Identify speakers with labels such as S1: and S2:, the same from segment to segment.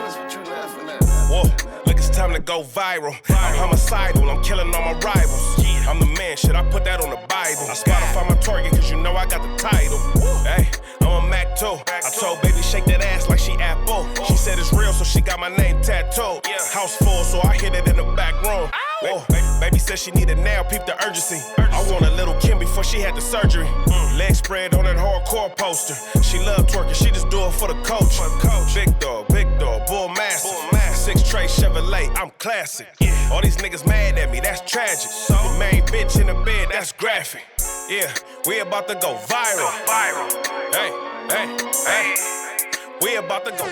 S1: Whoa, look, it's time to go viral. I'm homicidal, I'm killing all my rivals. I'm the man, shit, I put that on the Bible. I Spotify my target, cause you know I got the title. Hey, I'm a Mac 2. I told baby shake that ass like she Apple. She said it's real, so she got my name tattooed. House full, so I hit it in the back room. Whoa, baby said she needed now, peep the urgency. I want a little Kim before she had the surgery. Leg spread on that hardcore poster. She love twerking, she just do it for the coach. Big dog, bull massive. 6 tray Chevrolet, I'm classic. All these niggas mad at me, that's tragic. The main bitch in the bed, that's graphic. Yeah, we about to go viral. Hey, we about to go.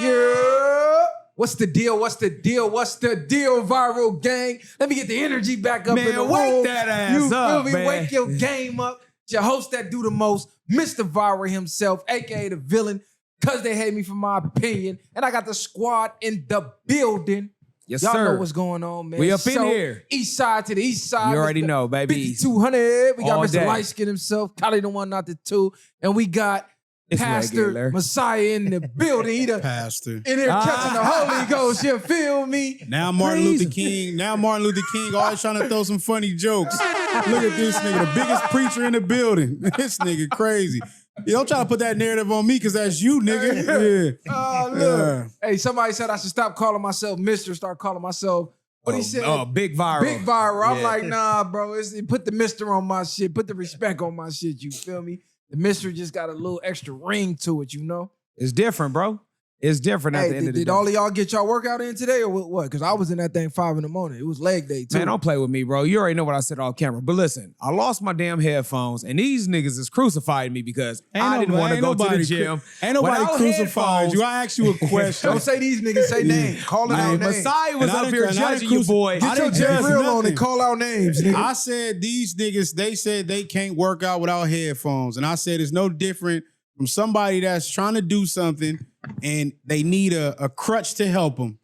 S2: Yeah. What's the deal? What's the deal? What's the deal, viral gang? Let me get the energy back up in the room.
S3: Wake that ass
S2: you
S3: up,
S2: feel me?
S3: man.
S2: Wake your game up. It's your host that do the most, Mr. Viral himself, aka the villain, cause they hate me for my opinion. And I got the squad in the building.
S3: Yes,
S2: Y'all
S3: sir.
S2: know what's going on, man.
S3: We up in here.
S2: East side to the east side.
S3: You already
S2: Mr.
S3: know, baby.
S2: 5200. We got
S3: All
S2: Mr.
S3: day.
S2: Light Skin himself, Kali the one, not the two. And we got
S3: It's
S2: Pastor
S3: regular.
S2: Messiah in the building. He the
S4: Pastor.
S2: in here catching the Holy Ghost. You feel me?
S4: Now Martin Luther King always trying to throw some funny jokes. Look at this nigga, the biggest preacher in the building. This nigga crazy. You don't try to put that narrative on me because that's you, nigga. Yeah.
S2: Oh, look. Hey, somebody said I should stop calling myself Mr. Start calling myself, what he said?
S3: Oh, big viral.
S2: Big Viral. I'm
S3: Yeah.
S2: like, nah, bro. Put the Mr. on my shit. Put the respect on my shit. You feel me? The Mr. just got a little extra ring to it, you know?
S3: It's different, bro. It's different at the end of the
S2: Did
S3: day.
S2: all of y'all get y'all workout in today or what? Because I was in that thing 5 in the morning. It was leg day, too.
S3: Man, don't play with me, bro. You already know what I said off camera. But listen, I lost my damn headphones, and these niggas is crucifying me because I didn't want to go to the gym.
S4: Ain't nobody
S3: without
S4: crucified
S3: headphones.
S4: you. I asked you a question.
S2: Don't say these niggas. Say names. Call it out names.
S3: Messiah was
S4: And I
S3: up
S4: didn't-
S3: here
S4: and I didn't
S3: judging you, boy.
S2: Get your
S4: didn't
S2: Jeff
S4: judge
S2: Real on
S4: nothing.
S2: and call out names, nigga.
S4: I said these niggas, they said they can't work out without headphones. And I said it's no different from somebody that's trying to do something and they need a crutch to help them,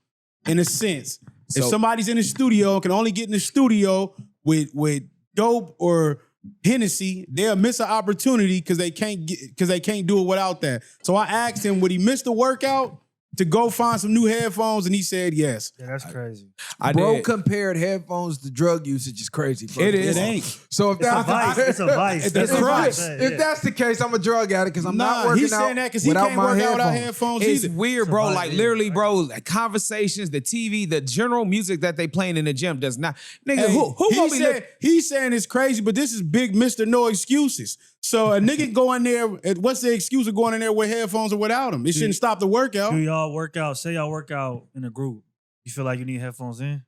S4: in a sense. If
S3: So-
S4: somebody's in the studio and can only get in the studio with dope or Hennessy, they'll miss an opportunity because they can't do it without that. So I asked him, would he miss the workout to go find some new headphones? And he said yes.
S5: Yeah, that's crazy.
S3: I
S2: Bro
S3: did.
S2: compared headphones to drug usage is crazy. Bro.
S3: It is.
S4: It ain't.
S2: So if
S5: It's a
S2: that's
S5: vice. It's a vice.
S3: It's
S5: That's
S3: a
S5: what I'm
S3: vice.
S5: saying,
S2: if
S5: yeah.
S2: that's the case, I'm a drug addict because I'm not
S4: Nah,
S2: working
S4: he's
S2: out
S4: saying that because he
S2: without
S4: can't
S2: my
S4: work out without
S2: headphones.
S4: headphones
S3: It's
S4: either.
S3: weird, bro.
S5: It's a
S3: Like
S5: vibe,
S3: literally,
S5: right?
S3: bro. Like conversations, the TV, the general music that they playing in the gym does not. Nigga,
S4: Hey,
S3: who gonna be look?
S4: he's saying it's crazy, but this is big Mr. No Excuses. So a nigga go in there, what's the excuse of going in there with headphones or without them? It shouldn't stop the workout.
S5: Do y'all work out? Say y'all work out in a group. You feel like you need headphones in?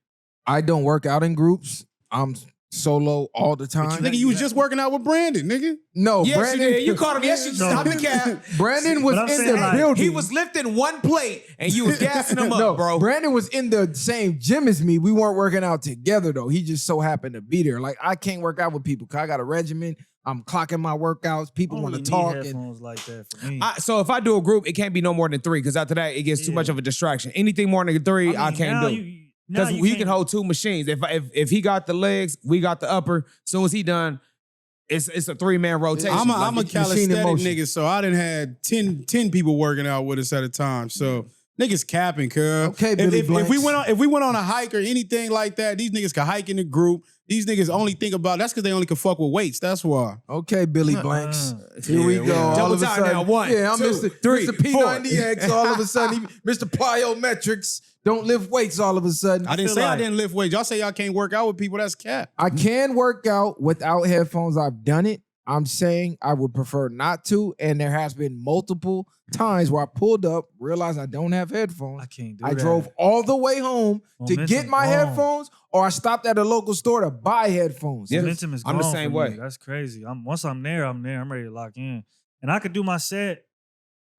S2: I don't work out in groups. I'm solo all the time.
S4: Nigga, you was just working out with Brandon, nigga.
S2: No,
S3: Yes,
S2: Brandon.
S3: you did. You called him. Yes, you
S5: No.
S3: stop the cap.
S2: Brandon was
S5: But I'm
S2: in
S5: saying,
S2: the
S5: like,
S2: building.
S3: He was lifting one plate and you was gassing him up,
S2: No,
S3: bro.
S2: Brandon was in the same gym as me. We weren't working out together though. He just so happened to be there. Like I can't work out with people because I got a regimen. I'm clocking my workouts. People
S5: I don't
S2: want
S5: really
S2: to
S5: need
S2: talk. And
S5: headphones like that for me.
S3: So if I do a group, it can't be no more than 3 because after that it gets too
S5: Yeah.
S3: much of a distraction. Anything more than 3, I can't
S5: now
S3: do. Because
S5: now you
S3: he
S5: can't-
S3: can hold 2 machines. If he got the legs, we got the upper. As soon as he done, it's a 3-man rotation.
S4: I'm a
S3: Like,
S4: machine
S2: in
S4: calisthenic
S2: motion.
S4: nigga, so I done had 10 people working out with us at a time. So niggas capping, cuz.
S2: Okay, Billy
S4: if we
S2: Blanks.
S4: went on a hike or anything like that, these niggas can hike in the group. These niggas only think about that's because they only can fuck with weights. That's why.
S2: Okay, Billy Blanks. Here we
S3: Yeah,
S2: go.
S3: yeah.
S2: All
S3: Double
S2: of a
S3: time
S2: sudden,
S3: now. 1,
S2: yeah, I'm
S3: 2,
S2: Mr.
S3: 3,
S2: Mr. P90X. All of a sudden, Mr. Plyometrics. Don't lift weights. All of a sudden,
S4: I didn't
S5: feel
S4: say I
S5: like-
S4: didn't lift weights. Y'all say y'all can't work out with people. That's cap.
S2: I can work out without headphones. I've done it. I'm saying I would prefer not to. And there has been multiple times where I pulled up, realized I don't have headphones.
S5: I can't do
S2: I
S5: that.
S2: drove all the way home to
S5: Momentum
S2: get my
S5: gone.
S2: headphones, or I stopped at a local store to buy headphones.
S3: Yeah.
S5: Momentum is
S3: I'm the
S5: gone
S3: same
S5: for
S3: way.
S5: me. That's crazy. Once I'm there. I'm ready to lock in. And I could do my set,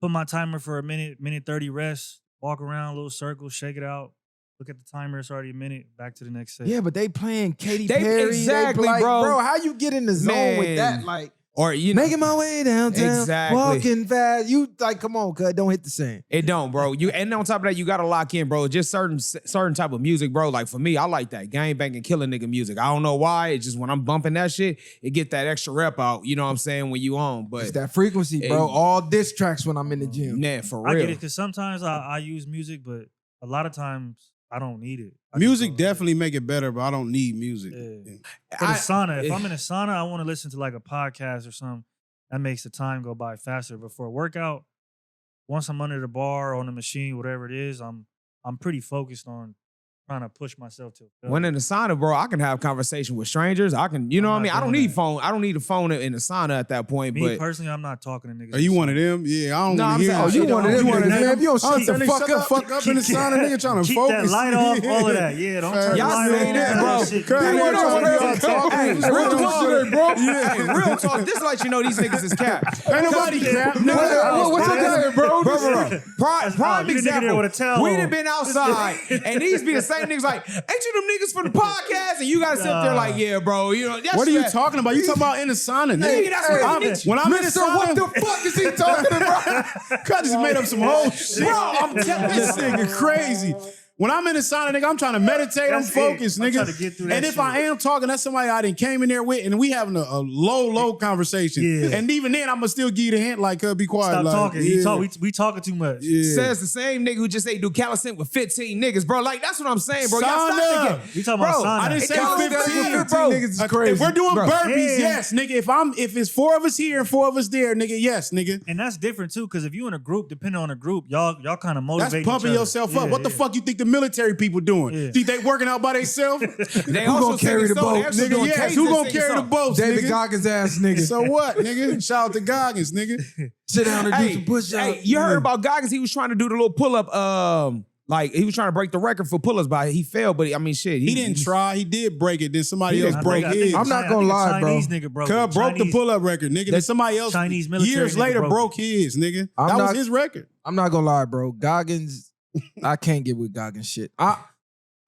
S5: put my timer for a minute 30 rest, walk around a little circle, shake it out, look at the timer, it's already a minute, back to the next set.
S2: Yeah, but they playing Katy
S3: They-
S2: Perry.
S3: exactly,
S2: like,
S3: bro.
S2: How you get in the zone with
S3: Man.
S2: that? Like,
S3: Or you know,
S2: Making my way downtown,
S3: Exactly.
S2: walking fast. You like, come on, cuz don't hit the sand.
S3: it don't, bro. And on top of that, you gotta lock in, bro. Just certain type of music, bro. Like for me, I like that gang banging, killing nigga music. I don't know why. It's just when I'm bumping that shit, it get that extra rep out. You know what I'm saying? When you on, but
S2: It's that frequency, bro. All diss tracks when I'm in the gym.
S3: man, for
S5: I
S3: real.
S5: get it because sometimes I use music, but a lot of times I don't need it. I just
S4: Music
S5: don't-
S4: definitely make it better, but I don't need music.
S5: Yeah. For the sauna, if I'm in a sauna, I want to listen to like a podcast or something. That makes the time go by faster. But for a workout, once I'm under the bar, on the machine, whatever it is, I'm pretty focused on trying to push myself to.
S3: When in the sauna, bro, I can have conversation with strangers. I can, you know what I
S5: I'm
S3: mean?
S5: not
S3: I don't
S5: doing
S3: need
S5: that.
S3: phone. I don't need a phone in the sauna at that point.
S5: Me
S3: But
S5: personally, I'm not talking to niggas.
S4: Are you one of them? Yeah, I don't
S3: No,
S4: want
S3: I'm
S4: to hear
S3: saying-
S2: Oh, you
S3: Shit,
S2: one of them
S4: You one of
S2: niggas, man.
S4: them?
S2: If you don't
S4: I'm
S2: shut the
S4: saying,
S2: fuck up.
S4: in the sauna, nigga trying to
S5: keep
S4: focus.
S5: that light off, all of that. Yeah, don't turn the
S3: Y'all
S5: light
S3: say
S5: off.
S3: that,
S5: all
S3: bro.
S5: shit.
S4: Cause
S3: Hey,
S4: you
S3: real
S4: know
S3: talk,
S4: what
S3: real
S4: I'm
S3: talk. Hey,
S4: talking.
S3: real
S4: Real
S3: talk,
S4: today, bro.
S3: Hey, real talk. This let you know these niggas is cap.
S4: Ain't nobody cap.
S2: What's your name, bro?
S3: Prime
S5: You the nigga there
S3: example.
S5: with a towel
S3: We
S5: on.
S3: done been outside, and these be the same niggas like, ain't you them niggas from the podcast? And you gotta sit there like, yeah, bro. You know that's
S4: What are you
S3: that-
S4: talking about? You talking about in the sauna, nigga?
S3: Hey, that's what
S4: I'm-
S3: it is.
S4: when I'm in the
S2: Mister,
S4: sauna,
S2: what the fuck is he talking about?
S4: I just made up some whole shit.
S3: Bro, I'm telling
S4: This nigga crazy. When I'm in the sauna, nigga, I'm trying to meditate. I'm
S5: That's it.
S4: focused,
S5: I'm
S4: nigga.
S5: trying to get through that
S4: And if
S5: shit.
S4: I am talking, that's somebody I done came in there with, and we having a low conversation.
S5: Yeah.
S4: And even then, I'ma still give you the hint, like, be quiet.
S5: Stop
S4: like,
S5: talking.
S4: Yeah.
S5: We talking too much.
S4: Yeah.
S3: Says the same nigga who just say do calisthenics with 15 niggas, bro. Like that's what I'm saying, bro. Y'all
S4: Sauna.
S3: stop thinking.
S5: You talking about
S3: Bro,
S5: sauna.
S4: I didn't
S3: It
S4: say
S3: don't
S4: 15.
S3: gotta be 15
S2: niggas is
S4: If
S2: crazy.
S4: we're doing
S3: Bro.
S4: burpees,
S5: Yeah.
S4: yes, nigga. If it's 4 of us here and 4 of us there, nigga, yes, nigga.
S5: And that's different too, because if you in a group, depending on the group, y'all kind of motivate.
S4: That's pumping
S5: each other.
S4: yourself up.
S5: Yeah,
S4: What the
S5: yeah.
S4: fuck you think the military people doing?
S5: Yeah.
S4: Think they working out by themselves?
S3: They
S2: Who
S3: also
S2: gonna carry the boat?
S4: Nigga, yes. Who gonna carry the boats,
S2: David
S4: nigga?
S2: Goggins ass nigga.
S4: So what, nigga? Shout out to Goggins, nigga.
S2: Sit down and do
S3: Hey,
S2: some push-ups.
S3: hey, you heard about Goggins? He was trying to do the little pull-up. Like he was trying to break the record for pull-ups, but he failed. But I mean, shit,
S4: He didn't try. He did break it. Then somebody else
S5: I
S4: broke
S5: think- I think
S4: his.
S2: I'm not
S5: I
S2: gonna
S5: think a
S2: lie, bro.
S5: Chinese nigga broke it.
S4: Cub broke the
S5: Chinese-
S4: pull-up record, nigga. Then somebody else
S5: Chinese military
S4: years
S5: nigga
S4: later
S5: broke
S4: broke his, nigga.
S2: I'm
S4: That was
S2: not-
S4: his record.
S2: I'm not gonna lie, bro. Goggins, I can't get with Goggins shit.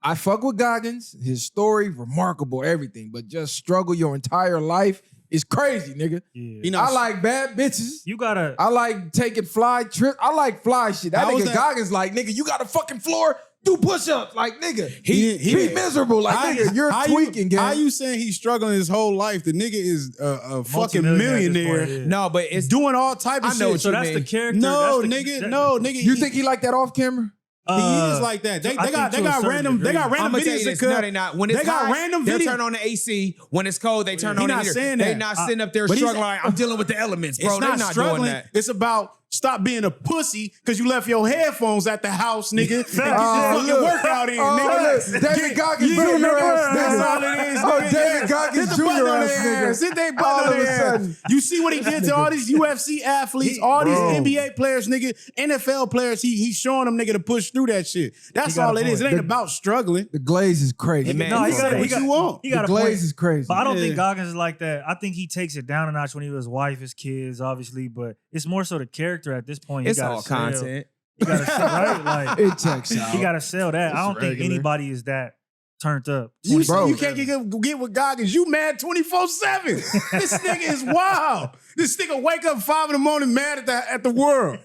S2: I fuck with Goggins. His story, remarkable, everything. But just struggle your entire life is crazy, nigga.
S5: Yeah.
S4: You know,
S2: I like bad bitches.
S5: You gotta.
S2: I like taking fly trips. I like fly shit. That
S4: How was
S2: nigga
S4: that?
S2: Goggins like, nigga, you got a fucking floor, do push-ups. Like, nigga,
S4: He-
S2: he miserable. Like, nigga, you're tweaking,
S4: How
S2: gang.
S4: you saying he's struggling his whole life? The nigga is a fucking
S5: Multimillionaire at this
S4: millionaire.
S5: point, yeah.
S3: No, but it's
S4: Doing all type of
S3: I know
S4: shit.
S3: what
S5: So
S3: you
S5: that's
S3: mean.
S5: the character.
S4: No,
S5: that's the-
S4: nigga,
S5: that-
S4: no, nigga.
S2: You think he like that off camera?
S4: He is like that. They
S5: I
S4: got
S5: think to a certain
S4: random
S5: degree.
S4: random
S3: I'ma tell you
S4: videos
S3: this.
S4: that
S3: No, they not. When it's
S4: they got
S3: hot,
S4: random
S3: they
S4: videos.
S3: turn on the AC. When it's cold, they turn
S4: He
S3: on the
S4: not
S3: heater.
S4: saying
S3: They
S4: that.
S3: not sitting up there
S4: But he's-
S3: struggling like I'm dealing with the elements, bro.
S4: It's
S3: They're
S4: not
S3: not
S4: struggling.
S3: doing that.
S4: It's about stop being a pussy because you left your headphones at the house, nigga. And get this fucking
S2: look.
S4: workout in,
S2: Oh,
S4: nigga.
S2: look. David Goggins
S4: Yeah,
S2: Jr.
S4: nigga,
S2: ass
S4: that's
S2: nigga.
S4: all it is,
S2: Oh,
S4: nigga.
S2: David
S4: Yeah.
S2: Goggins
S4: Hit the
S2: Jr.
S4: button on
S2: ass
S4: their
S2: nigga.
S4: ass. Hit they
S2: All
S4: button on
S2: of a
S4: their
S2: sudden.
S4: ass. You see what he did to all these UFC athletes, all these NBA players, nigga, NFL players. He's showing them, nigga, to push through that shit. That's
S5: He got
S4: all
S5: a
S4: it is. It
S5: point.
S4: ain't about struggling.
S2: The glaze is crazy.
S3: Hey, man,
S5: No,
S3: you
S5: he
S3: say
S5: got
S4: what you want.
S5: He
S2: The
S5: got a
S2: glaze
S5: point.
S2: is crazy.
S5: But I don't
S4: Yeah.
S5: think Goggins is like that. I think he takes it down a notch when he was wife, his kids, obviously. But it's more so the character at this point.
S3: It's
S5: he gotta
S3: all
S5: sell.
S3: content.
S5: He got to sell, right? Like
S2: It checks out.
S5: he got to sell that. I don't think
S2: regular.
S5: anybody is that turned up.
S4: You,
S2: Bro.
S4: you can't get with Goggins. You mad 24/7. This nigga is wild. This nigga wake up 5 a.m. mad at the world.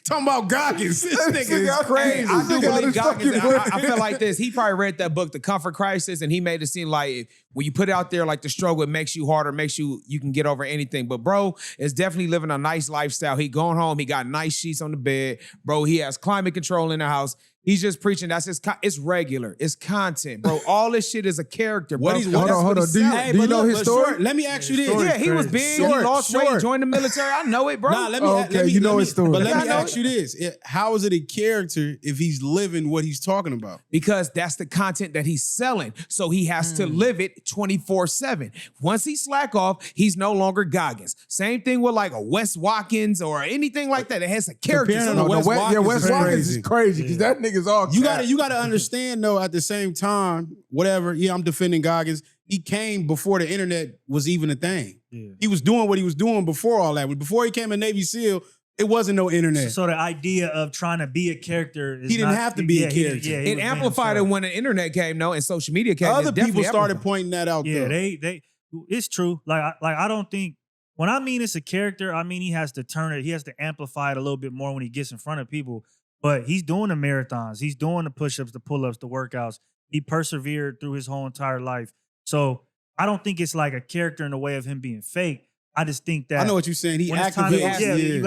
S4: Talking about Goggins. This nigga is crazy.
S3: I do
S2: This nigga
S3: believe
S2: is
S3: Goggins.
S2: fucking
S3: I feel like this. He probably read that book, The Comfort Crisis, and he made it seem like when you put it out there, like the struggle, it makes you harder, makes you can get over anything. But bro is definitely living a nice lifestyle. He going home, he got nice sheets on the bed. Bro, he has climate control in the house. He's just preaching. That's his. It's regular. It's content, bro. All this shit is a character, bro.
S4: What he's-
S2: Hold
S4: That's
S2: on, hold on.
S3: he's
S2: Do you,
S3: selling.
S2: do you know his story?
S4: Short, let me ask you this.
S5: story-
S3: Yeah, he was
S5: crazy.
S3: big.
S4: Short,
S3: he lost weight,
S4: short.
S3: joined the military. I know it, bro.
S4: Nah, let me.
S2: Oh, okay,
S4: let me
S2: you know
S4: let
S2: his
S4: me-
S2: story.
S4: But let
S3: Yeah,
S4: me
S3: I know
S4: ask you this: how is it a character if he's living what he's talking about?
S3: Because that's the content that he's selling. So he has to live it 24/7. Once he slack off, he's no longer Goggins. Same thing with like a Wes Watkins or anything like that. It has a character.
S4: Comparing
S3: So
S4: him to
S2: No,
S4: Wes
S2: Wes
S4: Watkins
S2: Watkins
S4: is
S2: is crazy because that nigga's all
S4: You
S2: cap.
S4: gotta understand though. At the same time, whatever. Yeah, I'm defending Goggins. He came before the internet was even a thing.
S5: Yeah.
S4: He was doing what he was doing before all that. Before he came a Navy SEAL, it wasn't no internet.
S5: So the idea of trying to be a character is
S4: He didn't
S5: not-
S4: have to be a
S5: he-
S4: character.
S5: he
S3: it
S5: was being
S3: amplified it
S5: himself.
S3: when the internet came, no, and social media came.
S4: Other
S3: It
S4: people
S3: definitely
S4: started
S3: amplified.
S4: pointing that out.
S5: Yeah,
S4: though.
S5: they. It's true. Like I don't think When I mean it's a character, I mean he has to turn it, he has to amplify it a little bit more when he gets in front of people. But he's doing the marathons, he's doing the push-ups, the pull-ups, the workouts. He persevered through his whole entire life. So I don't think it's like a character in the way of him being fake. I just think that
S4: I know what you're saying. He
S5: when it's time to-
S4: activates.
S5: you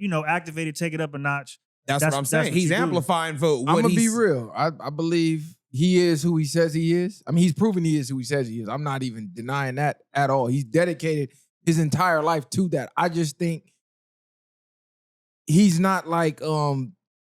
S5: gotta, activate it, take it up a notch.
S3: That's what I'm saying.
S5: what
S3: He's
S5: you do.
S3: amplifying for what
S2: I'm gonna be
S3: he's-
S2: real. I believe he is who he says he is. I mean, he's proven he is who he says he is. I'm not even denying that at all. He's dedicated his entire life to that. I just think he's not like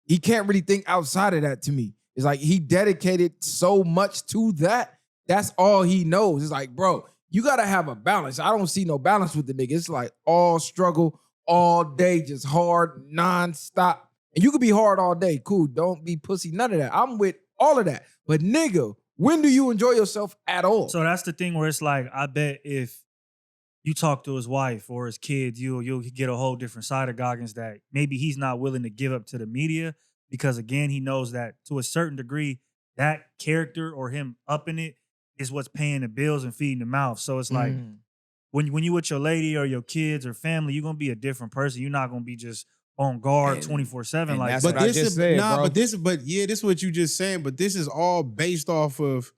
S2: he can't really think outside of that to me. It's like he dedicated so much to that. That's all he knows. It's like, bro, you gotta have a balance. I don't see no balance with the nigga. It's like all struggle, all day, just hard, nonstop. And you could be hard all day. Cool. Don't be pussy. None of that. I'm with all of that. But nigga, when do you enjoy yourself at all?
S5: So that's the thing where it's like, I bet if you talk to his wife or his kids, you'll get a whole different side of Goggins that maybe he's not willing to give up to the media because, again, he knows that to a certain degree, that character or him upping it is what's paying the bills and feeding the mouth. So it's like when you with your lady or your kids or family, you're going to be a different person. You're not going to be just on guard 24/7 like
S3: that's
S5: that.
S3: what I just said, bro.
S4: this is what you just saying. But this is all based off of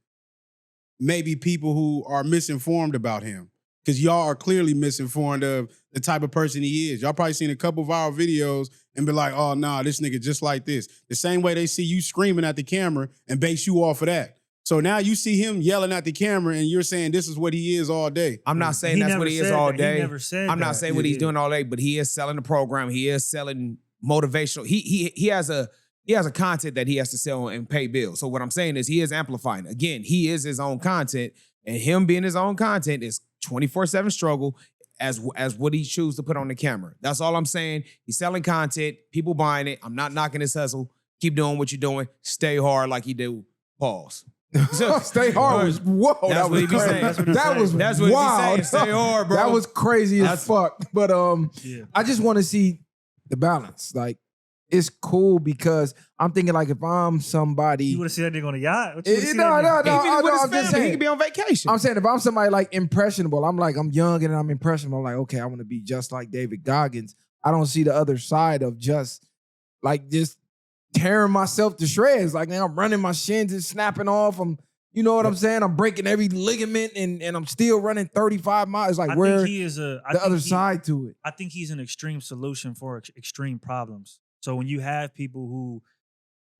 S4: maybe people who are misinformed about him. Because y'all are clearly misinformed of the type of person he is. Y'all probably seen a couple viral videos and be like, oh, nah, this nigga just like this. The same way they see you screaming at the camera and base you off of that. So now you see him yelling at the camera and you're saying this is what he is all day.
S3: I'm not saying
S5: He
S3: that's
S5: never
S3: what he is
S5: said
S3: all
S5: that. He
S3: day.
S5: never said
S3: I'm not
S5: that.
S3: saying what he's doing all day, but he is selling the program. He is selling motivational. He has a content that he has to sell and pay bills. So what I'm saying is he is amplifying. Again, he is his own content, and him being his own content is 24/7 struggle as what he chooses to put on the camera. That's all I'm saying. He's selling content, people buying it. I'm not knocking his hustle. Keep doing what you're doing. Stay hard like you do. Pause.
S2: Stay hard was whoa.
S3: That's
S2: That
S3: what
S2: was
S3: he be
S2: crazy.
S3: saying. That's what
S5: he
S2: That
S5: saying.
S2: was
S3: That's what he be
S2: wild.
S3: saying. Stay hard, bro.
S2: That was crazy as
S3: That's-
S2: fuck. But
S5: Yeah.
S2: I just want to see the balance. Like it's cool because I'm thinking like if I'm somebody,
S5: You would have seen that nigga on a yacht? What you would've seen
S2: no,
S5: that
S2: no,
S5: nigga-
S2: no.
S3: He be with his
S2: I'm just
S3: family. He
S2: saying.
S3: could be on vacation.
S2: I'm saying if I'm somebody like impressionable, I'm young and I'm impressionable. I'm like, okay, I want to be just like David Goggins. I don't see the other side of just tearing myself to shreds. Like now I'm running my shins and snapping off. You know what I'm saying? I'm breaking every ligament and I'm still running 35 miles. It's like
S5: I
S2: where
S5: think he is the
S2: other side to it.
S5: I think he's an extreme solution for extreme problems. So when you have people who,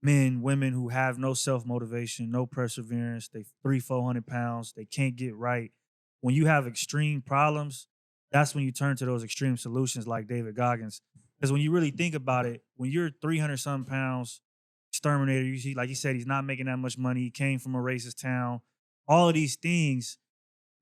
S5: men, women who have no self-motivation, no perseverance, they 300-400 pounds, they can't get right. When you have extreme problems, that's when you turn to those extreme solutions like David Goggins. Because when you really think about it, when you're 300-some pounds, exterminator, you see, like you said, he's not making that much money. He came from a racist town. All of these things,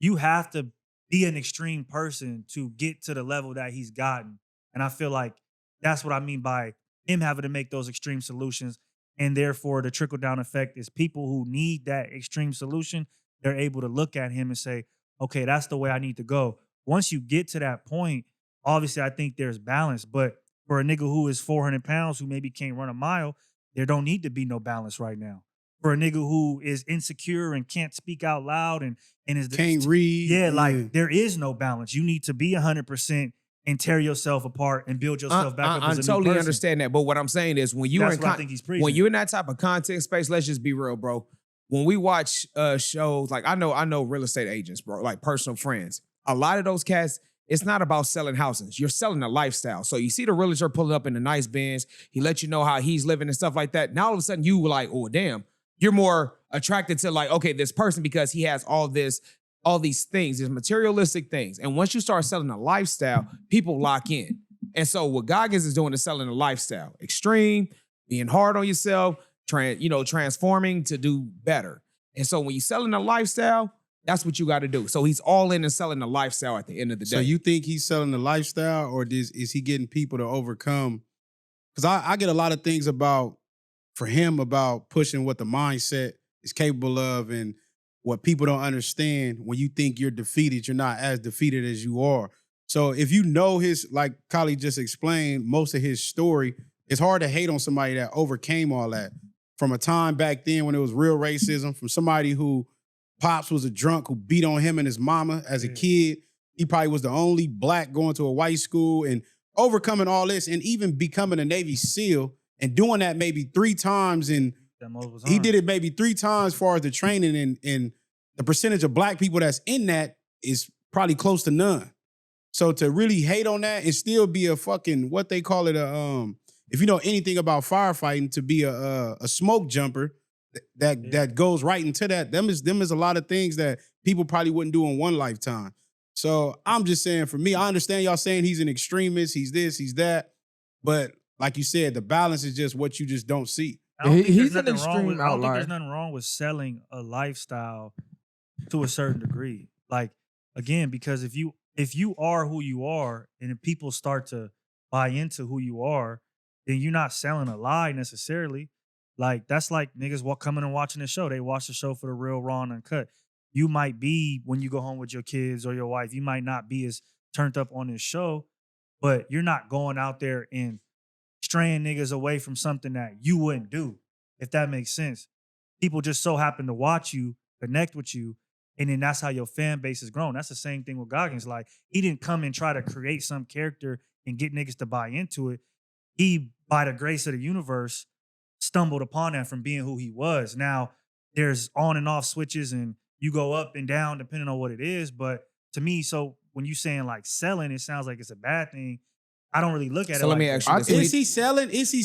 S5: you have to be an extreme person to get to the level that he's gotten. And I feel like that's what I mean by him having to make those extreme solutions. And therefore, the trickle-down effect is people who need that extreme solution, they're able to look at him and say, okay, that's the way I need to go. Once you get to that point, obviously, I think there's balance. But for a nigga who is 400 pounds, who maybe can't run a mile, there don't need to be no balance right now. For a nigga who is insecure and can't speak out loud and is
S4: Can't read.
S5: yeah, like there is no balance. You need to be 100% and tear yourself apart and build yourself back up as a
S3: I totally
S5: new person.
S3: understand that, but what I'm saying is when you're
S5: That's
S3: in
S5: what I think he's preaching.
S3: when you're in that type of content space, let's just be real, bro. When we watch shows, like I know real estate agents, bro, like personal friends. A lot of those cats, it's not about selling houses. You're selling a lifestyle. So you see the realtor pulling up in the nice Benz. He lets you know how he's living and stuff like that. Now all of a sudden you were like, oh damn, you're more attracted to like, okay, this person because he has all these things, these materialistic things. And once you start selling a lifestyle, people lock in. And so what Goggins is doing is selling a lifestyle. Extreme, being hard on yourself, transforming to do better. And so when you're selling a lifestyle, that's what you got to do. So he's all in and selling the lifestyle at the end of the day.
S4: So you think he's selling the lifestyle, or is he getting people to overcome? Because I get a lot of things about pushing what the mindset is capable of, and what people don't understand. When you think you're defeated, you're not as defeated as you are. So if you know his, like Kali just explained, most of his story, it's hard to hate on somebody that overcame all that. From a time back then when it was real racism, from somebody who Pops was a drunk who beat on him and his mama as a kid. He probably was the only black going to a white school and overcoming all this and even becoming a Navy SEAL and doing that maybe 3 times. And he did it maybe 3 times as far as the training and the percentage of black people that's in that is probably close to none. So to really hate on that and still be a fucking, what they call it, if you know anything about firefighting, to be a smoke jumper that goes right into that, them is a lot of things that people probably wouldn't do in one lifetime. So I'm just saying, for me, I understand y'all saying he's an extremist, he's this, he's that, but like you said, the balance is just what you just don't see.
S2: He's an extreme outlier.
S5: I don't think there's nothing wrong with selling a lifestyle to a certain degree. Like, again, because if you are who you are and if people start to buy into who you are, then you're not selling a lie necessarily. Like, that's like niggas coming and watching the show. They watch the show for the real, raw, and uncut. You might be, when you go home with your kids or your wife, you might not be as turned up on this show, but you're not going out there and straying niggas away from something that you wouldn't do, if that makes sense. People just so happen to watch you, connect with you, and then that's how your fan base has grown. That's the same thing with Goggins. Like, he didn't come and try to create some character and get niggas to buy into it. He, by the grace of the universe, stumbled upon that from being who he was. Now, there's on and off switches and you go up and down depending on what it is. But to me, so when you saying like selling, it sounds like it's a bad thing. I don't really look at it.
S3: So let
S5: like
S3: me
S5: that.
S3: ask you this.
S4: Is he selling? Is he?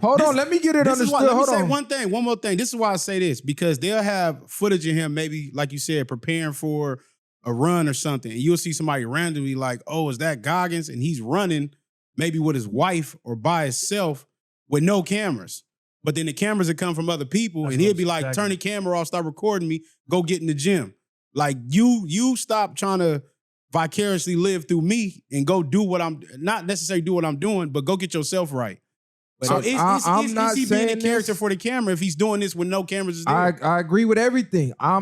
S2: Hold on, let me get it understood.
S4: Let me
S2: Hold
S4: say
S2: on.
S4: one more thing. This is why I say this, because they'll have footage of him, maybe like you said, preparing for a run or something, and you'll see somebody randomly like, "Oh, is that Goggins?" And he's running, maybe with his wife or by himself, with no cameras. But then the cameras would come from other people, and he'd be like, "Turn the camera off, start recording me, go get in the gym." Like, you stop trying to vicariously live through me and go do what I'm, not necessarily do what I'm doing, but go get yourself right. So is he being a character for the camera if he's doing this with no cameras?
S2: I agree with everything. I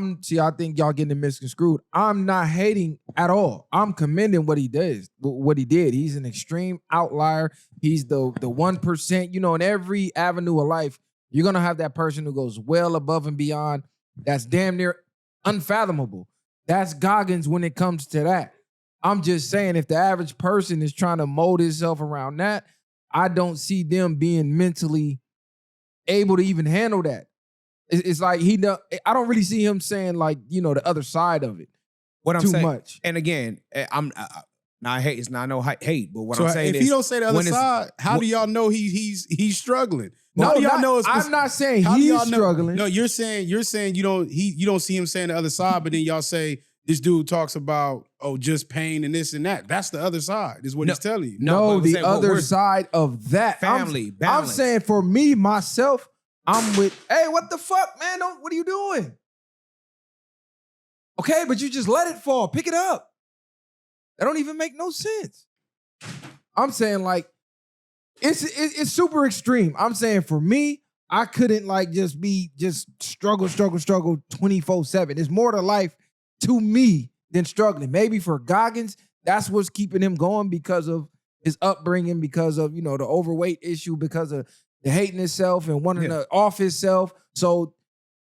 S2: think y'all getting it misconstrued. I'm not hating at all. I'm commending what he does, what he did. He's an extreme outlier. He's the 1%. You know, in every avenue of life, you're gonna have that person who goes well above and beyond. That's damn near unfathomable. That's Goggins when it comes to that. I'm just saying, if the average person is trying to mold himself around that, I don't see them being mentally able to even handle that. It's like I don't really see him saying, like, you know, the other side of it.
S3: What I'm
S2: too
S3: saying,
S2: much.
S3: And again, I hate. It's not no hate, but what I'm saying
S4: if
S3: is,
S4: he don't say the other side, how do y'all know he's struggling?
S2: No,
S4: How do y'all know?
S2: I'm not saying he's struggling.
S4: No, you're saying you don't see him saying the other side, but then y'all say this dude talks about, oh, just pain and this and that. That's the other side, is what he's telling you.
S2: No, the other side of that.
S3: Family,
S2: I'm
S3: balance.
S2: saying for me, myself, I'm with, hey, what the fuck, man? What are you doing? Okay, but you just let it fall. Pick it up. That don't even make no sense. I'm saying, like, it's super extreme. I'm saying for me, I couldn't like just struggle 24/7. There's more to life to me than struggling. Maybe for Goggins, that's what's keeping him going because of his upbringing, because of, you know, the overweight issue, because of the hating himself and wanting to off himself. So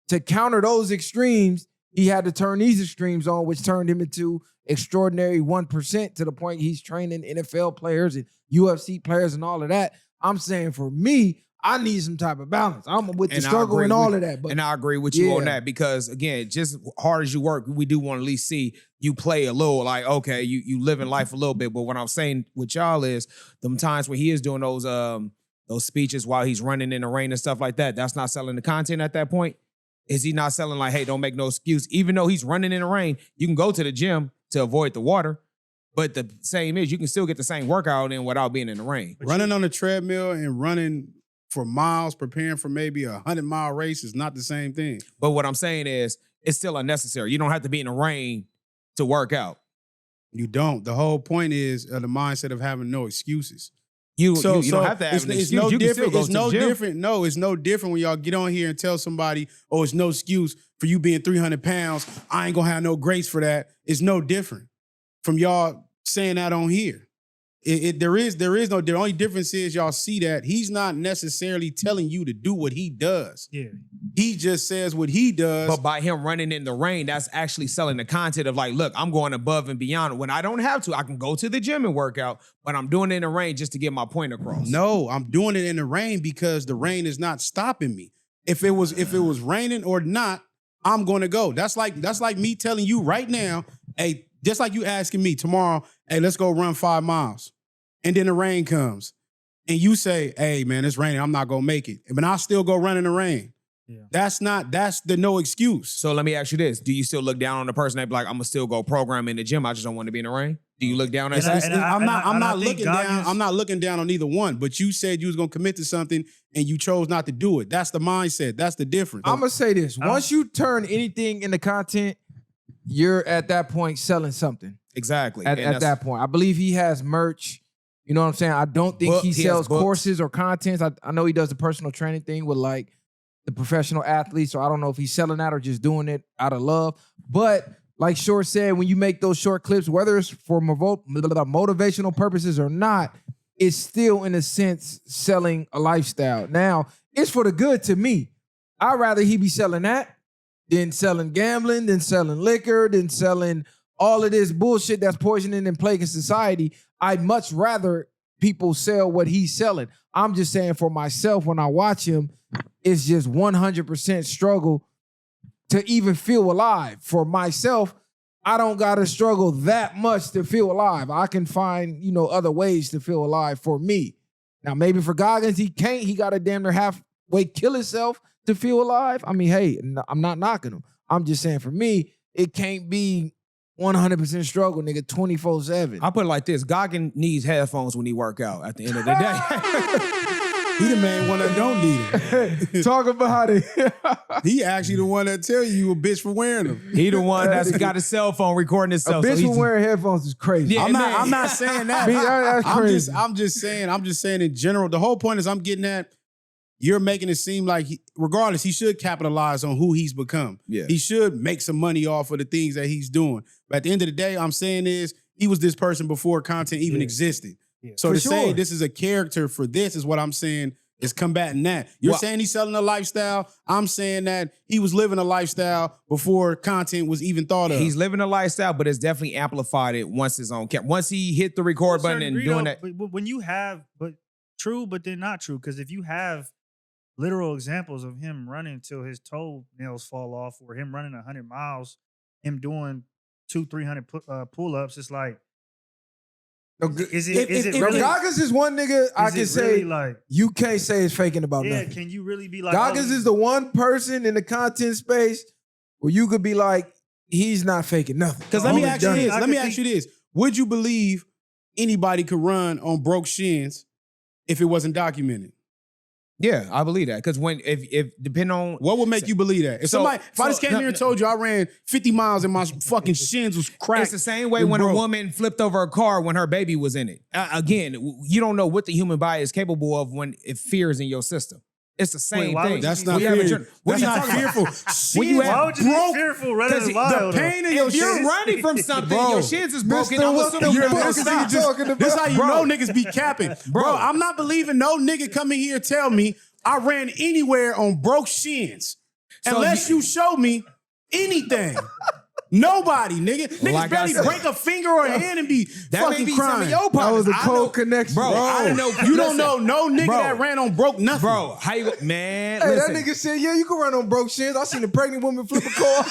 S2: to counter those extremes, he had to turn these extremes on, which turned him into extraordinary 1% to the point he's training NFL players and UFC players and all of that. I'm saying for me, I need some type of balance. I'm with the struggle and all of that. But,
S3: and I agree with you on that, because again, just hard as you work, we do want to at least see you play a little, like, okay, you living life a little bit. But what I'm saying with y'all is them times when he is doing those speeches while he's running in the rain and stuff like that, that's not selling the content at that point. Is he not selling like, hey, don't make no excuse? Even though he's running in the rain, you can go to the gym to avoid the water. But the same is, you can still get the same workout in without being in the rain.
S4: Running on a treadmill and running for miles, preparing for maybe a 100-mile race is not the same thing.
S3: But what I'm saying is, it's still unnecessary. You don't have to be in the rain to work out.
S4: You don't. The whole point is the mindset of having no excuses.
S3: You don't have to have an excuse.
S4: It's no
S3: You can still
S4: different.
S3: go
S4: It's
S3: to the
S4: no
S3: gym.
S4: different. No, it's no different when y'all get on here and tell somebody, oh, it's no excuse for you being 300 pounds. I ain't gonna have no grace for that. It's no different from y'all saying that on here. There is no. The only difference is y'all see that he's not necessarily telling you to do what he does.
S5: Yeah.
S4: He just says what he does.
S3: But by him running in the rain, that's actually selling the content of like, look, I'm going above and beyond. When I don't have to, I can go to the gym and work out, but I'm doing it in the rain just to get my point across.
S4: No, I'm doing it in the rain because the rain is not stopping me. If it was raining or not, I'm gonna go. That's like me telling you right now, hey, just like you asking me tomorrow, hey, let's go run 5 miles. And then the rain comes. And you say, hey, man, it's raining. I'm not gonna make it. But I'll still go run in the rain.
S5: Yeah.
S4: That's the no excuse.
S3: So let me ask you this. Do you still look down on the person that be like, I'm gonna still go program in the gym, I just don't want to be in the rain? Do you look down at that?
S4: I'm not looking down on either one, but you said you was gonna commit to something and you chose not to do it. That's the mindset. That's the difference.
S2: I'm gonna say this. Once you turn anything into content, you're at that point selling something.
S3: Exactly.
S2: At that point. I believe he has merch. You know what I'm saying? I don't think he sells courses or contents. I know he does the personal training thing with like the professional athletes, so I don't know if he's selling that or just doing it out of love. But like Short said, when you make those short clips, whether it's for motivational purposes or not, it's still in a sense selling a lifestyle. Now, it's for the good to me. I'd rather he be selling that than selling gambling, than selling liquor, than selling all of this bullshit that's poisoning and plaguing society. I'd much rather people sell what he's selling. I'm just saying for myself, when I watch him, it's just 100% struggle to even feel alive. For myself, I don't gotta struggle that much to feel alive. I can find, other ways to feel alive for me. Now, maybe for Goggins, he can't. He gotta damn near halfway kill himself to feel alive. I mean, hey, I'm not knocking him. I'm just saying for me, it can't be 100% struggle, nigga, 24/7.
S3: I put it like this. Goggin needs headphones when he work out at the end of the day.
S4: He the main one that don't need it.
S2: Talk about it.
S4: He actually the one that tell you a bitch for wearing them.
S3: He the one that's got his cell phone recording
S2: A
S3: himself.
S2: bitch for wearing headphones is crazy.
S3: Yeah,
S4: I'm not saying that.
S2: That's crazy.
S4: I'm just saying in general. The whole point is I'm getting at, you're making it seem like regardless, he should capitalize on who he's become.
S3: Yeah.
S4: He should make some money off of the things that he's doing. But at the end of the day, I'm saying is he was this person before content even existed.
S5: Yeah.
S4: So
S2: For
S4: to say
S2: sure.
S4: this is a character for this is what I'm saying is combating that. You're saying he's selling a lifestyle. I'm saying that he was living a lifestyle before content was even thought of.
S3: He's living a lifestyle, but it's definitely amplified it once it's on camera. Once he hit the record button and doing that.
S5: But when you have, but true, but then not true. Because if you have literal examples of him running till his toenails fall off, or him running 100 miles, him doing 200-300 pull-ups, it's like, is it really?
S2: Goggins is one nigga I can say
S5: really like,
S2: you can't say it's faking about
S5: yeah,
S2: nothing.
S5: can you really be like,
S2: Goggins is the one person in the content space where you could be like, he's not faking nothing.
S4: Because let me ask you this. Would you believe anybody could run on broke shins if it wasn't documented?
S3: Yeah, I believe that. Because if depending on
S4: what would make you believe that? If I just came here and told you I ran 50 miles and my fucking shins was cracked.
S3: It's the same way when a woman flipped over a car when her baby was in it. Again, you don't know what the human body is capable of when it fears in your system. It's the same thing.
S4: That's not fear. That's not fearful.
S5: Why would you be fearful running a mile?
S4: The pain in your
S3: if you're
S4: shins,
S3: running from something, your shins is broken.
S2: Mr.
S3: I'm
S2: What
S3: assuming
S2: the
S3: you're
S2: fuck
S3: gonna
S2: is he
S3: stop.
S2: talking about?
S4: this how you know niggas be capping. Bro, I'm not believing no nigga coming here tell me I ran anywhere on broke shins.
S3: So
S4: Unless you show me anything. Nobody, nigga. Niggas
S3: Like I
S4: barely
S3: said-
S4: break a finger or a hand and be
S3: That may
S4: fucking
S3: be some
S4: crying.
S3: of your
S2: That
S3: partners.
S2: was a
S3: I
S2: cold
S3: know-
S2: connection.
S3: Bro, I don't know.
S4: You don't know no nigga
S3: Bro.
S4: that ran on broke nothing.
S3: Bro, how you man?
S2: Hey,
S3: listen.
S2: that nigga said, yeah, you can run on broke shins. I seen a pregnant woman flip a car.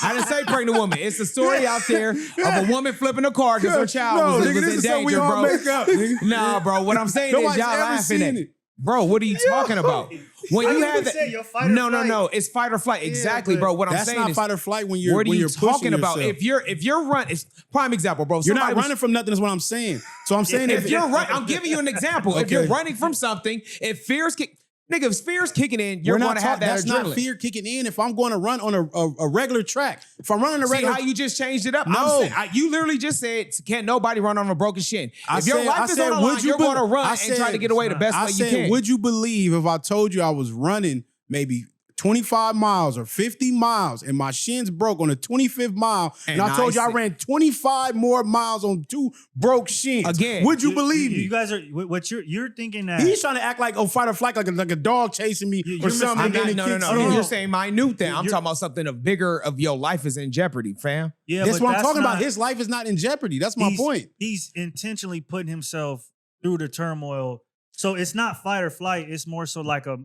S3: I didn't say pregnant woman. It's a story out there of a woman flipping a car because her child was
S4: nigga,
S3: in
S4: this is something we
S3: danger,
S4: all
S3: bro.
S4: make up, nigga.
S3: Nah, bro. What I'm saying is
S4: Nobody's
S3: y'all
S4: ever
S3: laughing
S4: seen
S3: at
S4: it.
S3: Bro, what are you talking about? When
S5: How
S3: you
S5: you
S3: have
S5: say
S3: that,
S5: your fight or
S3: no,
S5: flight?
S3: it's fight or flight. Exactly,
S5: but
S3: bro. What I'm
S4: That's
S3: saying
S4: not
S3: is,
S4: fight or flight when you're
S3: what are
S4: when
S3: you
S4: you're pushing
S3: talking about?
S4: yourself.
S3: If you're running, it's prime example, bro.
S4: You're not
S3: Somebody was-
S4: running from nothing is what I'm saying. So I'm saying
S3: If you're running, I'm giving you an example. If
S4: Okay.
S3: you're running from something, if fear's kicking in, you're going to have that
S4: that's
S3: adrenaline.
S4: not fear kicking in if I'm going to run on a regular track. If I'm running a
S3: See
S4: regular
S3: how you just changed it up?
S4: No.
S3: You literally just said, can't nobody run on a broken shin. If your life is on the
S4: would
S3: line, you're going to run
S4: I
S3: and try to get away the best
S4: I
S3: way
S4: said,
S3: you can.
S4: would you believe if I told you I was running maybe 25 miles or 50 miles and my shins broke on the 25th mile and I told you I ran 25 more miles on 2 broke shins.
S3: Again,
S4: would you believe me?
S5: You guys are what you're thinking that
S4: He's trying to act like fight or flight, like a dog chasing me or something.
S3: No. You're saying minute thing. I'm talking about something of bigger of your life is in jeopardy, fam.
S5: Yeah,
S4: that's
S5: but
S4: what I'm talking about. His life is not in jeopardy. That's my point.
S5: He's intentionally putting himself through the turmoil. So it's not fight or flight. It's more so like a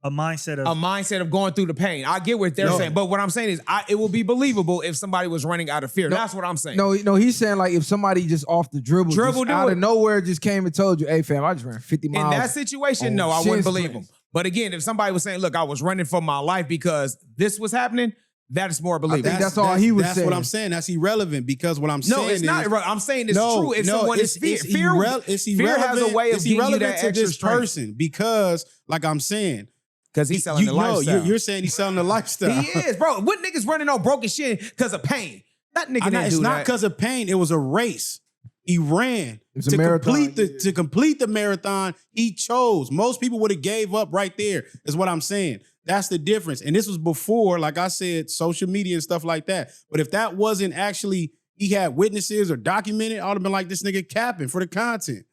S5: mindset of
S3: going through the pain. I get what they're saying, but what I'm saying is, it will be believable if somebody was running out of fear. That's what I'm saying.
S2: No, he's saying like if somebody just off the dribble out of nowhere just came and told you, "Hey fam, I just ran 50 miles."
S3: In that situation, no, I wouldn't believe him. But again, if somebody was saying, "Look, I was running for my life because this was happening," that is more believable.
S2: I think that's all he was saying.
S4: That's what I'm saying. That's irrelevant because what I'm saying is...
S3: No, it's not. I'm saying it's true. If someone is fear. Fear has a way of giving you that extra
S4: this person because, like I'm saying...
S3: Because he's selling the lifestyle.
S4: You're saying he's selling the lifestyle.
S3: He is, bro. What niggas running on broken shit because of pain? That nigga didn't do that.
S4: It's not because of pain. It was a race. He ran
S2: to
S4: complete the marathon. He chose. Most people would have gave up right there, is what I'm saying. That's the difference. And this was before, like I said, social media and stuff like that. But if that wasn't actually, he had witnesses or documented, I would have been like, this nigga capping for the content.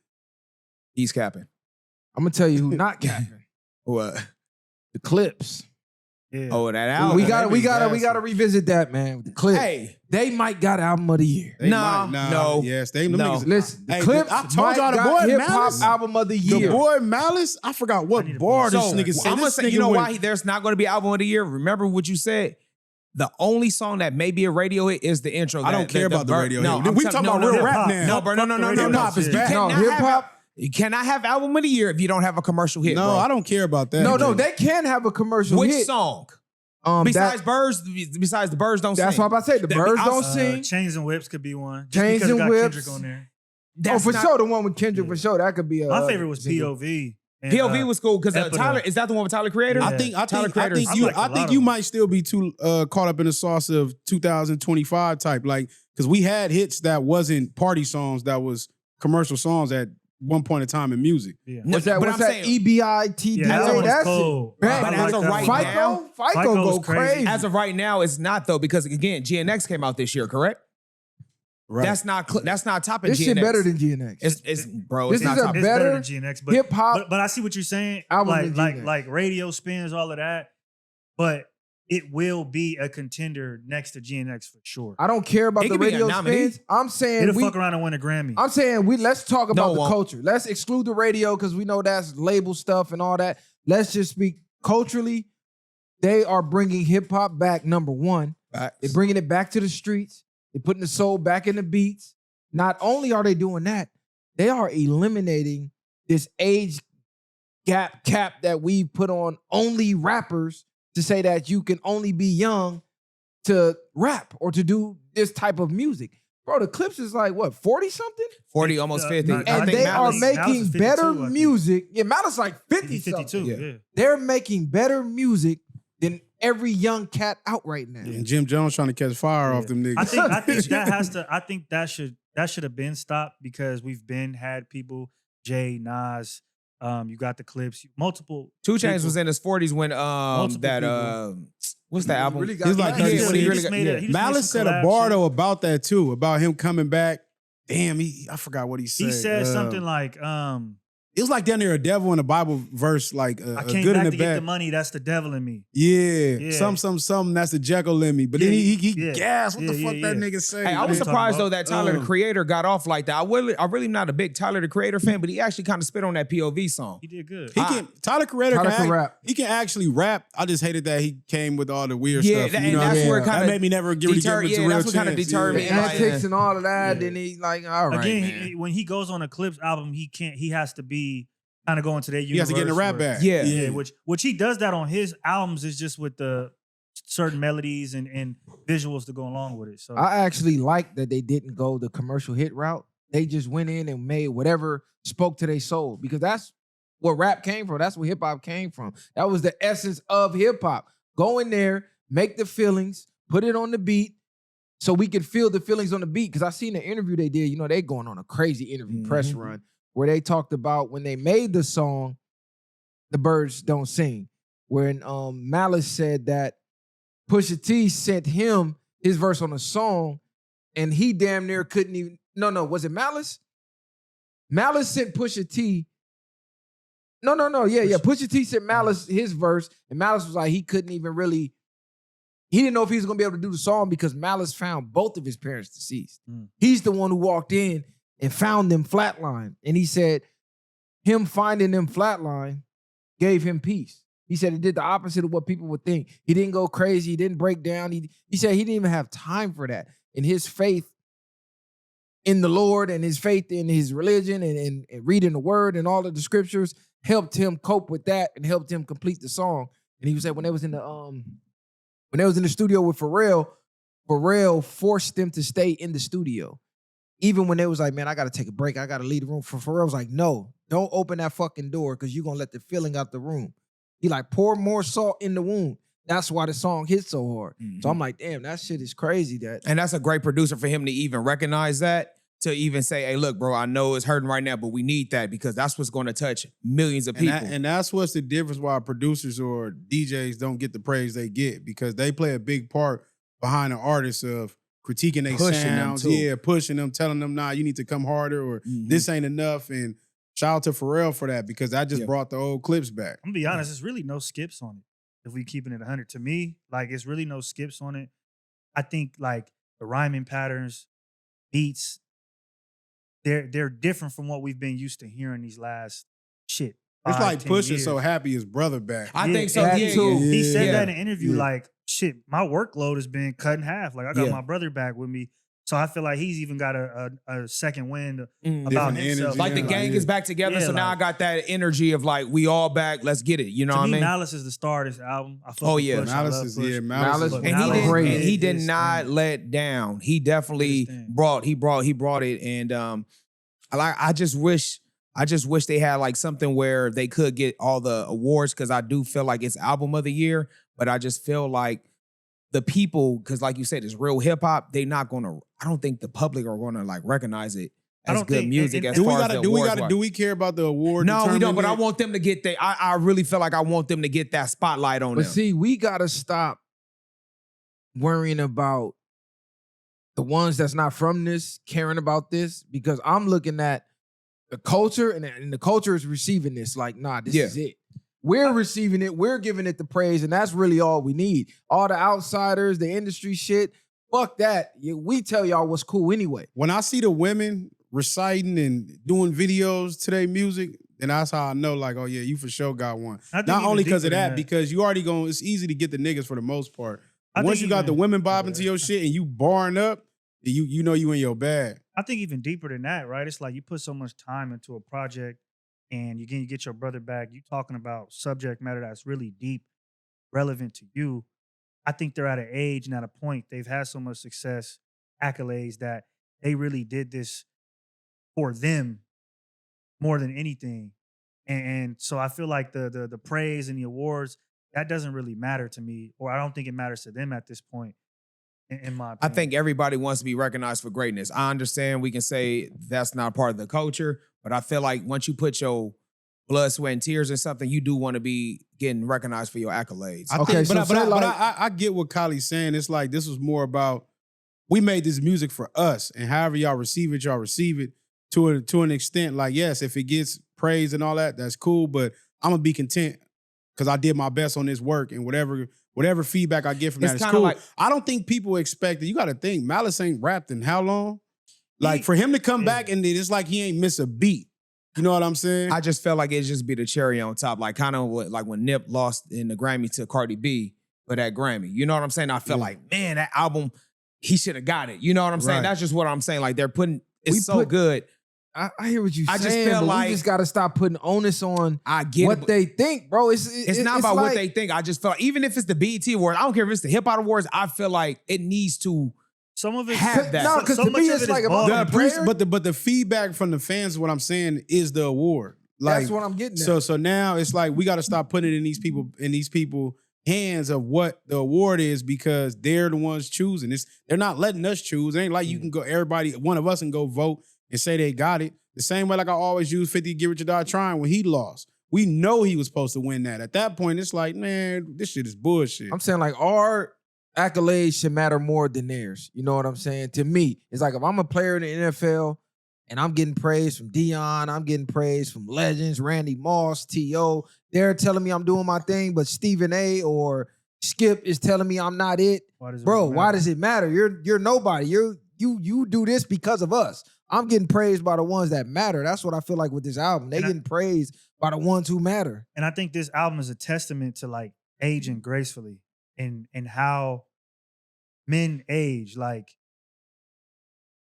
S3: He's capping.
S2: I'm going to tell you who not capping.
S3: What?
S2: The Clipse.
S5: Yeah.
S3: Oh, that album.
S2: We gotta revisit that, man. The Clipse.
S3: Hey,
S2: they might got album of the year.
S3: No.
S4: Yes, they niggas.
S2: Listen, the
S4: Hey,
S2: Clipse.
S4: I told y'all the boy
S2: hip hop
S4: Malice.
S2: album of the year.
S4: The boy Malice. I forgot what bar this nigga said.
S3: I'm gonna say, you know why there's not going to be album of the year? Remember what you said. The only song that may be a radio hit is the intro.
S4: I don't care about the radio hit.
S3: No,
S4: we talking about real rap now.
S3: No, bro, no.
S4: Hip hop is bad.
S2: No, hip hop.
S3: You cannot have album of the year if you don't have a commercial hit.
S4: No,
S3: bro.
S4: I don't care about that.
S2: No, they can have a commercial hit.
S3: Which song? Besides the birds don't sing.
S2: That's what I'm about to say. The birds don't sing.
S5: Chains and Whips could be one. Just
S2: Chains
S5: because
S2: and
S5: it got
S2: Whips.
S5: Kendrick on there.
S2: For sure, the one with Kendrick, for sure. That could be a...
S5: My favorite was POV. And,
S3: POV was cool because Tyler, is that the one with Tyler Creator?
S5: Yeah.
S4: I think you might still be too caught up in the sauce of 2025 type, like, because we had hits that wasn't party songs, that was commercial songs at one point in time in music.
S5: Yeah.
S2: What's that EBITD?
S5: Yeah, that one was
S2: That's
S5: cold.
S2: bad.
S3: But as of right now,
S2: FICO go crazy.
S3: As of right now, it's not though, because again, GNX came out this year, correct?
S4: Right.
S3: That's not topping
S2: This
S3: GNX.
S2: shit better than GNX.
S3: It's bro.
S2: This
S3: It's not
S2: is a
S3: topping.
S5: It's better
S2: better
S5: than GNX, but
S2: hip hop.
S5: But I see what you're saying.
S2: album than GNX.
S5: Like radio spins, all of that. But it will be a contender next to GNX for sure.
S2: I don't care about
S3: It
S2: the
S3: could be a
S2: radio
S3: nominee.
S2: spins. I'm saying
S5: It'll fuck around and win a Grammy.
S2: I'm saying let's talk about the
S3: won't.
S2: culture. Let's exclude the radio because we know that's label stuff and all that. Let's just speak culturally. They are bringing hip hop back. Number one, they're bringing it back to the streets. They're putting the soul back in the beats. Not only are they doing that, they are eliminating this age cap that we put on only rappers to say that you can only be young to rap or to do this type of music. Bro, the Clipse is like, what, 40 something?
S3: 40, almost 50.
S5: no,
S2: And
S5: I think
S2: they are
S5: Malice
S2: making
S5: is 52,
S2: better
S5: I think.
S2: music. Yeah, Malice like 50
S5: 52.
S2: something.
S5: Yeah.
S2: They're making better music than every young cat out right now.
S4: And Jim Jones trying to catch fire off them niggas.
S5: I think that has to. I think that should have been stopped because we've had people, Jay, Nas, you got the Clipse, multiple.
S3: 2 Chainz
S5: people.
S3: was in his 40s when what's the album?
S2: Really got
S4: He's like,
S2: he
S3: when he really got-
S4: Malice said a bar though about that too, about him coming back. Damn, I forgot what he said.
S5: He said something like,
S4: it was like down there a devil in the Bible verse, like
S5: I
S4: a
S5: came
S4: good
S5: back
S4: and a
S5: to get the
S4: bad.
S5: money, that's the devil in me.
S4: Yeah, something. That's the Jekyll in me. But then he gassed. What the fuck that nigga say?
S3: Hey, I was
S5: talking
S3: surprised
S5: about?
S3: though that Tyler the Creator got off like that. I'm really not a big Tyler the Creator fan, but he actually kind of spit on that POV song.
S5: He did good.
S4: Tyler Creator
S2: can rap.
S4: He can actually rap. I just hated that he came with all the weird
S3: Yeah,
S4: stuff.
S3: and that's where it
S4: that
S3: kinda
S4: made me never give it a
S3: deterred-
S4: real
S3: yeah, that's what kinda
S4: chance.
S3: deterred
S2: The
S3: me.
S4: Yeah.
S2: antics and all of that, then he like, all right,
S5: Again,
S2: man.
S5: when he goes on a Clipse album, he has to be kind of going to their universe.
S4: He has to get in the rap
S5: where-
S4: back.
S3: Yeah.
S5: Which he does that on his albums is just with the certain melodies and visuals to go along with it. So
S2: I actually like that they didn't go the commercial hit route. They just went in and made whatever spoke to their soul because that's what rap came from. That's where hip hop came from. That was the essence of hip hop. Go in there, make the feelings, put it on the beat so we could feel the feelings on the beat. Because I seen the interview they did. You know, they going on a crazy interview press run where they talked about when they made the song, The Birds Don't Sing. when Malice said that Pusha T sent him his verse on a song, and he damn near couldn't even. No, was it Malice? Malice sent Pusha T. No. Yeah. Pusha T sent Malice his verse, and Malice was like, he couldn't even really. He didn't know if he was gonna be able to do the song because Malice found both of his parents deceased. He's the one who walked in and found them flatline, and he said him finding them flatline gave him peace. He said it did the opposite of what people would think. He didn't go crazy. He didn't break down. He said he didn't even have time for that. And his faith in the Lord and his faith in his religion and reading the word and all of the scriptures helped him cope with that and helped him complete the song. And he said when they was in the studio with Pharrell forced them to stay in the studio. Even when they was like, man, I got to take a break. I got to leave the room. Pharrell was like, no, don't open that fucking door because you're going to let the feeling out the room. He like, pour more salt in the wound. That's why the song hits so hard. So I'm like, damn, that shit is crazy.
S3: And that's a great producer for him to even recognize that, to even say, hey, look, bro, I know it's hurting right now, but we need that because that's what's going to touch millions of people.
S4: And that's what's the difference why producers or DJs don't get the praise they get, because they play a big part behind the artists of critiquing their sounds, pushing them, telling them, nah, you need to come harder or this ain't enough. And shout out to Pharrell for that because that just brought the old Clipse back.
S5: I'm gonna be honest, there's really no skips on it. If we keeping it 100, to me, like it's really no skips on it. I think like the rhyming patterns, beats, they're different from what we've been used to hearing these last shit.
S4: It's like Pusha
S5: years.
S4: so happy his brother back.
S3: I think so.
S5: He said that in an interview, like, shit, my workload has been cut in half. Like, I got my brother back with me. So I feel like he's even got a second wind about himself.
S3: Like the gang is back together, so now I got that energy of like, we all back, let's get it. You know what I mean?
S5: Malice is the star of this album.
S4: Malice is
S2: Malice.
S3: And he did not let down. He definitely brought it. And I just wish they had like something where they could get all the awards, because I do feel like it's album of the year, but I just feel like the people, because like you said, it's real hip hop. They're not gonna. I don't think the public are gonna like recognize it as good music. As far as the awards.
S4: Do we care about the award?
S3: No, we don't. But I want them to get that. I really feel like I want them to get that spotlight on them.
S2: But see, we gotta stop worrying about the ones that's not from this caring about this, because I'm looking at the culture and the culture is receiving this like, nah, this is it. We're receiving it. We're giving it the praise, and that's really all we need. All the outsiders, the industry shit, fuck that. We tell y'all what's cool anyway.
S4: When I see the women reciting and doing videos to their music, then that's how I know, like, oh yeah, you for sure got one. Not only because of that, because you already going. It's easy to get the niggas for the most part. Once you got the women bobbing to your shit and you barring up, you know you in your bag.
S5: I think even deeper than that, right? It's like you put so much time into a project, and you get your brother back. You talking about subject matter that's really deep, relevant to you. I think they're at an age and at a point they've had so much success, accolades, that they really did this for them more than anything. And so I feel like the praise and the awards, that doesn't really matter to me, or I don't think it matters to them at this point. In my opinion.
S3: I think everybody wants to be recognized for greatness. I understand we can say that's not part of the culture, but I feel like once you put your blood, sweat, and tears in something, you do want to be getting recognized for your accolades.
S4: I get what Kylie's saying. It's like this was more about, we made this music for us, and however y'all receive it to an extent. Like, yes, if it gets praise and all that, that's cool, but I'm gonna be content because I did my best on this work, and whatever feedback I get from that is cool. Like, I don't think people expect it. You got to think, Malice ain't rapped in how long? Like, for him to come back and it's like he ain't miss a beat. You know what I'm saying?
S3: I just felt like it'd just be the cherry on top. Like, kind of like when Nip lost in the Grammy to Cardi B for that Grammy. You know what I'm saying? I felt like, man, that album, he should have got it. You know what I'm saying? That's just what I'm saying. Like, they're putting, it's so good.
S2: I hear what you're saying.
S3: I just feel like
S2: we just got to stop putting onus on
S3: what
S2: they think, bro. It's
S3: not about what they think. I just felt, even if it's the BET Awards, I don't care if it's the Hip Hop Awards, I feel like it needs to
S5: some of it
S3: have that.
S2: No, because to me it's like about
S4: but the feedback from the fans, what I'm saying, is the award. Like,
S2: that's what I'm getting at.
S4: So now it's like we got to stop putting it in these people hands of what the award is, because they're the ones choosing. They're not letting us choose. It ain't like you can go, everybody, one of us can go vote and say they got it. The same way like I always use 50 Get Rich or Die Trying when he lost. We know he was supposed to win that. At that point, it's like, man, this shit is bullshit.
S2: I'm saying like our accolades should matter more than theirs. You know what I'm saying? To me, it's like if I'm a player in the NFL and I'm getting praise from Dion, I'm getting praise from legends, Randy Moss, T.O. They're telling me I'm doing my thing, but Stephen A. or Skip is telling me I'm not it. Why does it matter? You're nobody. You do this because of us. I'm getting praised by the ones that matter. That's what I feel like with this album. They getting praised by the ones who matter.
S5: And I think this album is a testament to like aging gracefully and how men age. Like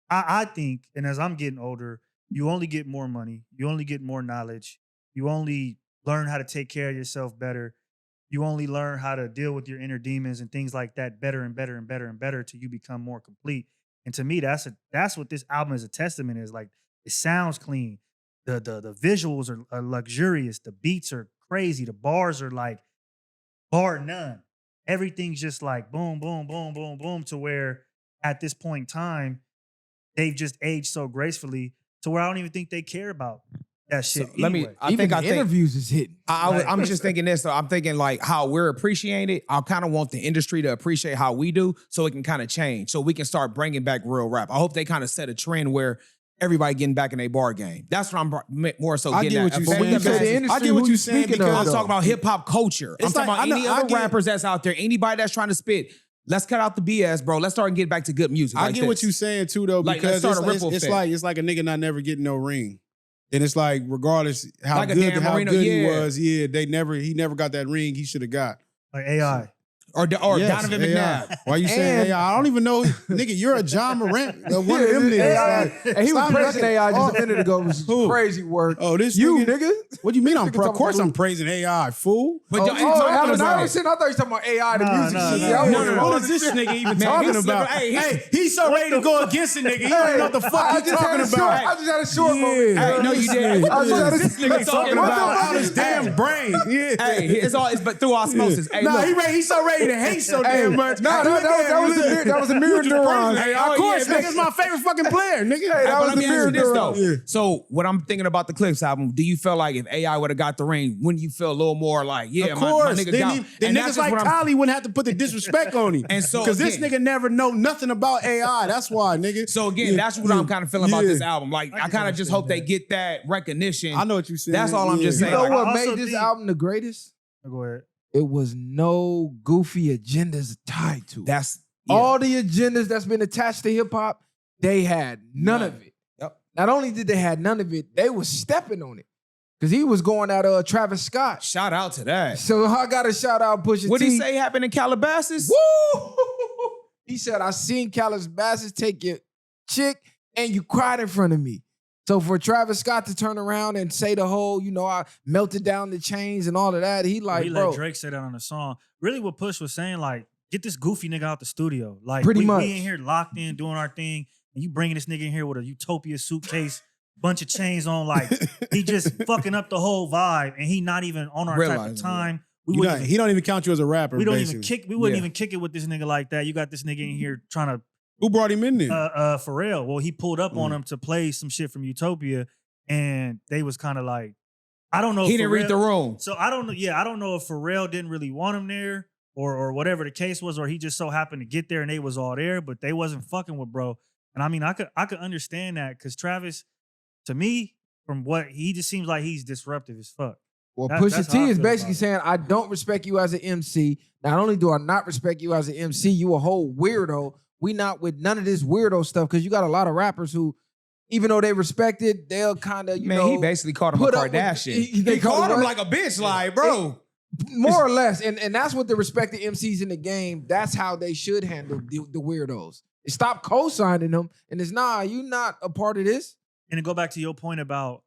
S5: I think, and as I'm getting older, you only get more money, you only get more knowledge, you only learn how to take care of yourself better. You only learn how to deal with your inner demons and things like that better and better and better and better till you become more complete. And to me, that's what this album is a testament is. Like, it sounds clean. The visuals are luxurious. The beats are crazy. The bars are like bar none. Everything's just like boom, boom, boom, boom, boom, to where at this point in time, they've just aged so gracefully to where I don't even think they care about that shit.
S3: So
S5: anyway.
S3: I think
S2: interviews is hitting.
S3: I'm just thinking this. So I'm thinking like how we're appreciating it. I kind of want the industry to appreciate how we do, so it can kind of change, so we can start bringing back real rap. I hope they kind of set a trend where everybody getting back in a bar game. That's what I'm more so getting at.
S4: I get what you're saying because
S3: I'm talking about hip hop culture. I'm talking about any other rappers that's out there. Anybody that's trying to spit. Let's cut out the BS, bro. Let's start and get back to good music.
S4: I get what you're saying too, though, because it's like a nigga not never getting no ring. And it's like, regardless how good he was, he never got that ring he should have got.
S5: Like AI.
S3: Or Donovan McNabb.
S4: Why you saying AI? I don't even know. Nigga, you're a John Morant. One of them niggas.
S2: And he was praising AI just a minute ago. It was crazy work.
S4: Oh, this
S2: nigga?
S4: What do you mean? Of course I'm praising AI, fool.
S2: But Allen Iverson, I thought you were talking about AI, the music shit.
S4: No. What is this nigga even talking about? Hey, he's so ready to go against a nigga. He don't know what the fuck he's talking about.
S2: I just had a short moment.
S3: Hey, no, you did.
S4: What this nigga talking about? Out his damn brain.
S3: Hey, it's but through osmosis.
S4: Nah, he's so ready to hate so damn much.
S2: No, that was a mirror neuron.
S4: Of course, nigga's my favorite fucking player, nigga.
S2: That was the mirror neuron.
S3: So what I'm thinking about the Clipse album, do you feel like if AI would have got the ring, wouldn't you feel a little more like, yeah,
S4: of course.
S3: my nigga got
S4: Then niggas like Kylie wouldn't have to put the disrespect on him.
S3: And so
S4: because this nigga never know nothing about AI. That's why, nigga.
S3: So again, that's what I'm kind of feeling about this album. Like, I kind of just hope they get that recognition.
S4: I know what you're saying.
S3: That's all I'm just saying.
S2: You know
S3: like,
S2: what made this album the greatest?
S5: Go ahead.
S2: It was no goofy agendas tied to it.
S3: That's
S2: all the agendas that's been attached to hip hop. They had none of it.
S3: Yep.
S2: Not only did they had none of it, they was stepping on it because he was going at Travis Scott.
S3: Shout out to that.
S2: So I got to shout out Pusha T.
S3: What did he say happened in Calabasas?
S2: Woo! He said, "I seen Calabasas take your chick and you cried in front of me." So for Travis Scott to turn around and say the whole, I melted down the chains and all of that, he
S5: let
S2: bro.
S5: Drake say that on the song. Really what Push was saying, like, get this goofy nigga out the studio. Like,
S2: Pretty much.
S5: We in here locked in doing our thing, and you bringing this nigga in here with a Utopia suitcase, bunch of chains on, like, he just fucking up the whole vibe, and he not even on our type of time.
S4: He don't even count you as a rapper.
S5: We wouldn't even kick it with this nigga like that. You got this nigga in here trying to.
S4: Who brought him in there?
S5: Pharrell. Well, he pulled up on him to play some shit from Utopia, and they was kind of like, I don't know.
S3: He didn't read the room.
S5: So I don't know. Yeah, I don't know if Pharrell didn't really want him there, or whatever the case was, or he just so happened to get there and they was all there, but they wasn't fucking with bro. And I mean, I could understand that because Travis, to me, from what he just seems like he's disruptive as fuck.
S2: Well, Pusha T is basically saying, I don't respect you as an MC. Not only do I not respect you as an MC, you a whole weirdo. We not with none of this weirdo stuff because you got a lot of rappers who, even though they respect it, they'll kind of,
S3: he basically called him a Kardashian. They called him like a bitch, like, bro.
S2: More or less. And that's what the respected MCs in the game, that's how they should handle the weirdos. Stop co-signing them. And it's, you not a part of this.
S5: And to go back to your point about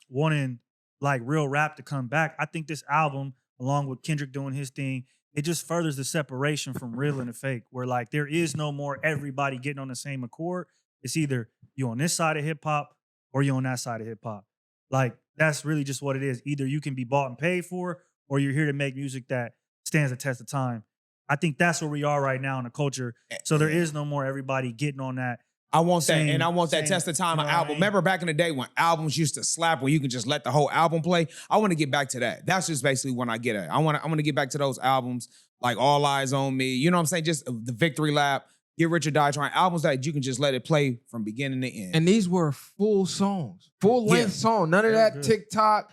S5: wanting like real rap to come back, I think this album, along with Kendrick doing his thing, it just furthers the separation from real and the fake, where like there is no more everybody getting on the same accord. It's either you on this side of hip hop or you on that side of hip hop. Like that's really just what it is. Either you can be bought and paid for, or you're here to make music that stands the test of time. I think that's where we are right now in the culture. So there is no more everybody getting on that
S3: I want that,
S5: Same,
S3: and I want that
S5: same.
S3: Test of Time
S5: You know what I
S3: album.
S5: mean?
S3: Remember back in the day when albums used to slap, where you can just let the whole album play. I want to get back to that. That's just basically when I get at. I want to get back to those albums like All Eyes on Me. You know what I'm saying? Just the Victory Lap, Get Rich or Die Trying, albums that you can just let it play from beginning to end.
S2: And these were full songs, full length songs. None of
S5: Very
S2: that
S5: good.
S2: TikTok.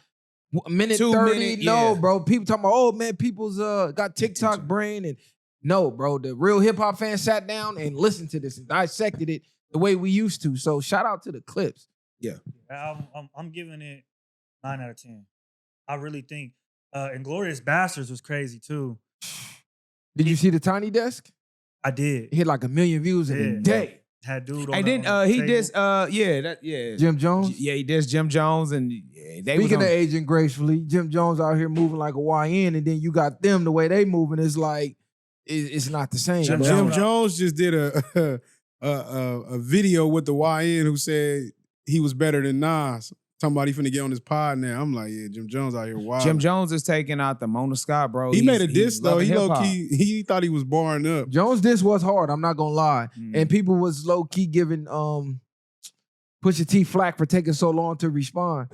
S2: A minute
S3: 2
S2: 30,
S3: minute,
S2: no,
S3: yeah.
S2: bro. People talking about, oh man, people's got TikTok brain, and no, bro. The real hip hop fans sat down and listened to this and dissected it the way we used to. So shout out to the Clipse.
S5: I'm giving it 9 out of 10. I really think. Inglorious Bastards was crazy too.
S2: Did you see the Tiny Desk?
S5: I did.
S2: It hit like 1 million views in a
S5: Yeah.
S2: day.
S5: Had dude on
S3: And
S5: the,
S3: then
S5: on the
S3: he
S5: table.
S3: did,
S2: Jim Jones.
S3: Yeah, he did Jim Jones, and they was
S2: Speaking
S3: on,
S2: of aging gracefully, Jim Jones out here moving like a YN, and then you got them the way they moving is like it's not the same.
S5: Jim
S2: bro.
S4: Jim
S5: Jones.
S4: Jones just did a video with the YN who said he was better than Nas. Talking about he finna get on his pod now. I'm like, yeah, Jim Jones out here wild.
S3: Jim Jones is taking out the Mona Scott, bro.
S4: He made a
S3: He's
S4: diss though.
S3: loving
S4: He low
S3: hip-hop.
S4: key, he thought he was barring up.
S2: Jones, this was hard. I'm not gonna lie, and people was low key giving Pusha T flack for taking so long to respond.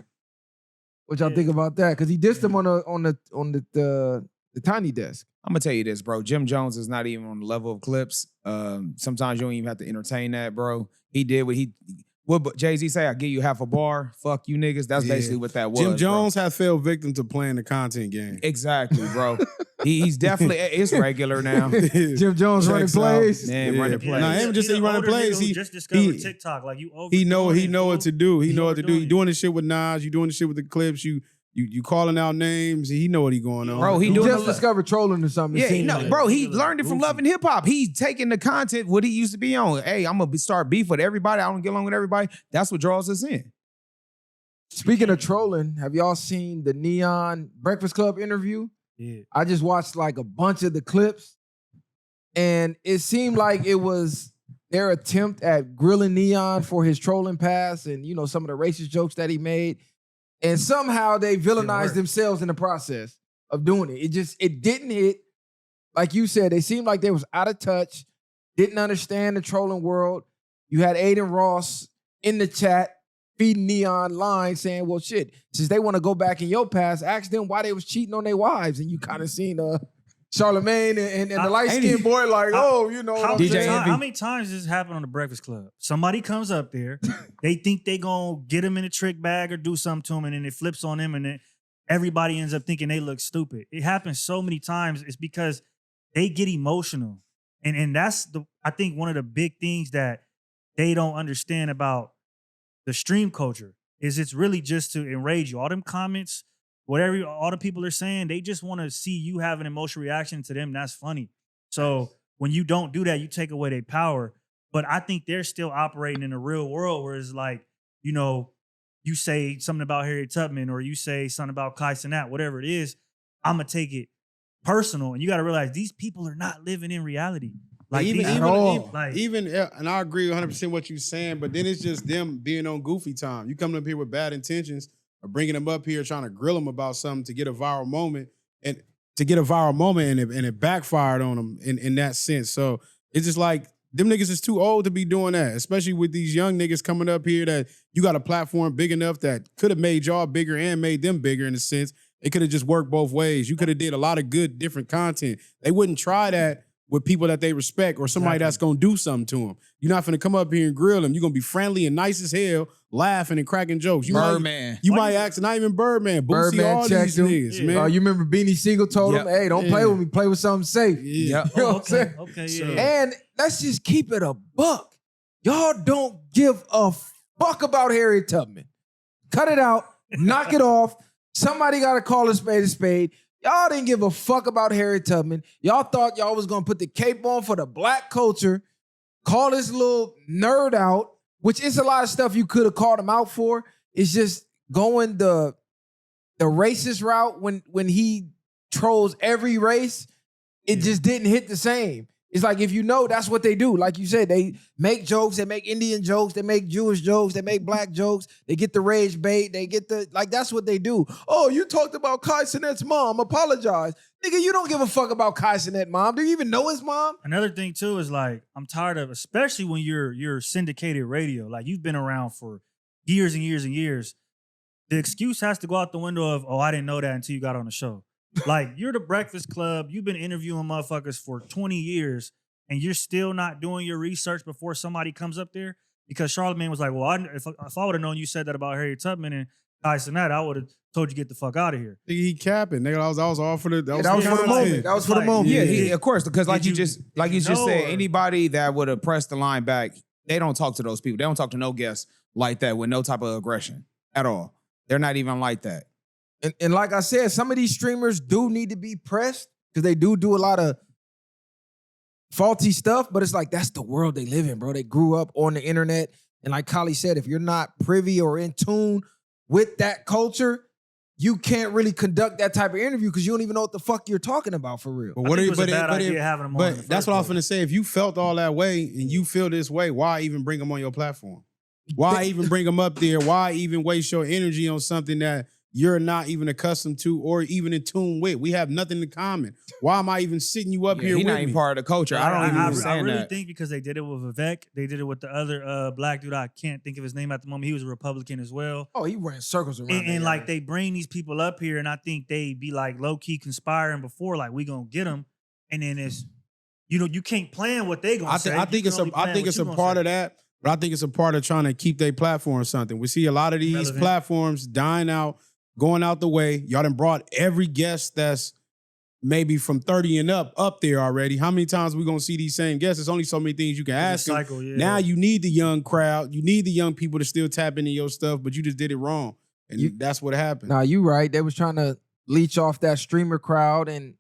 S2: What y'all think about that? Because he dissed him on the Tiny Desk.
S3: I'm gonna tell you this, bro. Jim Jones is not even on the level of Clipse. Sometimes you don't even have to entertain that, bro. He did what Jay-Z say, I give you half a bar, fuck you niggas. That's
S4: Yeah.
S3: basically what that was.
S4: Jim Jones has fell victim to playing the content game.
S3: Bro. Exactly, bro. He's definitely, it's regular now.
S2: Jim Jones running
S4: Checks out.
S2: plays.
S3: Man,
S4: Yeah.
S3: running
S4: Nah,
S3: plays.
S4: him just say he
S5: He's an
S4: running
S5: older
S4: plays.
S5: nigga who
S4: He
S5: just discovered
S4: he-
S5: TikTok. Like you
S4: He know
S5: overdoing
S4: what
S5: it,
S4: to do. He
S5: He
S4: know what to do.
S5: overdoing
S4: You
S5: it.
S4: doing this shit with Nas. You doing this shit with the Clips. You calling out names. He know what he going on.
S3: Bro, he
S2: He
S3: doing
S2: just
S3: the-
S2: discovered trolling or something. it
S3: Yeah,
S2: seemed
S3: no,
S2: like.
S3: bro, he
S5: Goofy.
S3: learned it from loving hip hop. He's taking the content, what he used to be on. Hey, I'm gonna start beef with everybody. I don't get along with everybody. That's what draws us in.
S2: Speaking of trolling, have y'all seen the Neon Breakfast Club interview?
S5: Yeah.
S2: I just watched like a bunch of the clips, and it seemed like it was their attempt at grilling Neon for his trolling past and some of the racist jokes that he made, and somehow they villainized
S5: work.
S2: themselves in the process of doing it. It didn't hit. Like you said, they seemed like they was out of touch, didn't understand the trolling world. You had Aiden Ross in the chat feeding Neon lines saying, well, shit, since they want to go back in your past, ask them why they was cheating on their wives. And you kind of seen Charlemagne and the light-skinned boy like,
S5: How
S2: what I'm
S5: many,
S2: saying?
S3: Envy.
S5: how many times does this happen on the Breakfast Club? Somebody comes up there, they think they gonna get him in a trick bag or do something to him, and then it flips on him, and then everybody ends up thinking they look stupid. It happens so many times. It's because they get emotional. And that's I think one of the big things that they don't understand about the stream culture is it's really just to enrage you. All them comments, whatever all the people are saying, they just want to see you have an emotional reaction to them. That's funny. So when you don't do that, you take away their power. But I think they're still operating in the real world where it's like, you say something about Harriet Tubman or you say something about Kai Cenat, whatever it is, I'm going to take it personal. And you got to realize these people are not living in reality. Like
S4: even,
S5: these-
S4: and I agree 100% what you're saying, but then it's just them being on goofy time. You coming up here with bad intentions or bringing them up here trying to grill them about something to get a viral moment and it backfired on them in that sense. So it's just like them niggas is too old to be doing that, especially with these young niggas coming up here that you got a platform big enough that could have made y'all bigger and made them bigger in a sense. It could have just worked both ways. You could have did a lot of good different content. They wouldn't try that with people that they respect or somebody that's going to do something to them. You're not going to come up here and grill them. You're going to be friendly and nice as hell, laughing and cracking jokes.
S3: Birdman.
S4: You might ask, not even Birdman, Boosie,
S2: Birdman
S4: all
S2: checked
S4: these
S2: him.
S4: niggas,
S5: Yeah.
S4: man.
S2: You remember Beanie Siegel told him, hey, don't play with me. Play with something safe.
S4: Yeah.
S2: You know what I'm saying?
S5: Okay,
S4: So-
S5: yeah.
S2: And let's just keep it a buck. Y'all don't give a fuck about Harriet Tubman. Cut it out. Knock it off. Somebody got to call a spade a spade. Y'all didn't give a fuck about Harriet Tubman. Y'all thought y'all was going to put the cape on for the black culture, call this little nerd out, which is a lot of stuff you could have called him out for. It's just going the racist route when he trolls every race. It just didn't hit the same. It's like, if you know, that's what they do. Like you said, they make jokes, they make Indian jokes, they make Jewish jokes, they make black jokes, they get the rage bait, they get the, like, that's what they do. Oh, you talked about Kai Cenat's mom, apologize. Nigga, you don't give a fuck about Kai Cenat's mom. Do you even know his mom?
S5: Another thing too is like, I'm tired of, especially when you're syndicated radio, like you've been around for years and years and years. The excuse has to go out the window of, oh, I didn't know that until you got on the show. Like, you're the Breakfast Club. You've been interviewing motherfuckers for 20 years, and you're still not doing your research before somebody comes up there? Because Charlamagne was like, well, if I would have known you said that about Harriet Tubman and Kai Cenat, I would have told you get the fuck out of here.
S4: Nigga, he capping. Nigga, I was all for the. That
S2: was for the moment. That was for the moment.
S3: Yeah, of course. Because like you just said,
S5: or-
S3: anybody that would have pressed the line back, they don't talk to those people. They don't talk to no guests like that with no type of aggression at all. They're not even like that.
S2: And like I said, some of these streamers do need to be pressed because they do a lot of faulty stuff, but it's like, that's the world they live in, bro. They grew up on the internet. And like Kali said, if you're not privy or in tune with that culture, you can't really conduct that type of interview because you don't even know what the fuck you're talking about for real.
S4: But
S5: I
S4: what
S5: think
S4: are
S5: it
S4: you?
S5: was a bad idea having them on in the
S4: But that's
S5: first
S4: what I was
S5: place.
S4: finna say. If you felt all that way and you feel this way, why even bring them on your platform? Why even bring them up there? Why even waste your energy on something that you're not even accustomed to or even in tune with? We have nothing in common. Why am I even sitting you up here
S3: He's
S4: with
S3: not
S4: me?
S3: even part of the culture. I don't even
S5: I
S3: understand
S5: really
S3: that.
S5: think because they did it with Vivek, they did it with the other black dude. I can't think of his name at the moment. He was a Republican as well.
S2: Oh, he ran circles around
S5: And
S2: that
S5: like
S2: guy.
S5: they bring these people up here, and I think they be like low key conspiring before, like we gonna get them, and then it's, you can't plan what they gonna say.
S4: I think it's a part of that, but I think it's a part of trying to keep their platform something. We see a lot of these
S5: Relevant.
S4: platforms dying out, going out the way. Y'all done brought every guest that's maybe from 30 and up there already. How many times we gonna see these same guests? There's only so many things you can ask them.
S5: Cycle, yeah.
S4: Now you need the young crowd. You need the young people to still tap into your stuff, but you just did it wrong. And that's what happened.
S2: Nah, you right. They was trying to leech off that streamer crowd, and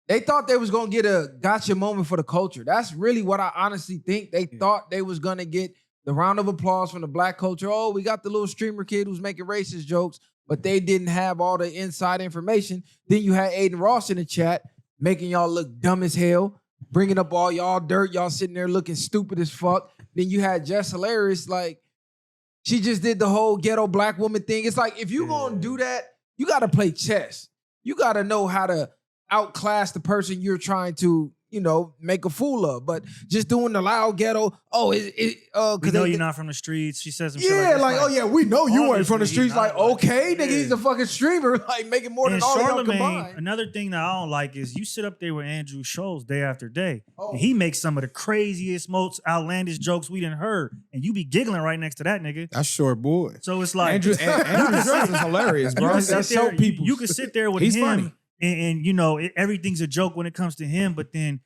S2: they thought they was gonna get a gotcha moment for the culture. That's really what I honestly think. They thought they was gonna get the round of applause from the black culture. Oh, we got the little streamer kid who's making racist jokes, but they didn't have all the inside information. Then you had Aiden Ross in the chat making y'all look dumb as hell, bringing up all y'all dirt. Y'all sitting there looking stupid as fuck. Then you had Jess Hilarious, like, she just did the whole ghetto black woman thing. It's like, if you gonna do that, you gotta play chess. You gotta know how to outclass the person you're trying to, make a fool of. But just doing the loud ghetto,
S5: We
S2: because
S5: know you're not from the streets. She says some shit like,
S2: yeah,
S5: this,
S2: we know you ain't from the
S5: obviously
S2: streets.
S5: he's
S2: Like,
S5: not, like,
S2: okay, nigga,
S5: yeah.
S2: he's a fucking streamer, like making more than
S5: And
S2: all of y'all
S5: Charlamagne,
S2: combined.
S5: another thing that I don't like is you sit up there with Andrew Schultz day after day,
S2: Oh.
S5: and he makes some of the craziest, most outlandish jokes we done heard, and you be giggling right next to that nigga.
S4: That's short boy.
S5: So it's like
S3: Andrew Schultz is hilarious,
S5: you
S3: bro.
S5: can sit
S2: That's
S5: there,
S2: so people.
S5: you can sit there with
S3: He's
S5: him,
S3: funny.
S5: and everything's a joke when it comes to him, but then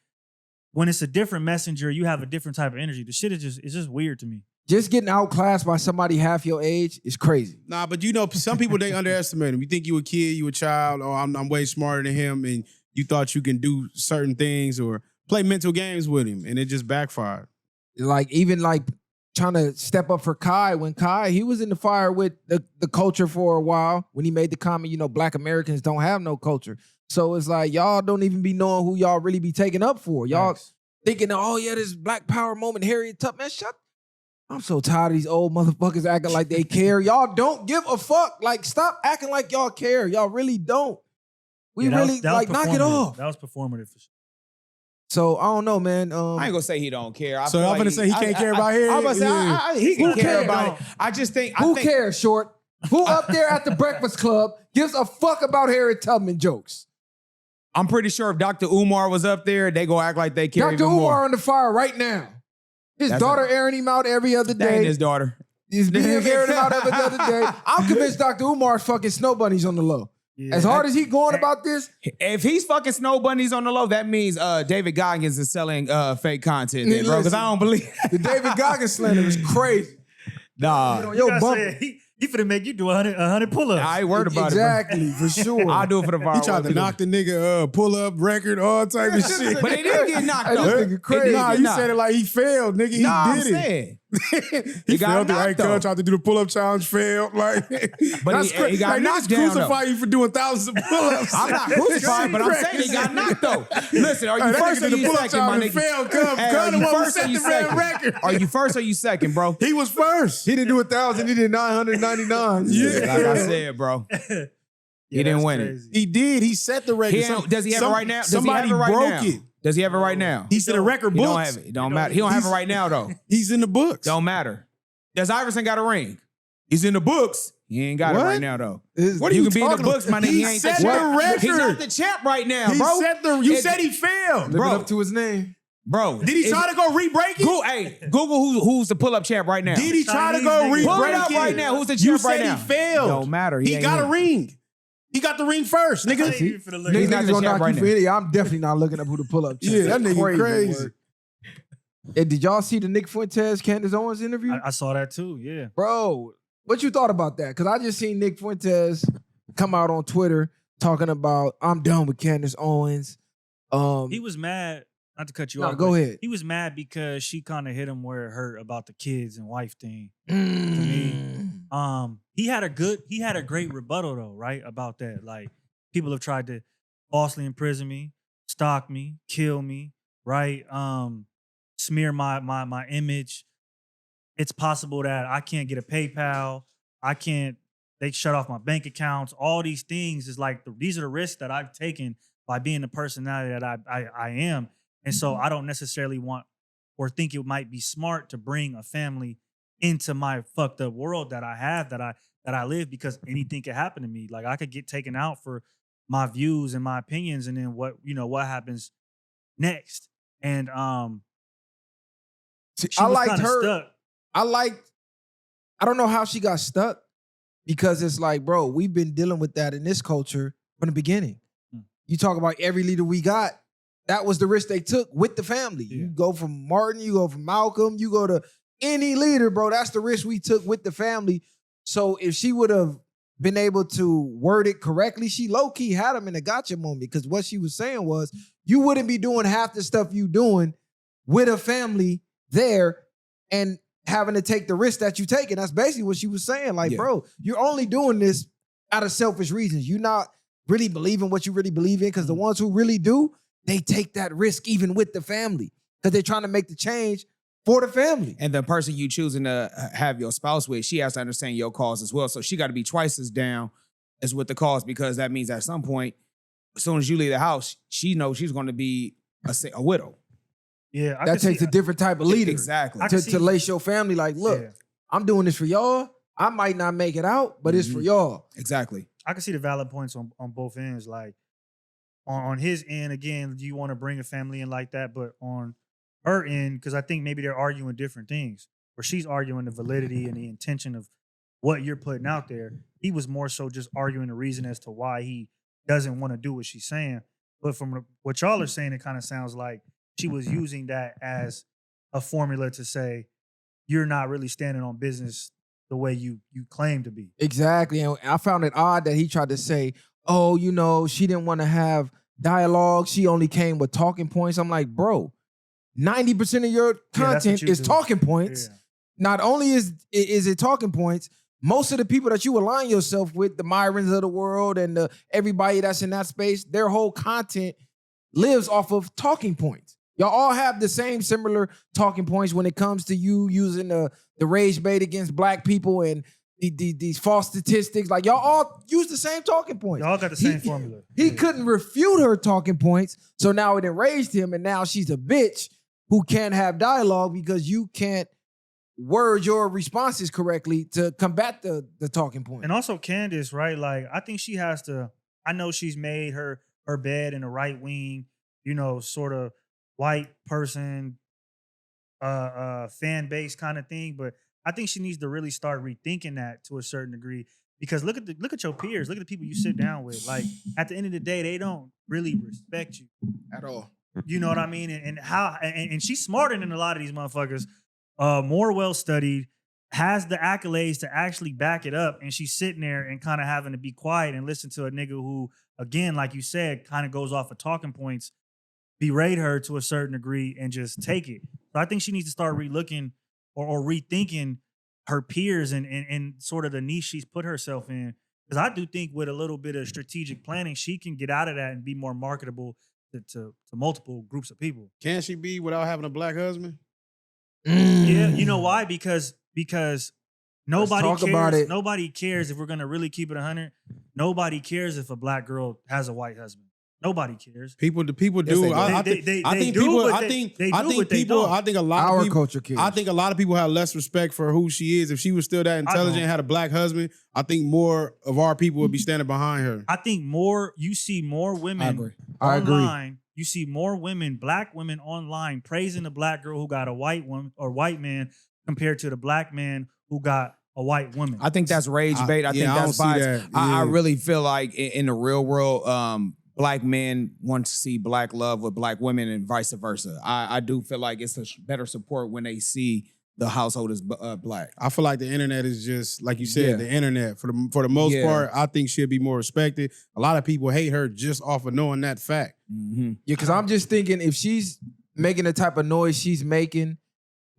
S5: when it's a different messenger, you have a different type of energy. The shit is just weird to me.
S2: Just getting outclassed by somebody half your age is crazy.
S4: Nah, but some people, they underestimate him. You think you a kid, you a child, or I'm way smarter than him, and you thought you can do certain things or play mental games with him, and it just backfired.
S2: Like, even like trying to step up for Kai, when Kai, he was in the fire with the culture for a while when he made the comment, Black Americans don't have no culture. So it's like, y'all don't even be knowing who y'all really be taking up for. Y'all thinking, oh yeah, this Black Power moment, Harriet Tubman, man, I'm so tired of these old motherfuckers acting like they care. Y'all don't give a fuck. Like, stop acting like y'all care. Y'all really don't. We
S5: Yeah, that
S2: really,
S5: was- that was
S2: knock it
S5: performative.
S2: off.
S5: That was performative for sure.
S2: So, I don't know, man.
S3: I ain't gonna say he don't care. I
S4: So
S3: feel
S4: I'm finna say he can't care about Harriet?
S3: I'm gonna say
S4: Yeah.
S3: he can
S2: Who
S3: care
S2: cares?
S3: about it. I just think
S2: Who cares, Short? Who up there at the Breakfast Club gives a fuck about Harriet Tubman jokes?
S3: I'm pretty sure if Dr. Umar was up there, they go act like they care
S2: Dr.
S3: even
S2: Umar
S3: more.
S2: on the fire right now. His
S3: That's
S2: daughter airing him out every other
S3: That ain't
S2: day.
S3: his daughter.
S2: He's being airing him out every other day. I'm convinced Dr. Umar's fucking snow bunnies on the low.
S5: Yeah.
S2: As hard as he going about this,
S3: If he's fucking snow bunnies on the low, that means David Goggins is selling fake content, then, bro. Because I don't believe.
S2: the David Goggins slander is crazy.
S3: Nah,
S2: Yo,
S5: You
S2: bump.
S5: gotta say, he finna make you do 100 pull-ups.
S3: I ain't worried about
S2: Exactly, for
S3: it.
S2: sure.
S3: Bro. I'll do it for the viral.
S4: He tried to knock the nigga pull up record, all type of shit.
S3: But it didn't get knocked
S2: Hey, this
S3: off.
S2: nigga crazy.
S4: Nah,
S3: It
S4: you
S3: did
S4: said it like he failed, nigga. He
S3: Nah, I'm
S4: did it.
S3: saying.
S4: he
S3: got
S4: failed. Hey,
S3: knocked, though.
S4: tried to do the pull-up challenge, failed. Like,
S3: But
S4: that's
S3: he got
S4: like,
S3: knocked
S4: niggas
S3: down,
S4: crucify you for doing thousands of pull-ups.
S3: I'm not crucified, but I'm saying he got knocked though. Listen, are you
S4: That
S3: first
S4: nigga
S3: or
S4: did the
S3: you
S4: pull-up
S3: second, my
S4: challenge and
S3: nigga?
S4: failed.
S3: Hey, are
S4: the
S3: you
S4: one who
S3: first or
S4: set
S3: you
S4: the damn
S3: second?
S4: record.
S3: Are you first or you second, bro?
S4: He was first.
S2: He didn't do 1,000. He did 999.
S4: Yeah.
S3: Like I said, bro. He didn't
S5: that's
S3: win it.
S5: crazy.
S4: He did. He set the record.
S3: Does he have it right now? Does he
S4: Somebody
S3: have it right
S4: broke
S3: now?
S4: it.
S3: Does he have it right now?
S4: He's in the record
S3: He
S4: books.
S3: don't have it. It don't matter. He don't have it right now though.
S4: He's in the books.
S3: Don't matter. Does Iverson got a ring? He's in the books. He ain't got it
S4: What?
S3: right now though.
S4: What are
S3: You
S4: you
S3: can be in the
S4: talking
S3: books,
S4: about?
S3: my nigga.
S4: He
S3: He ain't
S4: set
S3: the champ.
S4: the record.
S3: He's not the champ right now,
S4: He
S3: bro.
S4: set the. You
S3: It-
S4: said he failed.
S2: Living
S3: Bro.
S2: up to his name.
S3: Bro,
S4: Did he try to go re-break it?
S3: Google who's the pull-up champ right now.
S4: Did he try to
S5: Chinese
S4: go
S5: nigga.
S4: re-break
S3: Pull it up
S4: it?
S3: right now. Who's the
S4: You
S3: champ right
S4: said
S3: now?
S4: he failed.
S3: Don't matter.
S4: He
S3: ain't
S4: got
S3: in
S4: a
S3: it.
S4: ring. He got the ring first,
S5: I ain't
S4: nigga.
S5: even finna look
S3: He's
S2: Niggas
S3: not the
S2: gonna
S3: champ
S2: knock
S3: right
S2: you
S3: now.
S2: for any. I'm definitely not looking up who the pull-up champ.
S4: Yeah,
S2: That
S4: that nigga crazy.
S2: word. Hey, did y'all see the Nick Fuentes, Candace Owens interview?
S5: I saw that too. Yeah.
S2: Bro, what you thought about that? Because I just seen Nick Fuentes come out on Twitter talking about, I'm done with Candace Owens.
S5: He was mad. Not to cut you
S2: No,
S5: off.
S2: go
S5: but
S2: ahead.
S5: He was mad because she kind of hit him where it hurt about the kids and wife thing.
S2: Mm.
S5: He had a great rebuttal though, right? About that. Like, people have tried to falsely imprison me, stalk me, kill me, right? Smear my image. It's possible that I can't get a PayPal. They shut off my bank accounts. All these things is like, these are the risks that I've taken by being the personality that I am. And so I don't necessarily want or think it might be smart to bring a family into my fucked up world that I have, that I live, because anything could happen to me. Like, I could get taken out for my views and my opinions, and then what happens next. And
S2: See,
S5: she
S2: I
S5: was
S2: liked
S5: kinda
S2: her.
S5: stuck.
S2: I don't know how she got stuck, because it's like, bro, we've been dealing with that in this culture from the beginning. You talk about every leader we got, that was the risk they took with the family.
S5: Yeah.
S2: You go from Martin, you go from Malcolm, you go to any leader, bro. That's the risk we took with the family. So if she would have been able to word it correctly, she low-key had him in a gotcha moment, because what she was saying was, you wouldn't be doing half the stuff you doing with a family there and having to take the risk that you take. And that's basically what she was saying. Like, bro, you're only doing this out of selfish reasons. You're not really believing what you really believe in, because the ones who really do, they take that risk even with the family, because they're trying to make the change for the family.
S3: And the person you choosing to have your spouse with, she has to understand your cause as well. So she got to be twice as down as with the cause, because that means at some point, as soon as you leave the house, she knows she's going to be a widow.
S5: Yeah, I
S2: That
S5: could
S2: takes
S5: see,
S2: a different type of leader.
S3: Exactly.
S5: I can see-
S2: To lace your family like, look,
S5: Yeah.
S2: I'm doing this for y'all. I might not make it out, but it's for y'all.
S3: Exactly.
S5: I can see the valid points on both ends. Like, on his end, again, do you want to bring a family in like that? But on her end, because I think maybe they're arguing different things, where she's arguing the validity and the intention of what you're putting out there. He was more so just arguing the reason as to why he doesn't want to do what she's saying. But from what y'all are saying, it kind of sounds like she was using that as a formula to say, you're not really standing on business the way you claim to be.
S2: Exactly. And I found it odd that he tried to say, oh, you know, she didn't want to have dialogue. She only came with talking points. I'm like, bro, 90% of your
S5: Yeah, that's what
S2: content
S5: you
S2: is
S5: do.
S2: talking points.
S5: Yeah.
S2: Not only is it talking points, most of the people that you align yourself with, the Myrons of the world and everybody that's in that space, their whole content lives off of talking points. Y'all all have the same similar talking points when it comes to you using the rage bait against black people and these false statistics. Like, y'all all use the same talking points.
S5: Y'all got the same formula.
S2: He couldn't refute her talking points, so now it enraged him, and now she's a bitch who can't have dialogue because you can't word your responses correctly to combat the talking point.
S5: And also Candace, right? Like, I think she has to, I know she's made her bed in the right wing, you know, sort of white person, fan base kind of thing. But I think she needs to really start rethinking that to a certain degree. Because look at your peers, look at the people you sit down with. Like, at the end of the day, they don't really respect you
S2: At all.
S5: You know what I mean? And she's smarter than a lot of these motherfuckers. More well studied, has the accolades to actually back it up, and she's sitting there and kind of having to be quiet and listen to a nigga who, again, like you said, kind of goes off of talking points, berate her to a certain degree, and just take it. So I think she needs to start relooking or rethinking her peers and sort of the niche she's put herself in. Because I do think with a little bit of strategic planning, she can get out of that and be more marketable to multiple groups of people.
S4: Can she be without having a black husband?
S5: Yeah, you know why? Because nobody
S2: talk
S5: cares.
S2: about it.
S5: Nobody cares if we're gonna really keep it 100. Nobody cares if a black girl has a white husband. Nobody cares.
S4: The people do.
S2: they
S4: I
S5: do.
S4: think
S5: They do,
S4: people.
S5: but
S4: I
S5: they
S4: think
S5: do,
S4: people.
S5: but they don't.
S4: I think a lot
S2: Our
S4: of people.
S2: culture cares.
S4: I think a lot of people have less respect for who she is. If she was still that intelligent, and had a black husband, I think more of our people would be standing behind her.
S5: I think you see more women
S2: I agree.
S5: online. You see more women, black women online praising the black girl who got a white woman or white man compared to the black man who got a white woman.
S3: I think that's rage bait. I think
S4: I
S3: that's
S4: don't see
S3: bias.
S4: that.
S3: I
S4: Yeah.
S3: really feel like in the real world, black men want to see black love with black women and vice versa. I do feel like it's a better support when they see the household is black.
S4: I feel like the internet is just like you said.
S2: Yeah.
S4: The internet for the most
S3: Yeah.
S4: part, I think she'll be more respected. A lot of people hate her just off of knowing that fact.
S3: Mm-hmm.
S2: Yeah, because I'm just thinking if she's making the type of noise she's making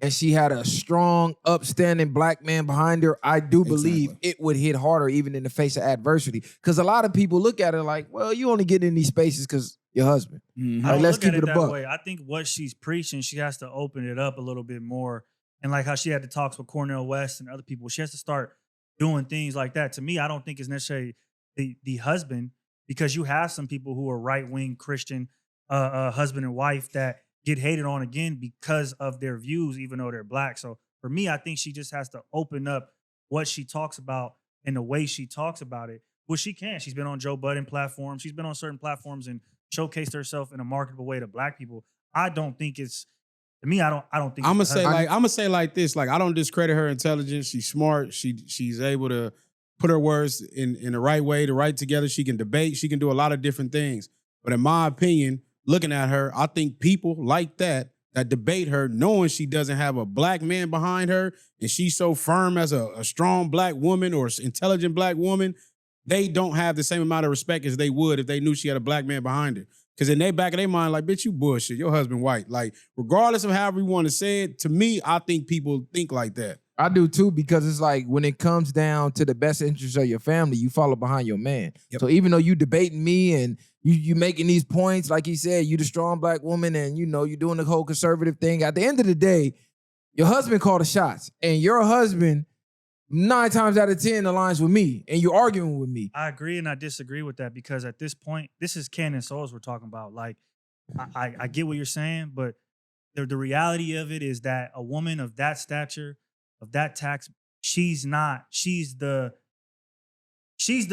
S2: and she had a strong, upstanding black man behind her, I do believe it would hit harder even in the face of adversity. Because a lot of people look at it like, well, you only get in these spaces because your husband.
S3: Mm-hmm.
S5: I
S2: Like,
S5: don't
S2: let's
S5: look
S2: keep
S5: at
S2: it a
S5: that
S2: buck.
S5: way. I think what she's preaching, she has to open it up a little bit more. And like how she had the talks with Cornel West and other people, she has to start doing things like that. To me, I don't think it's necessarily the husband, because you have some people who are right-wing Christian husband and wife that get hated on again because of their views, even though they're black. So for me, I think she just has to open up what she talks about and the way she talks about it. Well, she can. She's been on Joe Budden platforms. She's been on certain platforms and showcased herself in a marketable way to black people. I don't think it's, to me, I don't think
S4: I'm
S5: it's
S4: gonna say like this. Like, I don't discredit her intelligence. She's smart. She's able to put her words in the right way, to write together. She can debate. She can do a lot of different things. But in my opinion, looking at her, I think people like that debate her, knowing she doesn't have a black man behind her, and she's so firm as a strong black woman or intelligent black woman, they don't have the same amount of respect as they would if they knew she had a black man behind her. Because in their back of their mind, like, bitch, you bullshit. Your husband white. Like, regardless of however you want to say it, to me, I think people think like that.
S2: I do too, because it's like when it comes down to the best interest of your family, you follow behind your man.
S3: Yep.
S2: So even though you debating me and you making these points, like he said, you the strong black woman and you doing the whole conservative thing. At the end of the day, your husband called the shots, and your husband 9 times out of 10 aligns with me, and you're arguing with me.
S5: I agree and I disagree with that, because at this point, this is canon souls we're talking about. Like, I get what you're saying, but the reality of it is that a woman of that stature, of that tax, she's the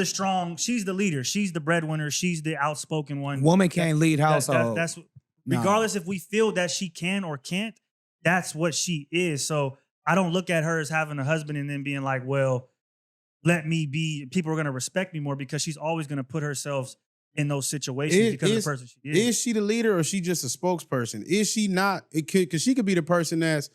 S5: strong, she's the leader, she's the breadwinner, she's the outspoken one.
S3: Woman can't lead household.
S5: That's regardless if we feel that she can or can't, that's what she is. So I don't look at her as having a husband and then being like, well, let me be, people are going to respect me more, because she's always going to put herself in those situations because of the person she is.
S4: Is she the leader, or is she just a spokesperson? Is she not? It could, because she could be the person that's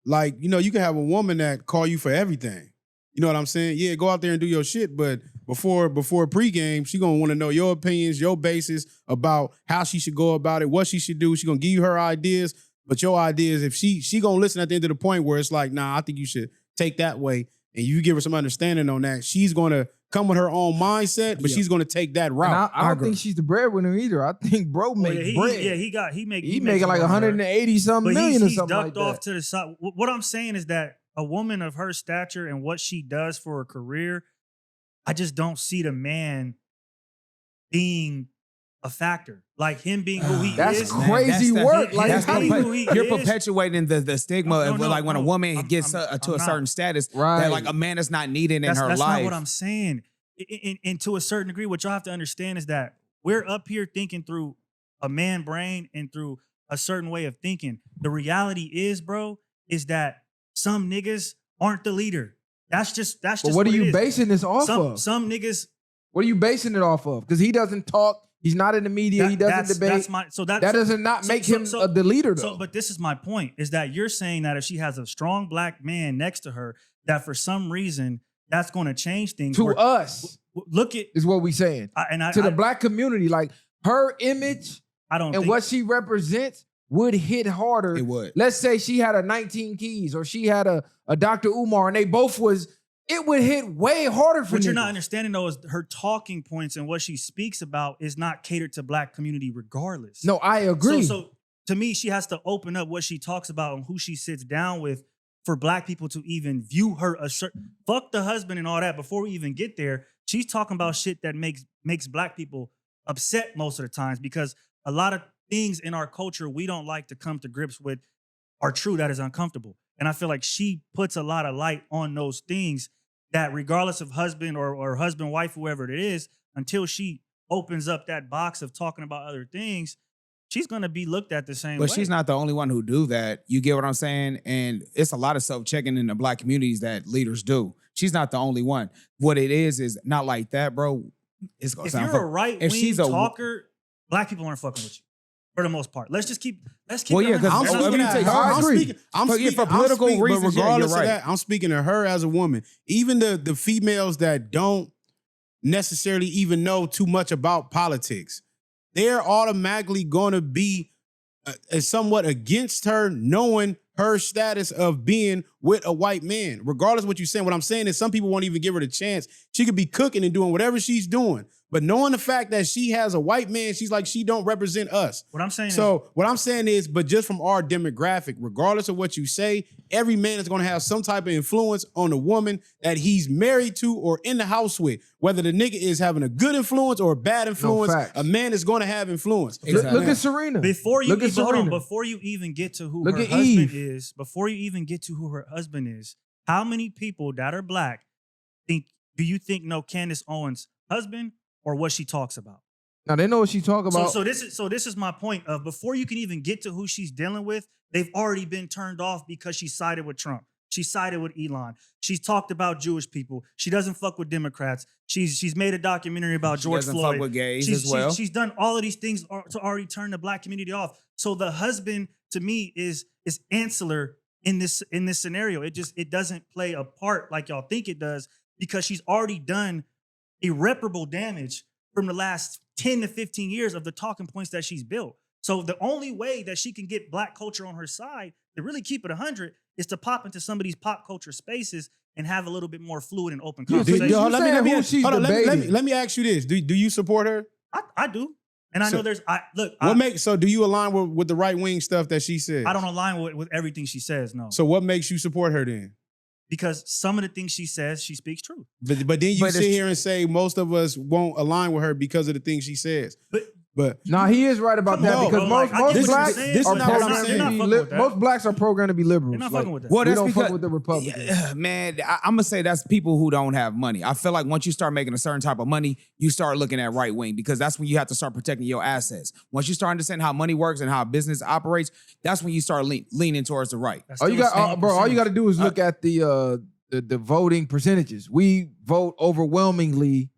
S4: like, you can have a woman that call you for everything. You know what I'm saying? Yeah, go out there and do your shit, but before pregame, she gonna want to know your opinions, your basis about how she should go about it, what she should do. She gonna give you her ideas, but your ideas, if she gonna listen at the end of the point where it's like, nah, I think you should take that way, and you give her some understanding on that, she's gonna come with her own mindset, but she's gonna take that route.
S2: And I don't think she's the breadwinner either. I think bro make bread.
S5: He
S2: making like 180 something million or something like
S5: ducked off
S2: that.
S5: to the side. What I'm saying is that a woman of her stature and what she does for a career, I just don't see the man being a factor. Like him being who he
S2: That's
S5: is.
S2: crazy work. Like,
S5: that's
S2: how do
S5: who he
S3: you're
S5: is.
S3: perpetuating the stigma of like when a woman gets to a
S5: not.
S3: certain status,
S2: Right.
S3: that like a man is not needed in her
S5: That's
S3: life.
S5: not what I'm saying. And to a certain degree, what y'all have to understand is that we're up here thinking through a man brain and through a certain way of thinking. The reality is, bro, is that some niggas aren't the leader. That's just
S2: But what are you basing this off of?
S5: Some niggas.
S2: What are you basing it off of? Because he doesn't talk. He's not in the media. He doesn't debate. That doesn't make him the leader, though.
S5: But this is my point: is that you're saying that if she has a strong black man next to her, that for some reason that's going to change things.
S2: To us,
S5: look at
S2: is what we saying. To the black community, like her image
S5: I don't
S2: and
S5: think,
S2: what she represents would hit harder.
S3: It would.
S2: Let's say she had a 19 keys or she had a Dr. Umar and they both was, it would hit way harder for
S5: What you're
S2: niggas.
S5: not understanding though is her talking points and what she speaks about is not catered to black community regardless.
S2: No, I agree.
S5: So to me, she has to open up what she talks about and who she sits down with for black people to even view her a fuck the husband and all that. Before we even get there, she's talking about shit that makes black people upset most of the times because a lot of things in our culture we don't like to come to grips with are true that is uncomfortable. And I feel like she puts a lot of light on those things that regardless of husband or husband, wife, whoever it is, until she opens up that box of talking about other things, she's going to be looked at the same way.
S3: But she's not the only one who do that. You get what I'm saying? And it's a lot of self-checking in the black communities that leaders do. She's not the only one. What it is not like that, bro. It's gonna
S5: if
S3: sound
S5: you're a right-wing
S3: she's
S5: talker, black people aren't fucking with you for the most part. Let's keep
S3: Well, yeah,
S5: it
S3: 'cause
S5: honest.
S4: I'm speaking,
S3: I
S4: to, I'm
S2: agree.
S4: speaking, I'm
S3: For
S4: speaking,
S3: political
S4: I'm speaking,
S3: reasons,
S4: but
S3: yeah,
S4: regardless
S3: you're right.
S4: of that, I'm speaking to her as a woman. Even the females that don't necessarily even know too much about politics, they're automatically going to be somewhat against her, knowing her status of being with a white man. Regardless of what you're saying, what I'm saying is some people won't even give her the chance. She could be cooking and doing whatever she's doing. But knowing the fact that she has a white man, she's like, she don't represent us.
S5: What I'm saying
S4: So what I'm saying is, but just from our demographic, regardless of what you say, every man is going to have some type of influence on the woman that he's married to or in the house with. Whether the nigga is having a good influence or a bad influence,
S2: facts.
S4: a man is going to have influence.
S3: Exactly.
S2: Look at Serena.
S5: Before you
S2: Look at
S5: even, hold on,
S2: Serena.
S5: before you even get to who
S2: Look
S5: her
S2: at
S5: husband
S2: Eve.
S5: is, before you even get to who her husband is, how many people that are black do you think know Candace Owens' husband or what she talks about?
S2: Now they know what she talk about.
S5: So this is my point of before you can even get to who she's dealing with, they've already been turned off because she sided with Trump. She sided with Elon. She's talked about Jewish people. She doesn't fuck with Democrats. She's made a documentary about George
S3: doesn't
S5: Floyd.
S3: fuck with gays
S5: she's,
S3: as well.
S5: She's done all of these things to already turn the black community off. So the husband to me is ancillary in this scenario. It doesn't play a part like y'all think it does because she's already done irreparable damage from the last 10 to 15 years of the talking points that she's built. So the only way that she can get black culture on her side to really keep it 100 is to pop into some of these pop culture spaces and have a little bit more fluid and open
S2: You
S5: conversation.
S2: saying who she's debating.
S4: Let me ask you this. Do you support her?
S5: I do. And I know
S4: So do you align with the right wing stuff that she says?
S5: I don't align with everything she says, no.
S4: So what makes you support her then?
S5: Because some of the things she says, she speaks truth.
S4: But then you sit here and say most of us won't align with her because of the things she says. But
S2: nah, he is right about
S5: Come
S2: that
S5: on,
S2: because
S5: bro, like, I
S2: most
S5: get what
S2: blacks
S5: you're saying,
S4: this
S2: are
S4: is not what I'm
S2: programmed
S4: saying.
S2: to
S5: They're
S2: be
S5: not fucking with that.
S2: most blacks are programmed to be liberals.
S5: They're not
S2: Like,
S5: fucking with that.
S3: Well,
S2: we
S3: that's
S2: don't
S3: because,
S2: fuck with the Republicans.
S3: Yeah, man, I'm gonna say that's people who don't have money. I feel like once you start making a certain type of money, you start looking at right wing because that's when you have to start protecting your assets. Once you start understanding how money works and how business operates, that's when you start leaning towards the right.
S5: That's
S2: All you
S5: still a
S2: got,
S5: small
S2: bro. All you got to
S5: percentage.
S2: do is look at the voting percentages. We vote overwhelmingly.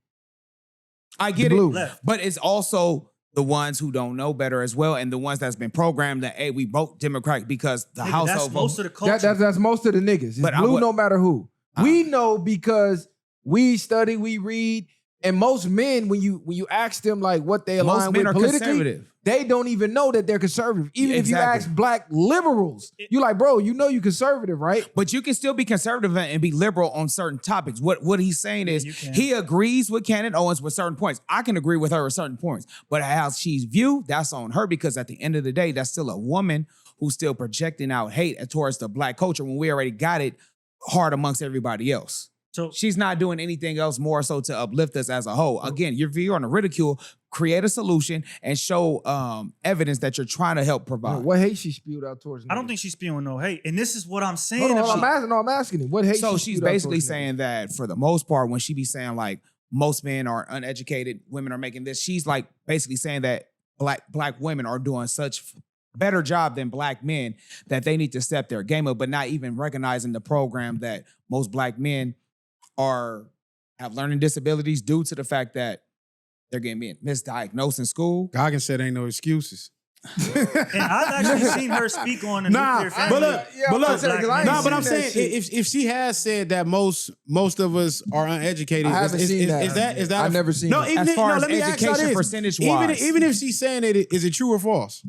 S3: I get
S2: Blue.
S3: it,
S5: Left.
S3: but it's also the ones who don't know better as well, and the ones that's been programmed that hey, we vote Democratic because the
S5: Nigga,
S3: household
S5: that's most of the
S2: That,
S5: culture.
S2: that's most of the niggas. It's
S3: But I
S2: blue
S3: would-
S2: no matter who. We know because we study, we read, and most men, when you ask them like what they align
S3: Most men
S2: with
S3: are
S2: politically,
S3: conservative.
S2: they don't even know that they're conservative. Even if you
S3: Exactly.
S2: ask black liberals, you like, bro, you know you conservative, right?
S3: But you can still be conservative and be liberal on certain topics. What he's saying is
S5: you can.
S3: he agrees with Candace Owens with certain points. I can agree with her with certain points. But how she's viewed, that's on her because at the end of the day, that's still a woman who's still projecting out hate towards the black culture when we already got it hard amongst everybody else.
S5: So
S3: She's not doing anything else more so to uplift us as a whole. Again, your view on the ridicule, create a solution and show evidence that you're trying to help provide.
S2: What hate she spewed out towards
S5: I don't
S2: niggas?
S5: think she's spewing no hate. And this is what I'm saying
S2: Hold on,
S5: about
S2: I'm asking him. What hate
S3: So
S2: she
S3: she's
S2: spewed out
S3: basically
S2: towards
S3: saying that for the most part, when she be saying like most men are uneducated, women are making this, she's like basically saying that black women are doing such better job than black men that they need to step their game up, but not even recognizing the program that most black men have learning disabilities due to the fact that they're getting misdiagnosed in school.
S4: Goggins said ain't no excuses.
S5: And I've actually seen her speak on the
S4: Nah,
S5: nuclear family.
S4: but I'm saying if she has said that most of us are uneducated,
S2: I haven't seen that.
S4: Is that
S2: I've never seen
S4: no,
S2: that.
S4: even
S3: As far as
S4: let me ask y'all
S3: education
S4: this.
S3: percentage-wise.
S4: Even if she's saying it, is it true or false?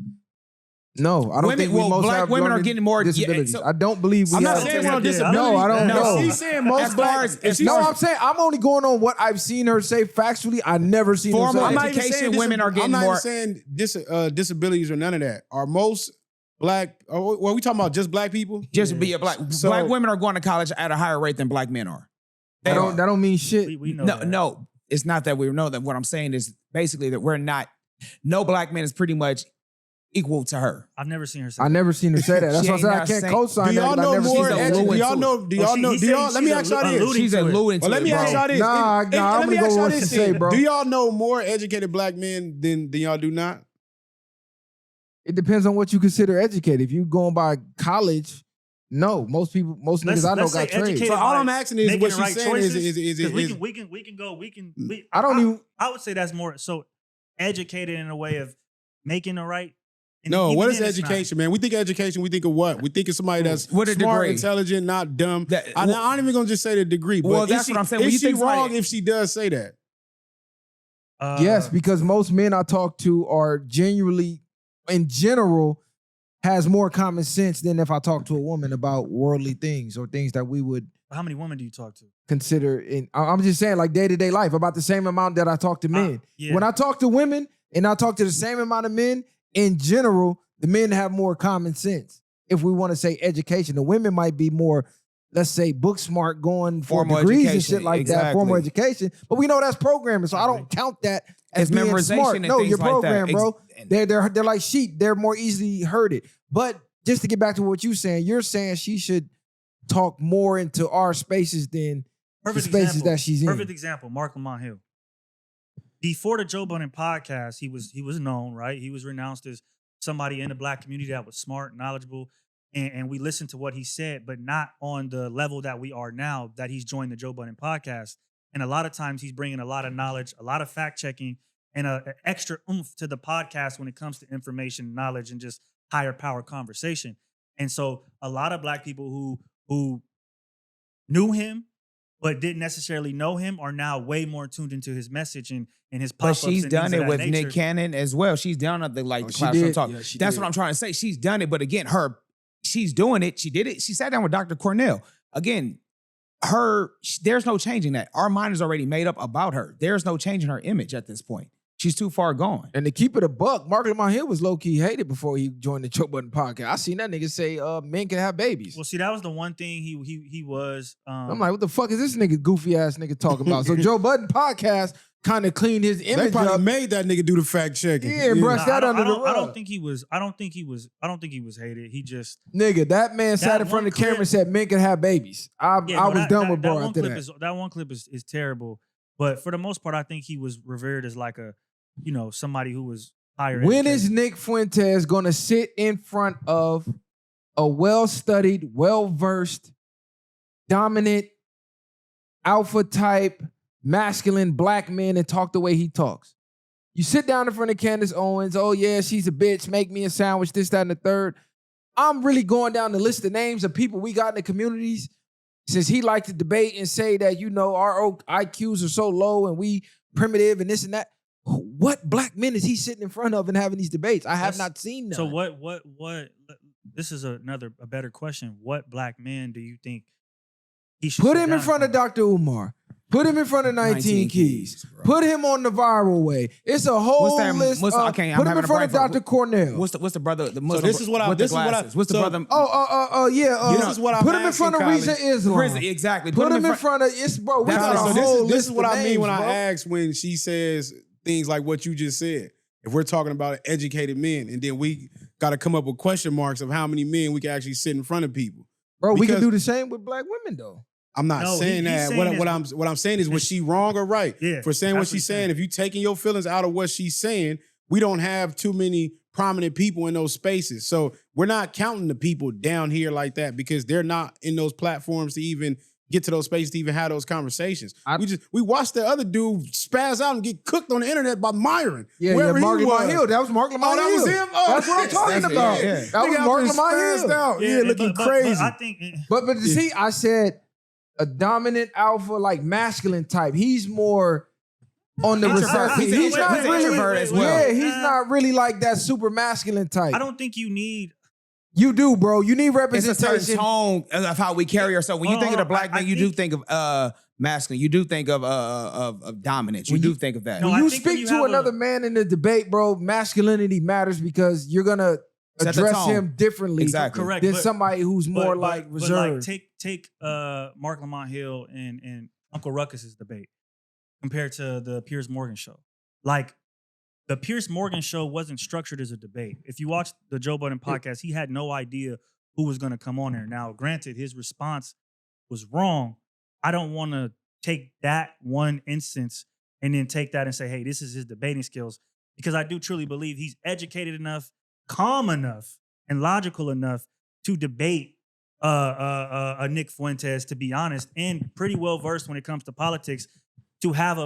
S2: No, I don't think we most
S3: black
S2: have
S3: women are
S2: learning
S3: getting more
S2: disabilities.
S3: so-
S2: I don't believe we
S4: I'm not
S2: have.
S4: saying we're on
S5: Yeah,
S4: disability.
S2: No, I don't know.
S4: She's saying most
S3: As
S4: black.
S3: far as-
S4: if she's-
S2: No, I'm saying I'm only going on what I've seen her say factually. I never seen her say
S3: Formal
S4: I'm
S2: that.
S4: not even
S3: education,
S4: saying
S3: women are getting
S4: I'm not
S3: more-
S4: even saying disabilities or none of that. Are most black? Well, we talking about just black people?
S3: Just be a black.
S4: So-
S3: Black women are going to college at a higher rate than black men are. They
S2: That don't mean shit.
S5: We know
S3: No,
S5: that.
S3: no, it's not that we know that. What I'm saying is basically that we're not. No black man is pretty much equal to her.
S5: I've never seen her say
S2: I never seen her say that. That's
S3: She
S2: why I
S3: ain't
S2: said I
S3: not
S2: can't
S3: saying-
S2: co-sign
S4: Do
S2: that.
S4: y'all
S2: 'cause I
S4: know
S2: never seen
S4: more?
S2: her
S3: she's
S2: say
S3: alluding
S2: that.
S4: Do y'all
S3: to
S4: know?
S3: it.
S4: Do y'all know?
S5: He
S4: Do
S5: said
S4: y'all? Let me
S5: she's
S4: ask y'all this.
S5: alluding
S3: She's
S5: to it.
S3: alluding to
S4: Well, let
S3: it,
S4: me ask
S3: bro.
S4: y'all this.
S2: Nah,
S4: Let
S2: I'm
S4: me
S2: gonna
S4: ask
S2: go
S4: y'all
S2: with
S4: this.
S2: what you say,
S4: then.
S2: bro.
S4: Do y'all know more educated black men than y'all do not?
S2: It depends on what you consider educated. If you going by college, no. Most niggas I know
S5: let's say
S2: got trades.
S5: educated
S4: So all
S5: by
S4: I'm asking is
S5: making
S4: what
S5: the
S4: she's
S5: right
S4: saying
S5: choices,
S4: is
S5: 'cause we can go.
S2: I don't even.
S5: I would say that's more so educated in a way of making the right. and
S4: No,
S5: even
S4: what is
S5: then it's not.
S4: education, man? We think education, we think of what? We think of somebody that's
S3: With a
S4: smart,
S3: degree.
S4: intelligent, not dumb.
S3: That-
S4: I'm not even gonna just say the degree, but
S3: Well,
S4: is
S3: that's
S4: she,
S3: what I'm saying. When
S4: Is
S3: you
S4: she
S3: think somebody-
S4: wrong if she does say that?
S2: Yes, because most men I talk to are genuinely, in general, has more common sense than if I talk to a woman about worldly things or things that we would
S5: How many women do you talk to?
S2: consider in. I'm just saying, like day-to-day life, about the same amount that I talk to men.
S5: Yeah.
S2: When I talk to women and I talk to the same amount of men, in general, the men have more common sense. If we want to say education, the women might be more, let's say, book smart, going for
S3: Formal
S2: degrees and
S3: education,
S2: shit like that,
S3: exactly.
S2: formal education. But we know that's programming, so I don't count that as
S3: It's
S2: being
S3: memorization
S2: smart.
S3: and
S2: No,
S3: things
S2: you're
S3: like that.
S2: programmed, bro.
S3: And-
S2: They're like sheep. They're more easily herded. But just to get back to what you're saying she should talk more into our spaces than the spaces that she's in.
S5: Perfect example, Mark Lamont Hill. Before the Joe Budden podcast, he was known, right? He was renounced as somebody in the black community that was smart, knowledgeable, and we listened to what he said, but not on the level that we are now that he's joined the Joe Budden podcast. And a lot of times he's bringing a lot of knowledge, a lot of fact checking, and an extra oomph to the podcast when it comes to information, knowledge, and just higher power conversation. And so a lot of black people who knew him but didn't necessarily know him are now way more tuned into his message and his
S3: But
S5: pop-ups.
S3: she's
S5: and
S3: done
S5: things of
S3: it
S5: that
S3: with
S5: nature.
S3: Nick Cannon as well. She's done the
S2: Oh,
S3: the
S2: she
S3: classroom
S2: did.
S3: talk.
S2: Yeah, she
S3: That's
S2: did.
S3: what I'm trying to say. She's done it, but again, she's doing it. She did it. She sat down with Dr. Cornell. Again, there's no changing that. Our mind is already made up about her. There's no changing her image at this point. She's too far gone.
S2: And to keep it a buck, Mark Lamont Hill was low-key hated before he joined the Joe Budden podcast. I seen that nigga say men can have babies.
S5: Well, see, that was the one thing he was.
S2: I'm like, what the fuck is this nigga goofy ass nigga talking about? So Joe Budden podcast kind of cleaned his
S4: They
S2: image
S4: probably
S2: up.
S4: made that nigga do the fact checking.
S2: Yeah, bruh.
S5: Nah,
S2: that under the
S5: I don't
S2: rug.
S5: think he was. I don't think he was hated. He just.
S2: Nigga, that man sat
S5: That
S2: in front
S5: one
S2: of the camera
S5: clip-
S2: and said men can have babies. I was done with bro
S5: one
S2: after
S5: clip
S2: that.
S5: that one clip is terrible. But for the most part, I think he was revered as like a, somebody who was higher.
S2: When
S5: educated.
S2: is Nick Fuentes gonna sit in front of a well-studied, well-versed, dominant, alpha type, masculine black man and talk the way he talks? You sit down in front of Candace Owens, oh yeah, she's a bitch, make me a sandwich, this, that, and the third. I'm really going down the list of names of people we got in the communities since he liked to debate and say that, our IQs are so low and we primitive and this and that. What black men is he sitting in front of and having these debates? I have not seen none.
S5: So what? This is a better question. What black man do you think he should
S2: Put
S5: sit
S2: him in
S5: down
S2: front of Dr. Umar. Put him in front of 19 Keys.
S3: bro.
S2: Put him on the viral way. It's a whole
S3: What's that-
S2: list.
S3: what's-
S2: Of,
S3: okay, I'm
S2: put him
S3: having
S2: in
S3: a
S2: front of
S3: brain fart.
S2: Dr. Cornell.
S3: What's the brother? The Muslim
S4: this is what I-
S3: with the
S4: this is what I-
S3: glasses? What's the
S4: so-
S3: brother?
S2: This
S4: is what I'm
S2: Put him in front of
S4: asking,
S2: Reza
S4: Kylie.
S2: Islam.
S3: Exactly.
S2: Put him in front of bro. We
S3: That's
S2: got a
S3: what-
S2: whole
S4: this
S2: list
S4: is what
S2: of
S4: I mean
S2: names,
S4: when I
S2: bro.
S4: ask when she says things like what you just said. If we're talking about educated men, and then we got to come up with question marks of how many men we can actually sit in front of people.
S2: Bro, we can
S4: because-
S2: do the same with black women though.
S4: I'm not
S5: No,
S4: saying
S5: he's
S4: that.
S5: saying
S4: What I'm saying is, was she wrong or right
S5: Yeah,
S4: for saying what
S5: that's what
S4: she's
S5: he's
S4: saying?
S5: saying.
S4: If you taking your feelings out of what she's saying, we don't have too many prominent people in those spaces. So we're not counting the people down here like that because they're not in those platforms to even get to those spaces to even have those conversations. We watched the other dude spaz out and get cooked on the internet by Myron.
S2: Yeah,
S4: wherever
S2: Mark
S4: he
S2: Lamont
S4: was.
S2: Hill. That was Mark Lamont
S4: Oh, that
S2: Hill.
S4: was him? Oh,
S2: That's what I'm talking
S3: that's-
S2: about.
S3: yeah.
S2: That was
S4: Nigga out
S2: Mark
S4: there
S2: Lamont
S4: spazzed
S2: Hill.
S4: out. Yeah, looking crazy.
S5: But I think
S2: But see, I said a dominant alpha, like masculine type. He's more on the reception. He's not
S3: He's
S2: really
S3: introvert as well.
S2: Yeah, he's not really like that super masculine type.
S5: I don't think you need.
S2: You do, bro. You need
S3: It's a
S2: representation.
S3: certain tone of how we carry ourselves. When you think of the black man, you do think of masculine. You do think of dominance. You do think of that.
S5: No,
S2: When
S5: I
S2: you
S5: think when
S2: speak
S5: you
S2: to
S5: have
S2: another man in the debate, bro, masculinity matters because you're gonna
S3: Set the
S2: address
S3: tone.
S2: him differently
S3: Exactly.
S5: Correct.
S2: than
S5: but-
S2: somebody who's more
S5: but
S2: like reserved.
S5: take Mark Lamont Hill and Uncle Ruckus's debate compared to the Piers Morgan show. Like the Piers Morgan show wasn't structured as a debate. If you watch the Joe Budden podcast, he had no idea who was going to come on there. Now, granted, his response was wrong. I don't want to take that one instance and then take that and say, hey, this is his debating skills, because I do truly believe he's educated enough, calm enough, and logical enough to debate a Nick Fuentes, to be honest, and pretty well versed when it comes to politics, to have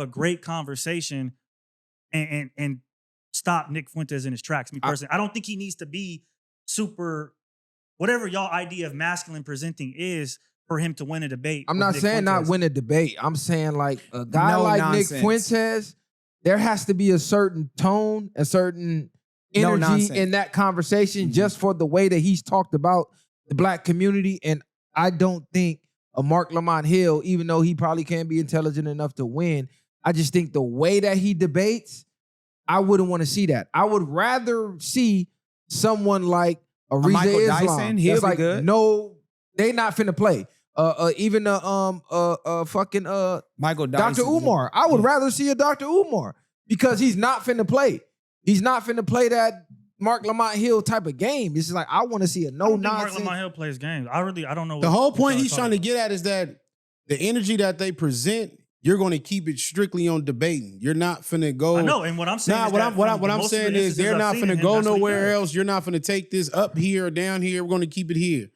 S5: a great conversation and stop Nick Fuentes in his tracks. Me personally, I don't think he needs to be super, whatever y'all idea of masculine presenting is, for him to win a debate.
S2: I'm
S5: with
S2: not
S5: Nick
S2: saying not
S5: Fuentes.
S2: win a debate. I'm saying like a guy
S3: No
S2: like
S3: nonsense.
S2: Nick Fuentes, there has to be a certain tone, a certain
S3: No
S2: energy
S3: nonsense.
S2: in that conversation just for the way that he's talked about the black community. And I don't think a Mark Lamont Hill, even though he probably can't be intelligent enough to win, I just think the way that he debates, I wouldn't want to see that. I would rather see someone like Ariza
S3: Michael
S2: Islam.
S3: Dyson, he'll
S2: that's
S3: be
S2: like,
S3: good.
S2: no, they not finna play. Even fucking
S3: Michael
S2: Dr.
S3: Dyson.
S2: Umar. I would rather see a Dr. Umar because he's not finna play. He's not finna play that Mark Lamont Hill type of game. It's just like I want to see a
S5: I
S2: no
S5: don't think Mark
S2: nonsense.
S5: Lamont Hill plays games. I don't know.
S4: The whole
S5: what
S4: point
S5: y'all
S4: he's
S5: talking
S4: trying to
S5: about.
S4: get at is that the energy that they present, you're going to keep it strictly on debating. You're not finna go.
S5: I know, and what I'm saying
S4: Nah,
S5: is
S4: what
S5: that
S4: I'm what, I,
S5: from
S4: what I'm
S5: most of the
S4: saying is
S5: instances
S4: they're
S5: I've
S4: not
S5: seen
S4: finna
S5: of him,
S4: go
S5: that's what he
S4: nowhere
S5: does.
S4: else. You're not finna take this up here or down here. We're going to keep it here.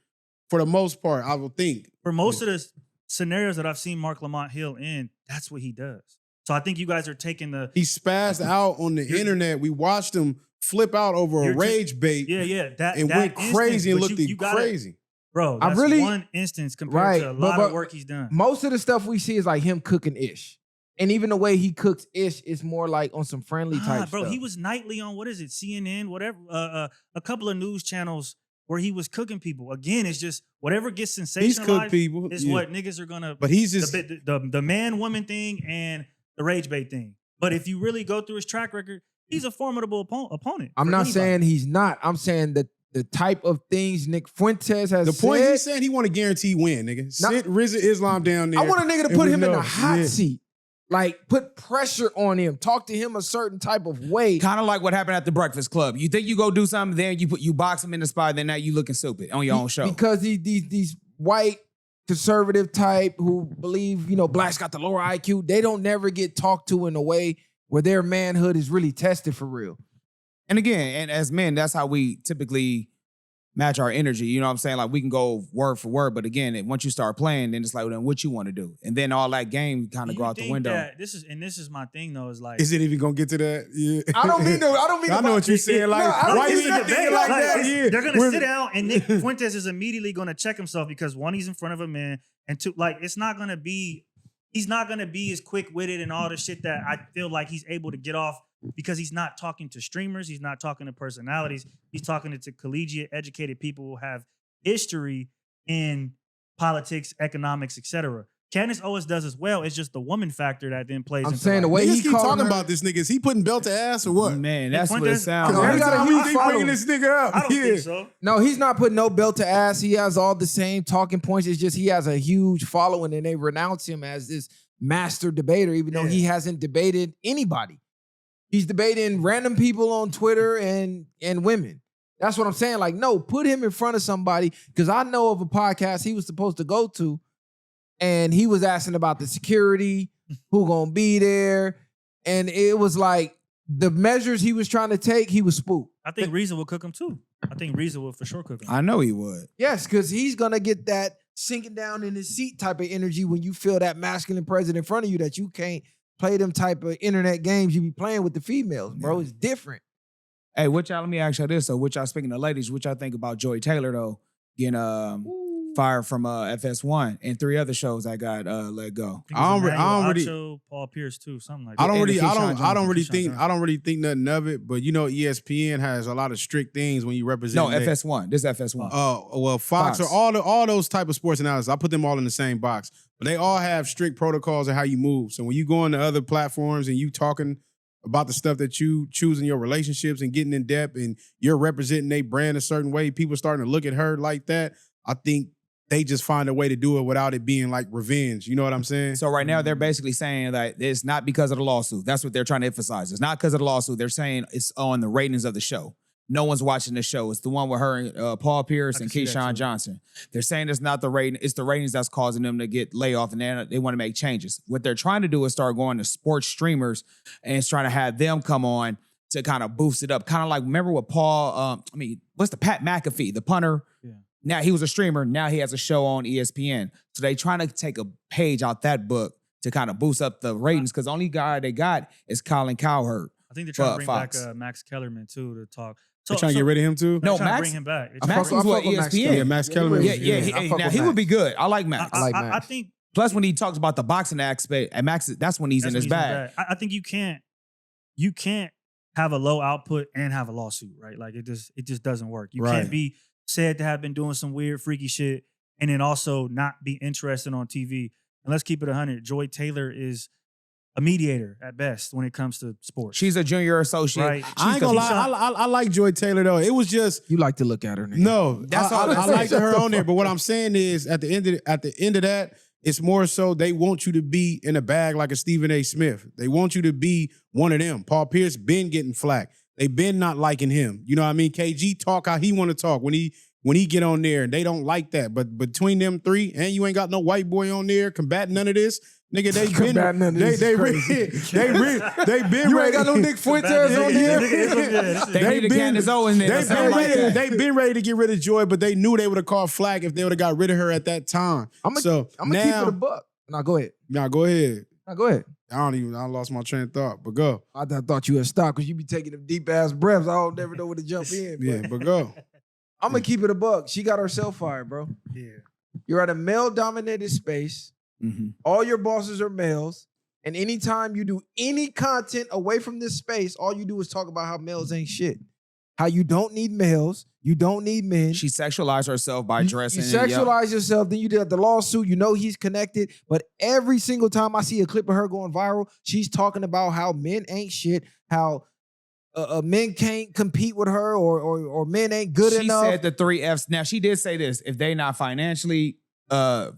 S4: For the most part, I will think.
S5: For most of the scenarios that I've seen Mark Lamont Hill in, that's what he does. So I think you guys are taking the
S4: He spazzed out on the internet. We watched him flip out over a
S5: You're
S4: rage bait
S5: that
S4: and
S5: that
S4: went crazy and
S5: instance,
S4: looked
S5: but you gotta-
S4: crazy.
S5: Bro,
S2: I
S5: that's
S2: really-
S5: one instance compared
S2: Right,
S5: to a
S2: but-
S5: lot
S2: but-
S5: of work he's done.
S2: Most of the stuff we see is like him cooking ish. And even the way he cooks ish is more like on some friendly type
S5: Bro,
S2: stuff.
S5: he was nightly on, what is it, CNN, whatever, a couple of news channels where he was cooking people. Again, it's just whatever gets
S4: He's cooked
S5: sensationalized
S4: people.
S5: is
S4: yeah.
S5: what niggas are gonna.
S4: But he's just
S5: the man woman thing and the rage bait thing. But if you really go through his track record, he's a formidable opponent.
S2: I'm
S5: for
S2: not
S5: anybody.
S2: saying he's not. I'm saying that the type of things Nick Fuentes has
S4: the point
S2: said,
S4: he's saying he want to guarantee win, nigga.
S2: Nah.
S4: Sit RZA Islam down there.
S2: I want a nigga to
S4: and
S2: put
S4: we
S2: him in
S4: know.
S2: the hot
S4: Yeah.
S2: seat. Like, put pressure on him. Talk to him a certain type of way.
S3: Kind of like what happened at the Breakfast Club. You think you go do something, then you box him in the spot, then now you looking stupid on your own show.
S2: Because these white conservative type who believe, blacks got the lower IQ, they don't never get talked to in a way where their manhood is really tested for real.
S3: And again, and as men, that's how we typically match our energy. You know what I'm saying? Like we can go word for word, but again, once you start playing, then it's like, well, then what you want to do? And then all that game kind
S5: Do
S3: of
S5: you
S3: go out the
S5: think
S3: window.
S5: that this is my thing though, is like
S4: Is it even gonna get to that? Yeah.
S2: I don't mean
S4: I know what you're saying. Like,
S2: I don't
S4: why
S2: mean
S4: you
S2: to
S4: not thinking
S2: debate.
S4: like
S5: Like,
S4: that? Yeah.
S5: they're gonna
S4: We're-
S5: sit down and Nick Fuentes is immediately gonna check himself because one, he's in front of a man, and two, like he's not gonna be as quick-witted and all the shit that I feel like he's able to get off because he's not talking to streamers, he's not talking to personalities, he's talking to collegiate, educated people who have history in politics, economics, etc. Candace Owens does as well. It's just the woman factor that then plays.
S2: I'm
S5: into
S2: saying the
S5: like,
S2: way
S4: Niggas
S2: he
S4: keep
S2: called
S4: talking
S2: her,
S4: about this nigga. Is he putting belt to ass or what?
S3: Man, that's what it
S5: Fuentes-
S3: sounds
S2: Cause
S3: like.
S4: Every
S2: I
S4: time
S2: gotta
S4: you keep
S2: follow
S4: bringing
S2: him.
S4: this nigga up.
S5: I don't
S4: yeah.
S5: think so.
S2: No, he's not putting no belt to ass. He has all the same talking points. It's just he has a huge following and they renounce him as this master debater, even though he hasn't debated anybody. He's debating random people on Twitter and women. That's what I'm saying. Like, no, put him in front of somebody, because I know of a podcast he was supposed to go to, and he was asking about the security, who gonna be there, and it was like the measures he was trying to take, he was spooked.
S5: I think Reza will cook him too. I think Reza will for sure cook him.
S3: I know he would.
S2: Yes, because he's gonna get that sinking down in his seat type of energy when you feel that masculine presence in front of you that you can't play them type of internet games you be playing with the females, bro. It's different.
S3: Hey, let me ask y'all this. So, what y'all, speaking of ladies, what y'all think about Joy Taylor though? Getting fired from FS1 and 3 other shows that got let go.
S5: I don't
S4: really-
S5: Acho, Paul Pierce too, something like that.
S4: I don't really
S5: Keyshawn
S4: think nothing of it, but ESPN has a lot of strict things when you represent.
S3: No, FS1. This is FS1.
S4: Oh, well, Fox or all those type of sports analysts, I put them all in the same box. But they all have strict protocols of how you move. So when you go into other platforms and you talking about the stuff that you choose in your relationships and getting in depth and you're representing a brand a certain way, people starting to look at her like that, I think they just find a way to do it without it being like revenge. You know what I'm saying?
S3: So right now they're basically saying that it's not because of the lawsuit. That's what they're trying to emphasize. It's not because of the lawsuit. They're saying it's on the ratings of the show. No one's watching the show. It's the one with her and Paul Pierce and Keyshawn Johnson. They're saying it's not the rating. It's the ratings that's causing them to get layoff, and they want to make changes. What they're trying to do is start going to sports streamers and it's trying to have them come on to kind of boost it up. Kind of like, remember what Paul, what's the Pat McAfee, the punter?
S5: Yeah.
S3: Now he was a streamer. Now he has a show on ESPN. So they trying to take a page out that book to kind of boost up the ratings because the only guy they got is Colin Cowherd.
S5: I think they're trying to bring
S3: Fox.
S5: back Max Kellerman too to talk.
S4: They're trying to get rid of him too?
S3: No,
S5: They're trying to
S3: Max.
S5: bring him back.
S3: Max was with ESPN.
S4: Yeah, Max Kellerman.
S3: Yeah. He would be good. I like Max.
S5: I think
S3: Plus, when he talks about the boxing aspect, and Max, that's when he's in his bag.
S5: I think you can't have a low output and have a lawsuit, right? Like it just doesn't work. You can't be said to have been doing some weird, freaky shit and then also not be interested on TV. And let's keep it 100. Joy Taylor is a mediator at best when it comes to sports.
S3: She's a junior associate.
S5: Right.
S4: I ain't gonna lie. I like Joy Taylor though. It was just
S2: You like to look at her, nigga.
S4: no.
S3: That's all
S4: I
S3: I'm
S4: like
S3: saying.
S4: her on there. But what I'm saying is, at the end of that, it's more so they want you to be in a bag like a Stephen A. Smith. They want you to be one of them. Paul Pierce been getting flack. They been not liking him. You know what I mean? KG talk how he want to talk when he get on there, and they don't like that. But between them three, and you ain't got no white boy on there combating none of this. Nigga, they been
S2: You
S4: ready.
S2: ain't got no Nick Fuentes on there.
S3: They need Candace Owens there.
S4: They been ready to get rid of Joy, but they knew they would have called flag if they would have got rid of her at that time.
S2: I'm gonna keep it a buck. No, go ahead.
S4: Now go ahead.
S2: No, go ahead.
S4: I lost my train of thought, but go.
S2: I thought you had stopped because you be taking them deep ass breaths. I don't never know where to jump in.
S4: Yeah, but go.
S2: I'm gonna keep it a buck. She got herself fired, bro.
S5: Yeah.
S2: You're at a male-dominated space.
S3: Mm-hmm.
S2: All your bosses are males. And anytime you do any content away from this space, all you do is talk about how males ain't shit. How you don't need males. You don't need men.
S3: She sexualized herself by dressing.
S2: You sexualize yourself. Then you did the lawsuit. You know he's connected. But every single time I see a clip of her going viral, she's talking about how men ain't shit. How men can't compete with her or men ain't good enough.
S3: She said the 3 Fs. Now, she did say this. If they not financially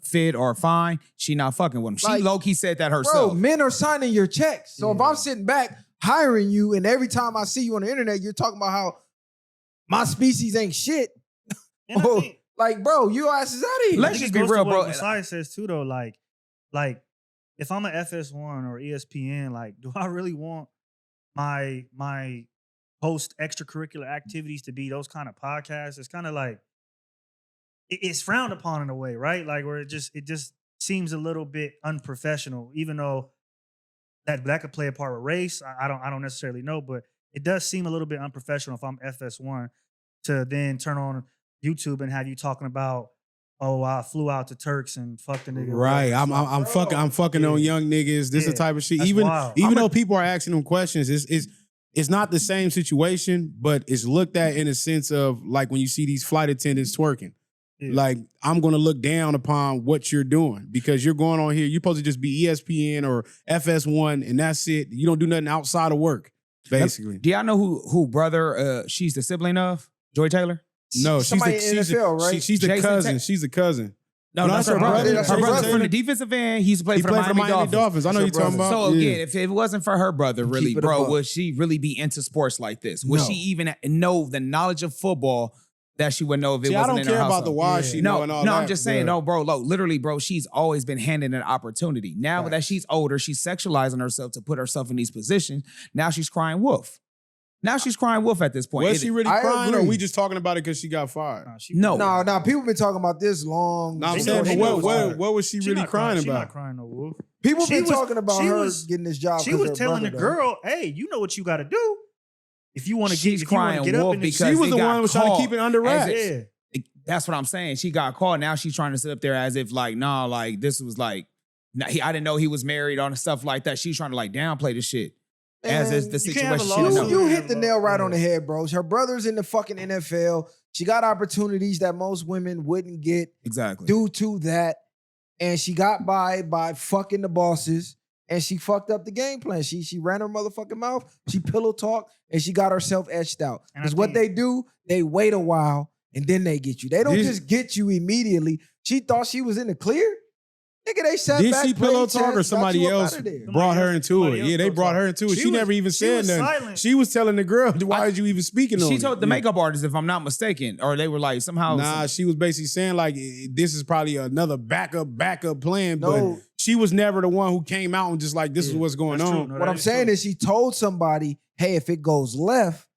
S3: fit or fine, she not fucking with them. She
S2: Like,
S3: low-key said that herself.
S2: Bro, men are signing your checks. So if I'm sitting back hiring you and every time I see you on the internet, you're talking about how my species ain't shit.
S5: And I think
S2: Like, bro, your ass is out of here.
S3: Let's
S5: I think
S3: just
S5: it
S3: be
S5: goes to
S3: real,
S5: what
S3: bro.
S5: Messiah says too, though. Like if I'm an FS1 or ESPN, like, do I really want my post extracurricular activities to be those kind of podcasts? It's kind of like it's frowned upon in a way, right? Like where it just seems a little bit unprofessional, even though that could play a part with race. I don't necessarily know, but it does seem a little bit unprofessional if I'm FS1 to then turn on YouTube and have you talking about, oh, I flew out to Turks and fucked a nigga.
S4: Right. I'm fucking on young niggas. This is the type of shit.
S5: That's
S4: Even
S5: wild.
S4: though people are asking them questions, it's not the same situation, but it's looked at in a sense of like when you see these flight attendants twerking.
S5: Yeah.
S4: Like, I'm going to look down upon what you're doing because you're going on here. You're supposed to just be ESPN or FS1 and that's it. You don't do nothing outside of work, basically.
S3: Do y'all know who brother she's the sibling of? Joy Taylor?
S4: No, she's
S2: Somebody in NFL, right?
S4: She's the
S3: Jason
S4: cousin.
S3: Ta-
S4: she's the cousin.
S3: No,
S4: No,
S3: that's
S4: that's
S3: her
S4: her
S3: brother.
S4: brother.
S3: Her
S4: That's her
S3: brother's
S4: brother.
S3: from the defensive end. He used to play
S4: He
S3: for the
S4: played for the
S3: Miami Dolphins.
S4: I know
S2: That's
S4: you're
S2: her
S4: talking
S2: brother.
S4: about.
S3: So
S4: Yeah.
S3: again, if it wasn't for her brother, really,
S2: Keep it
S3: bro,
S2: above.
S3: would she really be into sports like this? Would
S2: No.
S3: she even know the knowledge of football that she would know if it
S4: See, I
S3: wasn't
S4: don't
S3: in her
S4: care about
S3: household?
S4: the why she
S3: No,
S4: know and all
S3: no,
S4: that.
S3: I'm just saying,
S4: but-
S3: no, bro, look, literally, bro, she's always been handed an opportunity. Now that she's older, she's sexualizing herself to put herself in these positions. Now she's crying wolf. Now she's crying wolf at this point.
S4: Was she really
S2: I
S4: crying or
S2: agree.
S4: we just talking about it because she got fired?
S3: No.
S2: No, people been talking about this long.
S4: No, I'm
S5: They
S4: saying,
S5: know-
S4: but
S5: they know
S4: what was she really
S5: not
S4: crying
S5: She not
S4: about?
S5: crying no wolf.
S2: People
S5: She
S2: been
S5: was-
S2: talking about
S5: she
S2: her
S5: was-
S2: getting this job.
S5: She
S2: 'cause
S5: was
S2: her
S5: telling the
S2: brother
S5: girl, "Hey, you know what you got to do if you want to
S3: She's
S5: get, if you want
S3: crying
S5: to get up
S3: wolf
S5: in this."
S3: because
S4: She was
S3: they
S4: the
S3: got
S4: one who was trying to
S3: caught
S4: keep it under
S3: as
S4: wraps.
S5: Yeah.
S3: That's what I'm saying. She got caught. Now she's trying to sit up there as if like, nah, like this was like, I didn't know he was married on stuff like that. She's trying to like downplay the shit. As is the
S5: you can't have a
S3: situation.
S5: lawsuit.
S2: You hit the nail right on the head, bros. Her brother's in the fucking NFL. She got opportunities that most women wouldn't get
S3: Exactly.
S2: due to that. And she got by fucking the bosses. And she fucked up the game plan. She ran her motherfucking mouth. She pillow talked. And she got herself etched out.
S5: And I
S2: Because what
S5: think-
S2: they do, they wait a while. And then they get you. They don't just get you immediately. She thought she was in the clear. Nigga, they sat
S4: Did
S2: back,
S4: she pillow
S2: played
S4: talk or
S2: chess, got
S4: somebody
S2: you up
S4: else
S2: outta there.
S4: brought her into
S5: Somebody
S4: it?
S5: else
S4: Yeah, they
S5: pillow
S4: brought
S5: talk.
S4: her into it.
S5: She
S4: She
S5: was-
S4: never even
S5: she
S4: said
S5: was
S4: nothing.
S5: silent.
S4: She was telling the girl, why is you even speaking on
S3: She
S4: it?
S3: told the
S4: Yeah.
S3: makeup artist, if I'm not mistaken, or they were like somehow.
S4: Nah, she was basically saying like this is probably another backup plan,
S2: No.
S4: but she was never the one who came out and just like this is what's going
S5: That's true.
S4: on.
S5: No,
S2: What
S5: that
S2: I'm
S5: is
S2: saying
S5: true.
S2: is she told somebody, hey, if it goes left,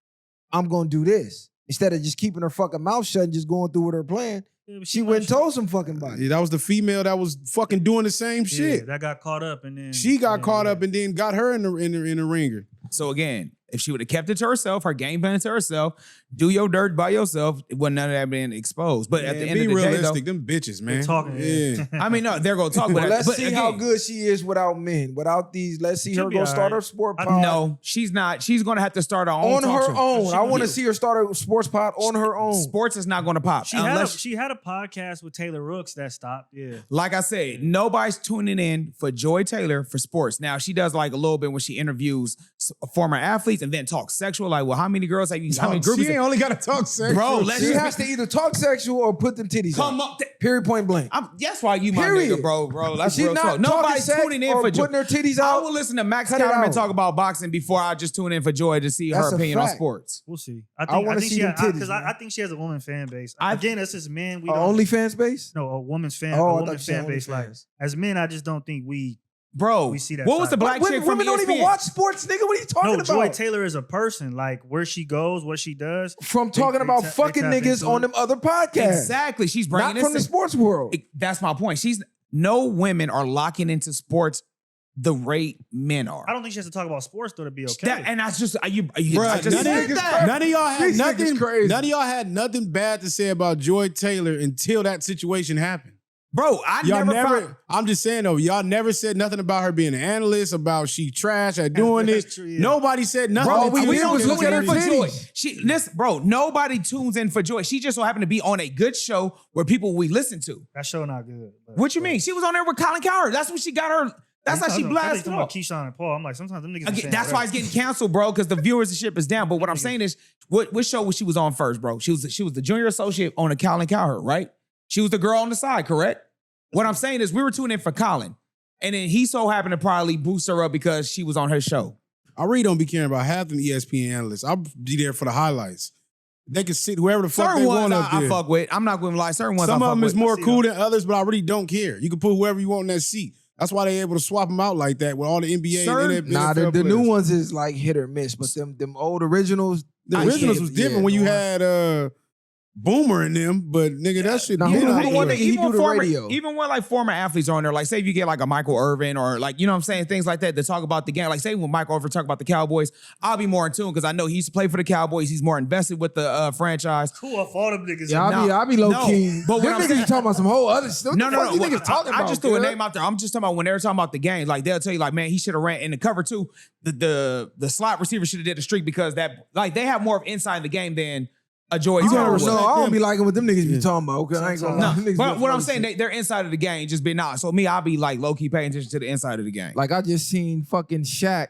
S2: I'm going to do this. Instead of just keeping her fucking mouth shut and just going through with her plan,
S5: Yeah, but
S2: she
S5: might
S2: went and
S5: should-
S2: told some fucking body.
S4: Yeah, that was the female that was fucking doing the same
S5: Yeah,
S4: shit.
S5: that got caught up and then
S4: She got caught
S5: yeah.
S4: up and then got her in the ringer.
S3: So again, if she would have kept it to herself, her game plan to herself, do your dirt by yourself, it wouldn't none of that been exposed. But at the end
S4: be
S3: of the
S4: realistic,
S3: day,
S4: them bitches, man.
S5: They talking.
S4: Yeah.
S3: though, I mean, no, they're gonna talk.
S2: Well,
S3: But
S2: let's
S3: but
S2: see
S3: again,
S2: how good she is without men. Without these, let's see
S5: She'll
S2: her
S5: be
S2: go
S5: all
S2: start
S5: right.
S2: her sport
S5: I-
S2: pod.
S3: no, she's not. She's gonna have to start her own
S2: on
S3: talk
S2: her
S3: show.
S2: own.
S5: She
S2: I want to
S5: will.
S2: see her start a sports pod on her own.
S3: Sports is not gonna pop
S5: She had, a,
S3: unless.
S5: she had a podcast with Taylor Rooks that stopped. Yeah.
S3: Like I said, nobody's tuning in for Joy Taylor for sports. Now she does like a little bit when she interviews former athletes and then talks sexual. Like, well, how many girls have you? How many groups?
S4: She ain't only got to talk sex.
S3: Bro, let's
S2: She
S3: just
S2: has to either talk sexual or put them titties
S3: come
S2: out.
S3: up.
S2: Period, point blank.
S3: That's why you my
S2: Period.
S3: nigga, bro. That's
S2: She's
S3: real
S2: not
S3: talk.
S2: talking
S3: Nobody's
S2: sex
S3: tuning in
S2: or
S3: for Joy.
S2: putting her titties
S3: I
S2: out.
S3: will listen to Max
S2: Cut it
S3: Kellerman
S2: out.
S3: talk about boxing before I just tune in for Joy to see
S2: That's
S3: her
S2: a
S3: opinion on
S2: fact.
S3: sports.
S5: We'll see.
S2: I
S5: I
S2: wanna
S5: think
S2: see
S5: she
S2: them
S5: had,
S2: titties, man.
S5: I think she has a woman fan base.
S3: I-
S5: Again, that's just men. We
S2: A
S5: don't.
S2: OnlyFans base?
S5: No, a woman's fan.
S2: Oh, I
S5: a
S2: thought
S5: woman
S2: you said
S5: fan base. Like
S2: OnlyFans.
S5: as men, I just don't think we.
S3: Bro,
S5: We see that
S3: what was
S5: side.
S3: the black chick from
S2: Women don't even
S3: ESPN?
S2: watch sports, nigga. What are you talking
S5: No,
S2: about?
S5: Joy Taylor is a person. Like where she goes, what she does.
S2: From talking
S5: They
S2: about
S5: they
S2: fucking
S5: tap
S2: niggas
S5: into
S2: on
S5: it.
S2: them other podcasts.
S3: Exactly. She's bringing
S2: Not from the
S3: this.
S2: sports world.
S3: That's my point. No women are locking into sports the rate men are.
S5: I don't think she has to talk about sports though to be okay.
S3: And that's just you.
S4: Bruh,
S3: I just
S4: none,
S3: said
S4: of,
S3: that.
S4: none of y'all had
S2: These niggas
S4: nothing.
S2: crazy.
S4: None of y'all had nothing bad to say about Joy Taylor until that situation happened.
S3: Bro, I
S4: Y'all
S3: never.
S4: never. I'm just saying though, y'all never said nothing about her being an analyst, about she trash at doing
S5: That's
S4: this.
S5: true, yeah.
S4: Nobody said nothing.
S2: Bro,
S4: until
S2: we
S4: this
S2: don't
S3: was
S2: look
S3: tuning
S2: at
S3: in
S2: her
S3: for Joy.
S2: titties.
S3: Nobody tunes in for Joy. She just so happened to be on a good show where people we listen to.
S5: That show not good. but-
S3: What you mean? She was on there with Colin Cowherd. That's what she got her. That's how she
S5: I
S3: blasted
S5: think about
S3: off.
S5: Keyshawn and Paul. I'm like, sometimes them niggas. be
S3: Again,
S5: saying
S3: that's why it's
S5: whatever.
S3: getting canceled, bro, because the viewership is down. But what I'm saying is, what show was she was on first, bro? She was the junior associate on the Colin Cowherd, right? She was the girl on the side, correct? What I'm saying is we were tuning in for Colin. And then he so happened to probably boost her up because she was on her show.
S4: I really don't be caring about half them ESPN analysts. I'll be there for the highlights. They can sit whoever the fuck
S3: Certain
S4: they
S3: ones
S4: want up
S3: I
S4: there.
S3: fuck with. I'm not going to lie. Certain ones
S4: Some
S3: I
S4: of
S3: fuck
S4: them is
S3: with.
S4: more
S5: see
S4: cool
S5: that.
S4: than others, but I really don't care. You can put whoever you want in that seat. That's why they able to swap them out like that with all the NBA
S3: Certain-
S4: and
S2: Nah,
S4: NFL
S2: the new
S4: players.
S2: ones is like hit or miss, but them old originals.
S4: The
S2: I
S4: originals
S2: can't-
S4: was different
S2: yeah,
S4: when you
S2: no,
S4: had Boomer in them, but nigga, that shit.
S2: Nah,
S4: did
S2: who
S4: not
S2: the
S4: work.
S2: one that- he do the
S3: former,
S2: radio.
S3: even when like former athletes are on there, like say if you get like a Michael Irvin or like, you know what I'm saying, things like that to talk about the game. Like say when Michael Irvin talk about the Cowboys, I'll be more in tune because I know he used to play for the Cowboys. He's more invested with the franchise.
S5: Cool off all them niggas.
S2: Yeah,
S3: Nah,
S2: I be low
S3: no,
S2: key.
S3: but what
S2: Them
S3: I'm
S2: niggas
S3: saying-
S2: be talking about some whole other stuff.
S3: No,
S2: What the fuck you niggas talking about?
S3: I just threw a
S2: kid?
S3: name out there. I'm just talking about when they're talking about the game. Like they'll tell you, like, man, he should have ran in the cover too. The slot receiver should have did the streak because that like they have more of insight in the game than a Joy
S2: You
S3: Taylor
S2: gotta
S3: would.
S2: know. I don't
S4: them.
S2: be liking what them niggas be talking about. Okay, I ain't gonna lie.
S3: No,
S2: Them niggas
S3: but
S2: be
S3: what I'm
S2: funny
S3: saying,
S2: shit.
S3: they're inside of the game, just being not. So me, I'll be like low key paying attention to the inside of the game.
S2: Like I just seen fucking Shaq.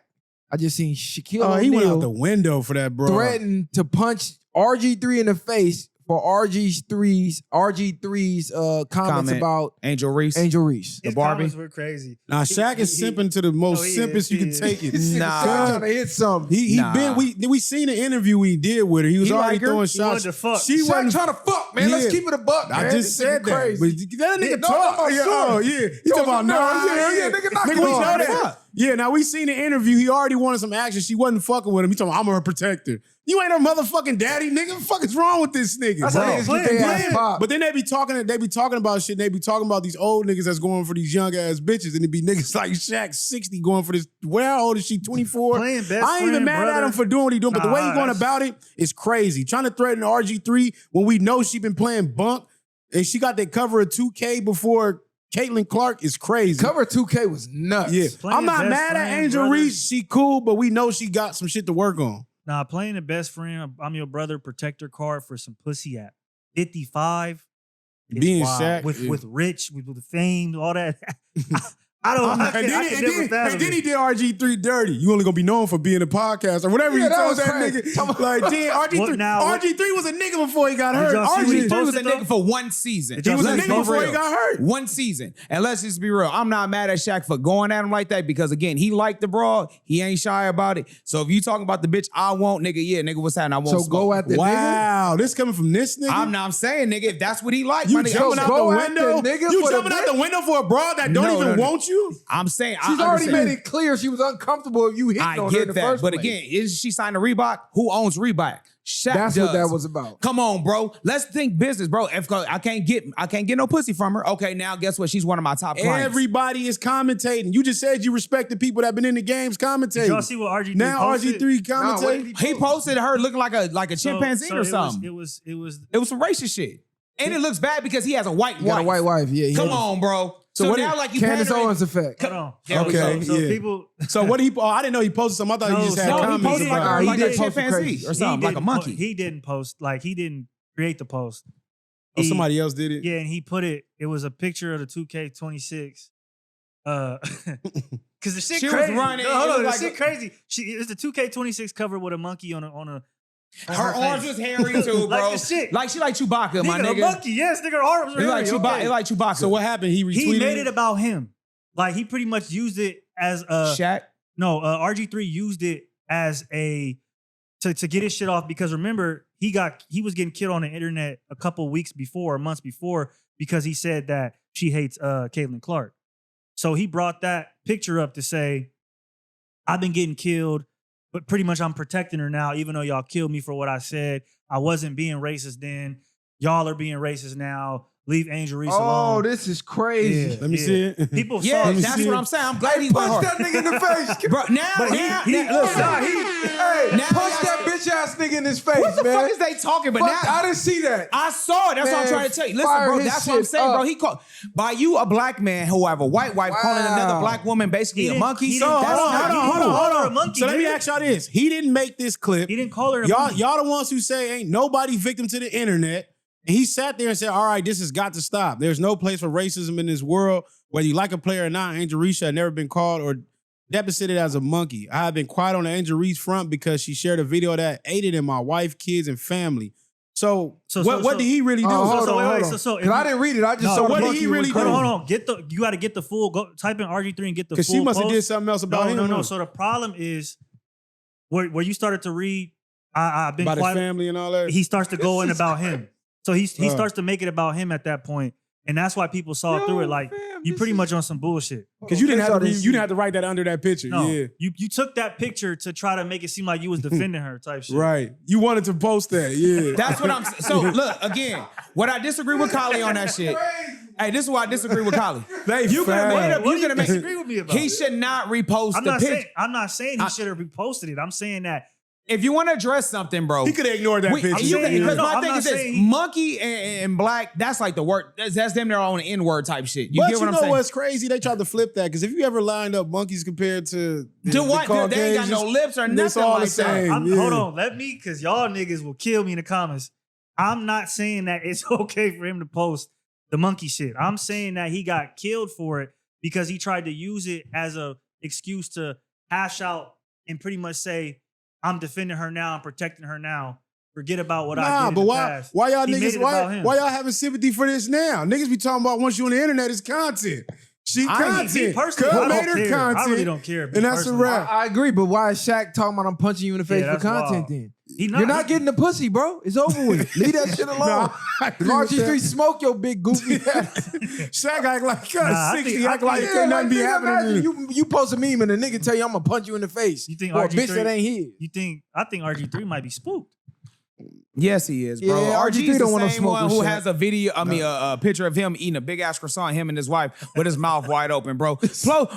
S2: I just seen Shaquille
S4: Oh, he went out the
S2: O'Neal
S4: window for that, bro.
S2: threaten to punch RG3 in the face for RG3's comments
S3: Comment.
S2: about
S3: Angel Reese.
S2: Angel Reese.
S5: His
S3: Barbie.
S5: comments were crazy.
S4: Now Shaq is simping to the most
S5: Oh, he
S4: simpest
S5: is,
S4: you
S5: he
S4: can
S5: is.
S4: take it.
S3: Nah.
S2: Shaq trying to hit something.
S4: He
S3: Nah.
S4: been we seen the interview he did with her. He was
S3: He
S4: already
S3: like her?
S4: throwing
S5: He
S4: shots.
S5: wanted to fuck.
S4: She
S2: Shaq
S4: wasn't
S2: trying to fuck, man. Let's
S4: Yeah.
S2: keep it a buck,
S4: I
S2: man.
S4: just
S2: This
S4: said
S2: nigga
S4: that.
S2: crazy.
S4: But that nigga
S2: Yeah, no,
S4: talk.
S2: no,
S4: Yeah,
S2: sure.
S4: oh, yeah. He talking about
S2: no,
S4: nah.
S2: yeah, nigga, knock
S4: Nigga,
S2: it
S4: we
S2: off,
S4: know
S2: man.
S4: that. Yeah, now we seen the interview. He already wanted some action. She wasn't fucking with him. He talking about, I'm her protector. You ain't her motherfucking daddy, nigga. What the fuck is wrong with this nigga?
S2: That's how
S4: bro?
S2: niggas get their ass popped.
S4: But then they be talking about shit. They be talking about these old niggas that's going for these young ass bitches, and it be niggas like Shaq 60 going for this. Well, how old is she? 24.
S5: Playing best
S4: I ain't even
S5: friend,
S4: mad at
S5: brother.
S4: him for doing what he doing, but the way he
S5: Nah,
S4: going
S5: that's-
S4: about it is crazy. Trying to threaten RG3 when we know she been playing bunk And she got that cover of 2K before Caitlin Clark is crazy.
S2: Cover 2K was nuts.
S4: Yeah.
S5: Playing
S4: I'm not
S5: best
S4: mad at
S5: friend,
S4: Angel
S5: brother.
S4: Reese. She cool, but we know she got some shit to work on.
S5: Nah, playing the best friend, I'm your brother protector card for some pussy at 55. is
S4: Being
S5: wild.
S4: Shaq,
S5: with Rich, with the fame, all that. I don't. I
S4: And
S5: can never fathom
S4: then
S5: it.
S4: he did RG3 dirty. You only gonna be known for being a podcast or whatever
S2: Yeah,
S4: you
S2: that
S4: told
S2: was
S4: that
S2: crazy.
S4: nigga. Like, damn, RG3,
S5: What now?
S4: RG3 was a nigga before he got hurt.
S5: y'all see what he
S4: RG3
S3: He was
S5: posted,
S3: a nigga
S5: though?
S3: for one season.
S5: Did
S4: he was a
S5: Let's
S4: nigga
S5: be
S4: before he
S3: real.
S4: got hurt.
S3: One season. And let's just be real. I'm not mad at Shaq for going at him like that because, again, he liked the broad. He ain't shy about it. So if you talking about the bitch I want, nigga, yeah, nigga, what's happening? I won't
S2: So
S3: smoke.
S2: go at the nigga.
S4: Wow, this coming from this nigga?
S3: I'm saying, nigga, if that's what he like,
S4: You
S3: my nigga,
S4: jumping
S3: I'm
S4: out
S2: go
S4: the
S2: at the
S4: window?
S2: nigga
S4: You
S2: for the
S4: jumping out the
S2: bitch?
S4: window for a broad that don't
S3: No,
S4: even
S3: no.
S4: want you?
S3: I'm saying,
S2: She's
S3: I
S2: already
S3: understand.
S2: made it clear she was uncomfortable if you hitting
S3: I
S2: on her in
S3: get
S2: the
S3: that.
S2: first
S3: But
S2: place.
S3: again, is she signed to Reebok? Who owns Reebok? Shaq
S2: That's
S3: does.
S2: what that was about.
S3: Come on, bro. Let's think business, bro. If I can't get no pussy from her. Okay, now guess what? She's one of my top clients.
S4: Everybody is commentating. You just said you respect the people that been in the games commentating.
S5: Did y'all see what RG3
S4: Now
S5: posted?
S4: RG3
S2: Nah, what
S4: commentating.
S2: did
S3: He posted her looking like a chimpanzee or something.
S5: It was
S3: It was some racist shit. And it looks bad because he has a white
S2: He got
S3: wife.
S2: a white wife. Yeah. he
S3: Come
S2: had-
S3: on, bro.
S4: So
S3: So,
S4: what
S3: now,
S4: did-
S3: like you
S2: Candace
S3: pandering-
S2: Owens effect.
S5: Hold on.
S3: There we
S4: Okay,
S3: go.
S5: So
S4: yeah.
S5: people.
S4: So what he? Oh, I didn't know he posted something. I thought he just had
S3: No, he
S4: comments
S3: posted
S4: about
S3: like,
S4: it.
S2: He
S3: like
S2: did
S3: a
S2: post some
S3: chimpanzee
S2: crazy
S3: or
S2: shit.
S3: something, like a monkey.
S5: He didn't post. Like he didn't create the post.
S4: Oh,
S5: He-
S4: somebody else did it.
S5: Yeah, and he put it. It was a picture of the 2K26. Because the shit
S3: She was
S5: crazy.
S3: running,
S5: No, hold
S3: it
S5: on,
S3: was
S5: the
S3: like
S5: shit crazy. It's the 2K26 cover with a monkey on a.
S3: Her arms was hairy too, bro.
S5: Like the shit.
S3: Like she like Chewbacca, my
S5: Nigga, a
S3: nigga.
S5: monkey. Yes, nigga, her arms were
S3: It's like
S5: hairy.
S3: Chewbacca.
S5: Okay.
S3: It's like Chewbacca.
S4: So what happened? He retweeted.
S5: He made it about him. Like he pretty much used it as a
S3: Shaq.
S5: RG3 used it as a to get his shit off because remember he was getting killed on the internet a couple weeks before, months before, because he said that she hates Caitlin Clark. So he brought that picture up to say, I've been getting killed, but pretty much I'm protecting her now, even though y'all killed me for what I said. I wasn't being racist then. Y'all are being racist now. Leave Angel Reese
S2: Oh,
S5: alone.
S2: this is crazy.
S4: Let me see it.
S5: People
S3: Yeah,
S5: saw
S4: me
S3: that's
S4: see
S3: what
S4: it.
S3: I'm saying. I'm glad he
S2: Punch
S3: went
S2: that
S3: hard.
S2: nigga in the face.
S3: Bro, now,
S5: But he-
S3: now,
S5: he-
S3: now, listen.
S2: Nah, hey,
S3: Now
S2: punch
S3: y'all-
S2: that bitch ass nigga in his face,
S3: What the
S2: man.
S3: fuck is they talking? But
S2: Fuck,
S3: now
S2: I didn't see that.
S3: I saw it. That's what I'm
S2: Man,
S3: trying to tell you. Listen,
S2: fire
S3: bro,
S2: his
S3: that's what I'm
S2: shit
S3: saying, bro.
S2: up.
S3: He called by you a black man who have a white wife calling another
S2: Wow.
S3: black woman basically
S5: He
S3: a
S5: didn't-
S3: monkey.
S5: he
S3: So
S5: didn't-
S3: that's
S5: hold on,
S3: not
S5: hold on,
S3: you.
S5: hold on, hold on. Monkey,
S4: So let me
S5: nigga.
S4: ask y'all this. He didn't make this clip.
S5: He didn't call her a
S4: Y'all,
S5: monkey.
S4: y'all the ones who say ain't nobody victim to the internet. And he sat there and said, all right, this has got to stop. There's no place for racism in this world. Whether you like a player or not, Angel Reese had never been called or deposited as a monkey. I have been quiet on the Angel Reese front because she shared a video that aided in my wife, kids, and family. So what did he really do?
S2: Oh, hold
S5: so
S2: on,
S5: wait,
S2: hold
S5: wait,
S2: on.
S5: so if
S2: 'Cause I
S5: you-
S2: didn't read it. I just
S5: No,
S2: saw
S4: what
S2: the
S4: did
S2: monkey
S4: he really
S2: went
S4: do?
S2: crazy.
S5: Hold on. You got to get the full. Go type in RG3 and get the full.
S4: Because she must have
S5: post.
S4: did something else about him.
S5: No.
S4: huh?
S5: So the problem is where you started to read. I've been
S4: About his
S5: quiet.
S4: family and all that.
S5: He starts to go in about him. So he
S4: Oh.
S5: starts to make it about him at that point, and that's why people saw
S2: Yo,
S5: through it. Like
S2: fam,
S5: you
S2: this
S5: pretty
S2: is-
S5: much on some bullshit.
S4: Because you didn't
S2: Okay,
S4: have
S2: so
S4: to read,
S2: this-
S4: you didn't have to write that under that picture.
S5: No,
S4: Yeah.
S5: you took that picture to try to make it seem like you was defending her type shit.
S4: Right. You wanted to post that. Yeah.
S3: That's what I'm saying. So look, again, what I disagree with Kali on that shit. Hey, this is why I disagree with Kali. You could have made up.
S5: What
S3: You
S5: do
S3: could have made.
S5: disagree with me about?
S3: He should not repost
S5: I'm
S3: the
S5: not
S3: picture.
S5: saying. I'm not saying he should have reposted it. I'm saying that.
S3: If you want to address something, bro,
S4: He could have ignored that picture.
S3: You can, because
S5: No,
S3: my
S5: I'm
S3: thing
S5: not
S3: is this:
S5: saying he-
S3: monkey and black. That's like the word. That's them. They're on the N-word type shit. You
S4: But
S3: get what
S4: you
S3: I'm
S4: know
S3: saying?
S4: what's crazy? They tried to flip that because if you ever lined up monkeys compared to
S3: Do what?
S4: the
S3: They ain't got no
S4: Caucasians,
S3: lips or
S4: it's
S3: nothing
S4: all
S3: like
S4: the same.
S3: that.
S4: Yeah.
S5: Hold on, because y'all niggas will kill me in the comments. I'm not saying that it's okay for him to post the monkey shit. I'm saying that he got killed for it because he tried to use it as a excuse to hash out and pretty much say, I'm defending her now, I'm protecting her now. Forget about what I
S4: Nah,
S5: did
S4: but
S5: in the
S4: why
S5: past.
S4: why y'all
S5: He made
S4: niggas
S5: it about him.
S4: why y'all having sympathy for this now? Niggas be talking about once you on the internet it's content. She
S5: Me
S4: content.
S5: personally,
S4: Cub
S5: I
S4: made
S5: don't
S4: her
S5: care.
S4: content.
S5: I really don't care. me
S4: And that's a
S5: personally.
S4: wrap.
S2: I agree, but why is Shaq talking about I'm punching you in the face
S5: Yeah,
S2: for
S5: that's
S2: content
S5: wild.
S2: then?
S5: He
S2: You're not getting the pussy, bro. It's over with. Leave that shit alone.
S4: Nah, I agree with
S2: RG3
S4: that.
S2: smoke your big goofy ass.
S4: Shaq act like
S5: Nah, I
S4: 60,
S5: think-
S4: act like
S2: Yeah,
S4: can't nothing be
S2: nigga,
S4: happening.
S2: imagine you post a meme and a nigga tell you I'm gonna punch you in the face.
S5: You think
S2: for a
S5: RG3
S2: bitch that ain't his.
S5: I think RG3 might be spooked.
S3: Yes, he is, bro.
S2: Yeah,
S3: RG
S2: RG3
S3: is the
S2: don't wanna
S3: same
S2: smoke
S3: one
S2: with
S3: who
S2: Shaq.
S3: has a video, a picture of him eating a big ass croissant, him and his wife with his mouth wide open, bro.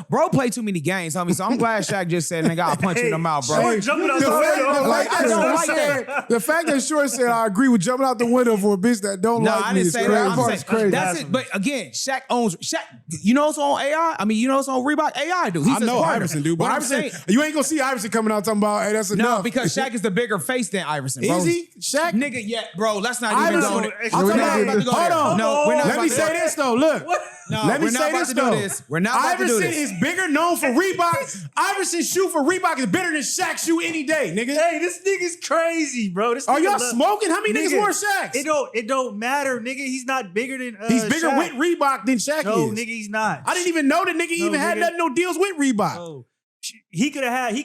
S3: Bro play too many games, homie. So I'm glad Shaq just said, nigga, I'll punch you in the mouth, bro.
S5: Short jumping out the window.
S4: The fact that Short said I agree with jumping out the window for a bitch that don't
S3: No,
S4: like
S3: I
S4: me
S3: didn't
S4: is
S3: say
S4: crazy.
S3: that. I'm
S2: Part's
S3: saying,
S2: crazy.
S3: that's it. But again, Shaq owns Shaq. You know what's on AI? I mean, you know what's on Reebok? AI do. He's
S4: I know
S3: his partner.
S4: Iverson, dude, but
S3: What I'm
S4: Iverson,
S3: saying-
S4: you ain't gonna see Iverson coming out talking about, hey, that's enough.
S3: No, because Shaq is the bigger face than Iverson, bro.
S4: Is he? Shaq?
S3: Nigga, yeah, bro. Let's not even
S4: Iverson,
S3: go
S4: I'm
S3: there.
S4: talking
S3: We're not
S4: about-
S3: about to go
S4: hold
S3: there.
S4: on.
S3: No, we're not
S4: Let
S3: about
S4: me
S3: to
S4: say
S3: go there.
S4: this though. Look.
S3: No,
S4: Let me
S3: we're not
S4: say
S3: about
S4: this
S3: to do
S4: though.
S3: this. We're not about to do
S4: Iverson
S3: this.
S4: is bigger known for Reebok. Iverson's shoe for Reebok is better than Shaq's shoe any day, nigga.
S5: Hey, this nigga's crazy, bro. This
S4: Are
S5: nigga
S4: y'all
S5: love-
S4: smoking? How many niggas
S5: Nigga,
S4: wore Shaq's?
S5: It don't matter, nigga. He's not bigger than
S4: He's bigger
S5: Shaq.
S4: with Reebok than Shaq
S5: No,
S4: is.
S5: nigga, he's not.
S4: I didn't even know that nigga even had
S5: nigga.
S4: no deals with Reebok.
S5: No. He could have had a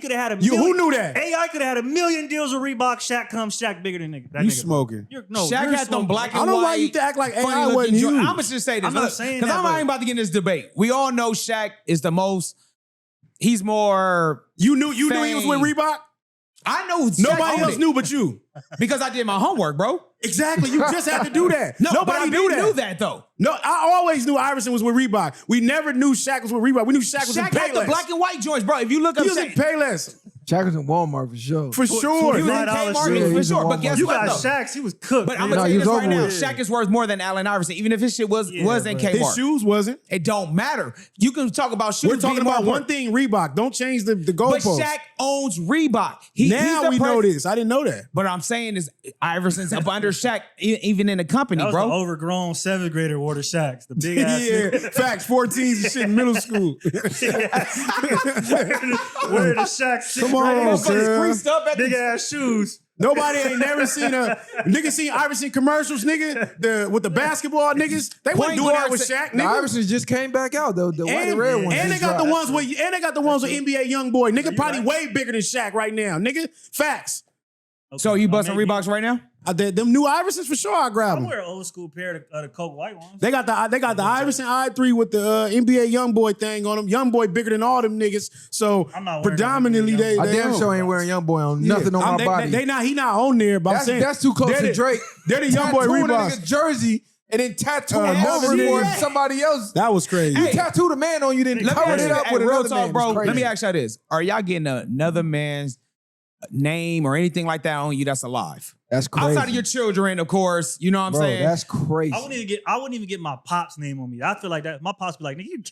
S4: You
S5: million.
S4: who knew that?
S5: AI could have had a million deals with Reebok. Shaq bigger than nigga. That
S4: You
S5: nigga,
S4: smoking.
S3: Shaq had them
S5: smoking.
S3: black and
S4: I don't know
S3: white.
S4: why you act like AI
S3: funny
S4: wasn't
S3: looking
S4: huge.
S3: I'm gonna just say this.
S5: I'm not saying
S3: because
S5: that,
S3: I'm not
S5: but-
S3: even about to get in this debate. We all know Shaq is the most. He's more.
S4: You knew he was with
S3: Fame.
S4: Reebok?
S3: I know Shaq
S4: Nobody
S3: owned
S4: else
S3: it
S4: knew but you.
S3: because I did my homework, bro.
S4: Exactly. You just had to do that.
S3: No, but
S4: Nobody
S3: I
S4: knew
S3: knew that though.
S4: No, I always knew Iverson was with Reebok. We never knew Shaq was with Reebok. We knew Shaq was in
S3: Shaq had the
S4: Payless.
S3: black and white joints, bro. If you look up
S4: He was in
S3: Shaq,
S4: Payless.
S2: Shaq was in Walmart for sure.
S4: For sure.
S3: he was in
S5: $25
S3: Kmart
S5: shoes.
S3: for
S2: Yeah,
S3: sure. But
S2: he's
S3: guess
S2: in
S5: You
S3: what
S5: got
S3: though?
S5: Shaq's. He was cooked.
S3: But I'm
S5: man.
S3: gonna
S2: No,
S3: tell
S2: he
S3: you
S2: was
S3: this right
S2: over
S3: now.
S2: with.
S3: Shaq is worth more than Allen Iverson, even if his shit was in
S5: but
S3: Kmart.
S4: His shoes wasn't.
S3: It don't matter. You can talk about shoes.
S4: We're talking
S3: being more
S4: about one
S3: important.
S4: thing, Reebok. Don't change the
S3: But
S4: goalpost.
S3: Shaq owns Reebok. He's
S4: Now
S3: the
S4: we know this. I didn't know that.
S3: But I'm saying is Iverson's up under Shaq, even in the company,
S5: That was
S3: bro.
S5: the overgrown 7th grader wore the Shaqs. The big ass.
S4: Yeah, facts. 14s and shit in middle school.
S5: Wear the Shaqs.
S4: Come on,
S3: Motherfuckers
S4: cuz.
S3: creased up at
S5: Big
S3: the
S5: ass shoes.
S4: Nobody ain't never seen a nigga seen Iverson commercials, nigga. With the basketball niggas, they
S3: Point
S4: wasn't doing that
S3: guard
S4: with
S3: said-
S4: Shaq,
S2: The
S4: nigga.
S2: Iversons just came back out though. The white and red ones.
S4: And they
S2: just
S4: got the
S2: dropped.
S4: ones with NBA young boy. Nigga probably
S5: right.
S4: way bigger than Shaq right now. Nigga, facts.
S3: So you busting
S5: maybe-
S3: Reeboks right now?
S4: Them new Iversons for sure. I grab
S5: I
S4: them.
S5: wear an old school pair of the Coke white ones.
S4: They got the Iverson I3 with the NBA young boy thing on them. Young boy bigger than all them niggas. So
S5: I'm not wearing
S4: predominantly
S5: no NBA
S4: they
S2: I
S5: Youngboy.
S2: damn
S4: own.
S2: sure ain't wearing young boy on
S4: Yeah.
S2: nothing on my body.
S4: He not on there, but I'm saying
S2: That's too close
S4: they're
S2: to
S4: the-
S2: Drake.
S4: They're the young boy
S2: Tattooing a
S4: Reeboks.
S2: nigga's jersey and then tattooing
S4: Have
S2: over
S4: you
S2: for
S4: seen
S2: somebody else.
S4: That was crazy.
S2: You tattooed a man on you, then
S3: Let me
S2: covered
S3: ask
S2: it
S3: you,
S2: up
S3: hey,
S2: with
S3: real
S2: another
S3: talk,
S2: man.
S3: bro.
S2: It's
S3: Let me
S2: crazy.
S3: ask y'all this: are y'all getting another man's name or anything like that on you that's alive?
S2: That's crazy.
S3: Outside of your children, of course. You know what I'm
S2: Bro,
S3: saying?
S2: that's crazy.
S5: I wouldn't even get my pop's name on me. I feel like that. My pops be like, nigga,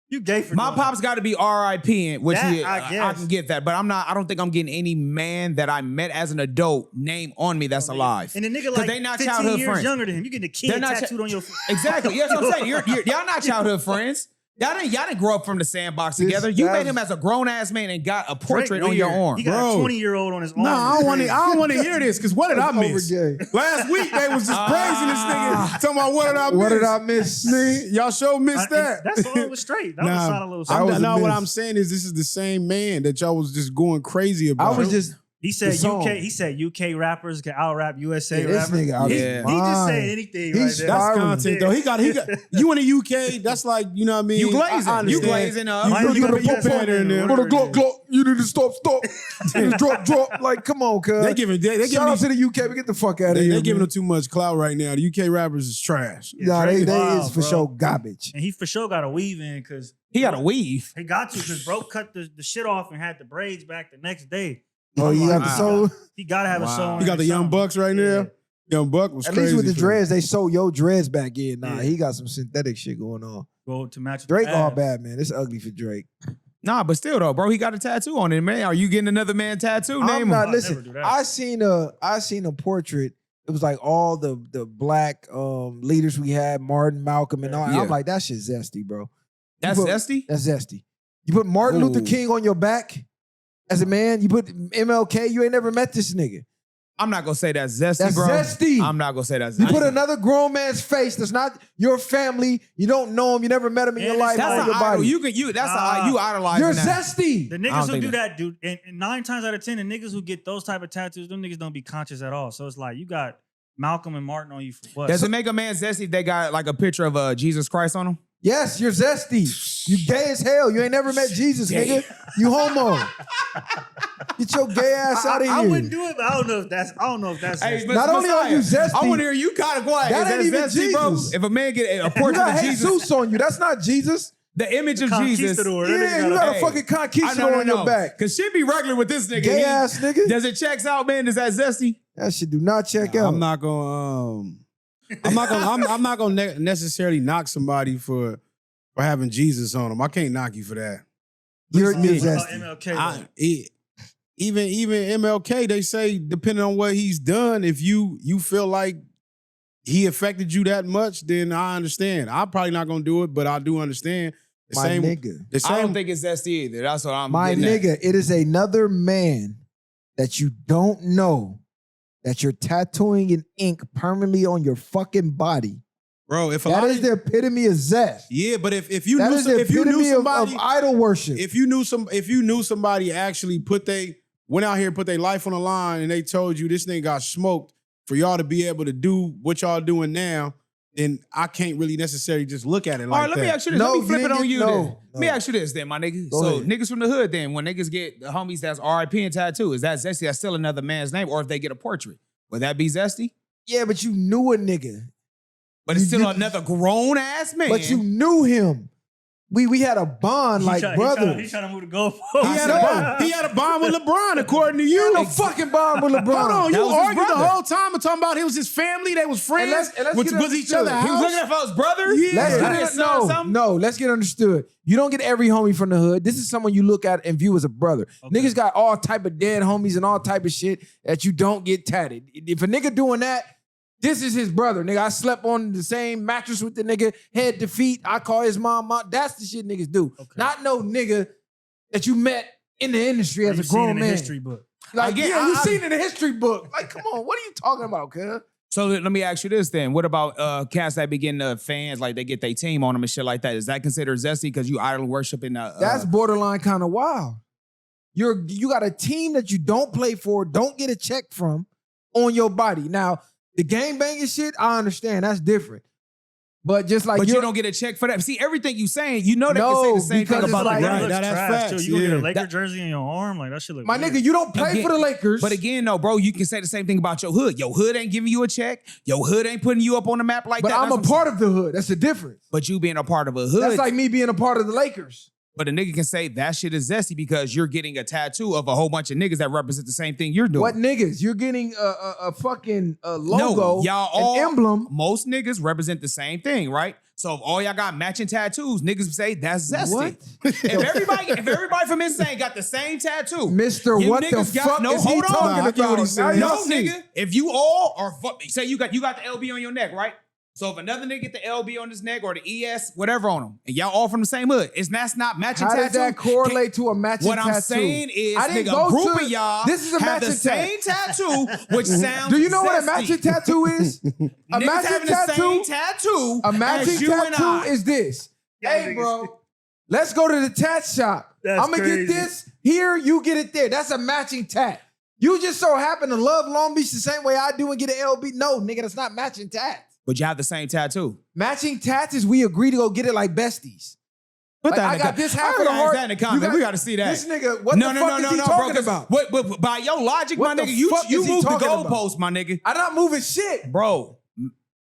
S5: you gay for
S3: My
S5: doing
S3: pop's got to be R.I.P. which
S5: That,
S3: he,
S5: I
S3: I
S5: guess.
S3: can get that, but I'm not. I don't think I'm getting any man that I met as an adult name on me that's
S5: that.
S3: alive.
S5: And the nigga
S3: 'Cause
S5: like
S3: they not
S5: 15
S3: childhood
S5: years
S3: friends.
S5: younger than him. You getting a
S3: They're
S5: kid
S3: not
S5: tattooed on your
S3: Exactly. Yeah, that's what I'm saying. Y'all not childhood friends. Y'all didn't grow up from the sandbox together. You
S2: that's-
S3: met him as a grown ass man and got a portrait on your
S5: Weird.
S3: arm.
S5: He got
S4: Bro.
S5: a 20-year-old on his arm.
S4: No, I don't want to.
S5: It's
S4: I don't want to hear this because what did I
S2: Over
S4: miss?
S2: gay.
S4: Last week they was just praising this nigga, talking about what did I miss?
S2: What did I miss?
S4: Nigga, y'all sure missed
S5: crazy.
S4: that.
S5: That song was straight. That was a solid little
S2: I
S5: song.
S2: was a
S4: What
S2: miss.
S4: I'm saying is this is the same man that y'all was just going crazy
S2: I
S4: about.
S2: was just
S5: He said
S2: the song.
S5: UK. He said UK rappers can out rap USA
S2: this
S5: rappers.
S2: nigga out
S3: Yeah.
S2: his
S5: He just
S2: mind.
S5: saying anything
S2: He's
S5: right there.
S4: That's
S2: spiraling.
S4: content though. He got you in the UK. That's like, you know what I mean.
S3: You
S4: I
S3: glazing. You
S4: understand.
S3: glazing up.
S4: You,
S5: Mine,
S4: you,
S5: you
S4: got
S5: gotta
S4: to
S5: be
S4: put pattern in there.
S5: What
S2: Go to Glock, Glock. You need to stop. You need to drop. Like, come on, cuz.
S4: They giving
S2: Shout out to the UK. We get the fuck out of here.
S4: they giving
S2: man.
S4: them too much clout right now. The UK rappers is trash.
S2: Nah,
S5: Drake
S2: they
S5: wild,
S2: is for
S5: bro.
S2: sure garbage.
S5: And he for sure got a weave in because
S3: He got a weave.
S5: he got to because bro cut the shit off and had the braids back the next day.
S2: Oh, you got the
S3: Wow.
S2: soul.
S5: He gotta have a
S3: Wow.
S5: song.
S4: You got the Young Bucks right
S5: Yeah.
S4: now. Young Buck was
S2: At
S4: crazy.
S2: least with the
S4: for him.
S2: dreads, they sew your dreads back in. Nah,
S5: Yeah.
S2: he got some synthetic shit going on.
S5: Go to match with
S2: Drake
S5: the
S2: all
S5: abs.
S2: bad, man. It's ugly for Drake.
S3: Nah, but still though, bro, he got a tattoo on it, man. Are you getting another man tattoo?
S2: I'm
S3: Name
S2: not
S3: him.
S2: listen.
S5: never do that.
S2: I seen a portrait. It was like all the black leaders we had, Martin, Malcolm, and all.
S3: Yeah.
S2: I'm like, that shit zesty, bro.
S3: That's
S2: put-
S3: zesty.
S2: That's zesty. You put Martin Luther
S3: Ooh.
S2: King on your back as a man. You put MLK. You ain't never met this nigga.
S3: I'm not gonna say that's zesty,
S2: That's
S3: bro.
S2: zesty.
S3: I'm not gonna say that's
S2: You
S3: zesty.
S2: put another grown man's face that's not your family. You don't know him. You never met him in
S5: Yeah,
S2: your life.
S5: that's
S2: on
S3: That's
S2: your
S3: an idol.
S2: body.
S3: You idolizing
S2: You're
S3: that.
S2: zesty.
S5: The
S3: I
S5: niggas
S3: don't
S5: who
S3: think
S5: do that, dude, and 9 times out of 10, the niggas who get those type of tattoos, them niggas don't be conscious at all. So it's like you got Malcolm and Martin on you for what?
S3: Does it make a man zesty if they got like a picture of Jesus Christ on him?
S2: Yes, you're zesty. You gay as hell. You ain't never met Jesus, nigga. You homo. Get your gay ass out of here.
S5: I wouldn't do it, but I don't know if that's.
S3: Hey,
S2: Not only are you zesty,
S3: I want to hear you kind of quiet.
S2: That ain't even
S3: zesty, bro?
S2: Jesus.
S3: If a man get a
S2: you
S3: portrait
S2: got
S3: of Jesus,
S2: Jesus on you. That's not Jesus.
S3: the image of Jesus.
S5: Conquistador.
S2: Yeah, you got a fucking conquistador on your back.
S3: Cause shit be regular with this nigga.
S2: Gay ass nigga.
S3: Does it checks out, man? Is that zesty?
S2: That shit do not check out.
S4: I'm not gonna necessarily knock somebody for having Jesus on them. I can't knock you for that.
S2: You're
S5: Oh,
S2: zesty.
S5: MLK.
S4: Even MLK, they say depending on what he's done, if you feel like he affected you that much, then I understand. I'm probably not gonna do it, but I do understand.
S2: My nigga.
S3: I don't think it's zesty either. That's what I'm.
S2: My
S3: getting at.
S2: nigga, it is another man that you don't know that you're tattooing in ink permanently on your fucking body.
S4: bro. If
S2: That is the epitome of zest.
S4: yeah, but if you
S2: That
S4: knew
S2: is the
S4: if you knew
S2: epitome
S4: somebody
S2: of idol worship.
S4: if you knew somebody actually went out here and put their life on the line and they told you this thing got smoked for y'all to be able to do what y'all doing now, then I can't really necessarily just look at it like
S3: All right, let
S4: that.
S3: me ask you this.
S2: No,
S3: let me flip
S2: you
S3: it on
S2: didn't
S3: you
S2: get-
S3: then.
S2: no,
S3: Let me
S2: no.
S3: ask you this then, my nigga.
S2: Go
S3: So
S2: ahead.
S3: niggas from the hood then, when niggas get the homies that's RIP and tattoo, is that zesty? That's still another man's name. Or if they get a portrait, would that be zesty?
S2: Yeah, but you knew a nigga.
S3: But it's
S2: You-
S3: still
S2: you-
S3: another grown ass man.
S2: But you knew him. We had a bond like brothers.
S5: He's trying to move the goalpost.
S4: He had a bond with LeBron, according to you.
S2: no fucking bond with LeBron.
S4: Hold on,
S3: That
S4: you
S3: was his
S4: argued the
S3: brother.
S4: whole time and talking about it was his family, they was friends,
S2: And let's
S4: was
S2: get
S4: each
S2: understood.
S4: other's
S3: he was
S4: house.
S3: looking at for his brother?
S4: Yeah.
S2: Let's
S3: Not
S2: get
S3: his
S2: it,
S3: son or
S2: no,
S3: something?
S2: no. Let's get understood. You don't get every homie from the hood. This is someone you look at and view as a brother.
S5: Okay.
S2: Niggas got all type of dead homies and all type of shit that you don't get tatted. If a nigga doing that, this is his brother. Nigga, I slept on the same mattress with the nigga, head to feet. I call his mom. That's the shit niggas do.
S5: Okay.
S2: Not no nigga that you met in the industry as a
S5: You've seen
S2: grown
S5: in the
S2: man.
S5: history book.
S2: Like,
S3: Again,
S2: yeah, you
S3: I-
S2: seen in the history book. Like, come on, what are you talking about, cuz?
S3: So let me ask you this then. What about cats that begin to fans, like they get their team on them and shit like that? Is that considered zesty because you idol worshiping
S2: That's borderline kind of wild. You got a team that you don't play for, don't get a check from on your body. Now, the gang banging shit, I understand. That's different. But just like
S3: but you
S2: you're-
S3: don't get a check for that. See, everything you saying, you know they
S2: No,
S3: can say the same
S2: because
S3: thing
S2: it's
S3: about
S2: like-
S3: the
S4: Right,
S5: That looks
S4: that's
S5: trash,
S4: facts,
S5: too. You gonna get
S4: yeah.
S5: a Laker
S3: That-
S5: jersey in your arm? Like, that shit look
S2: my
S5: weird.
S2: nigga, you don't play
S3: Again-
S2: for the Lakers.
S3: But again, no, bro, you can say the same thing about your hood. Your hood ain't giving you a check. Your hood ain't putting you up on the map like
S2: but
S3: that.
S2: I'm
S3: That's
S2: a
S3: what
S2: part of the hood. That's the difference.
S3: But you being a part of a hood,
S2: That's like me being a part of the Lakers.
S3: but a nigga can say that shit is zesty because you're getting a tattoo of a whole bunch of niggas that represent the same thing you're doing.
S2: What niggas? You're getting a fucking logo,
S3: No, y'all all,
S2: an emblem.
S3: most niggas represent the same thing, right? So if all y'all got matching tattoos, niggas say that's zesty.
S2: What?
S3: if everybody from Insane got the same tattoo,
S2: Mister,
S3: you
S2: what the
S3: niggas got-
S2: fuck
S3: no,
S2: is he
S3: hold on.
S2: talking
S4: Nah, I get what
S2: about?
S4: he's
S2: Now
S4: saying.
S2: y'all
S3: no,
S2: see.
S3: nigga, if you all are say you got the LB on your neck, right? So if another nigga get the LB on his neck or the ES, whatever on him, and y'all all from the same hood, that's not matching
S2: How
S3: tattoo.
S2: does that correlate to a matching
S3: What
S2: tattoo?
S3: I'm saying is,
S2: I didn't
S3: nigga,
S2: go
S3: a group
S2: to-
S3: of y'all
S2: This is a
S3: have the
S2: matching
S3: same tattoo, which sounds
S2: Do you know what a
S3: zesty.
S2: matching tattoo is? A
S3: Niggas
S2: matching
S3: having the
S2: tattoo.
S3: same tattoo
S2: A matching
S3: as you and
S2: tattoo
S3: I.
S2: is this.
S5: Y'all
S2: Hey,
S5: niggas-
S2: bro, let's go to the tat shop.
S5: That's
S2: I'm gonna
S5: crazy.
S2: get this here. You get it there. That's a matching tat. You just so happen to love Long Beach the same way I do and get an LB. No, nigga, that's not matching tats.
S3: But you have the same tattoo.
S2: Matching tats is we agree to go get it like besties.
S3: Put
S2: Like,
S3: that
S2: I
S3: in the
S2: got this half
S3: I
S2: of the
S3: gotta ask
S2: heart.
S3: that in the
S2: You
S3: comment.
S2: got-
S3: We got to see that.
S2: This nigga, what
S3: no,
S2: the
S3: no,
S2: fuck
S3: no,
S2: is
S3: no,
S2: he
S3: no,
S2: talking
S3: bro,
S2: about?
S3: But by your logic,
S2: What
S3: my
S2: the
S3: nigga, you
S2: fuck is he
S3: moved the
S2: talking about?
S3: goalpost, my nigga.
S2: I'm not moving shit.
S3: Bro,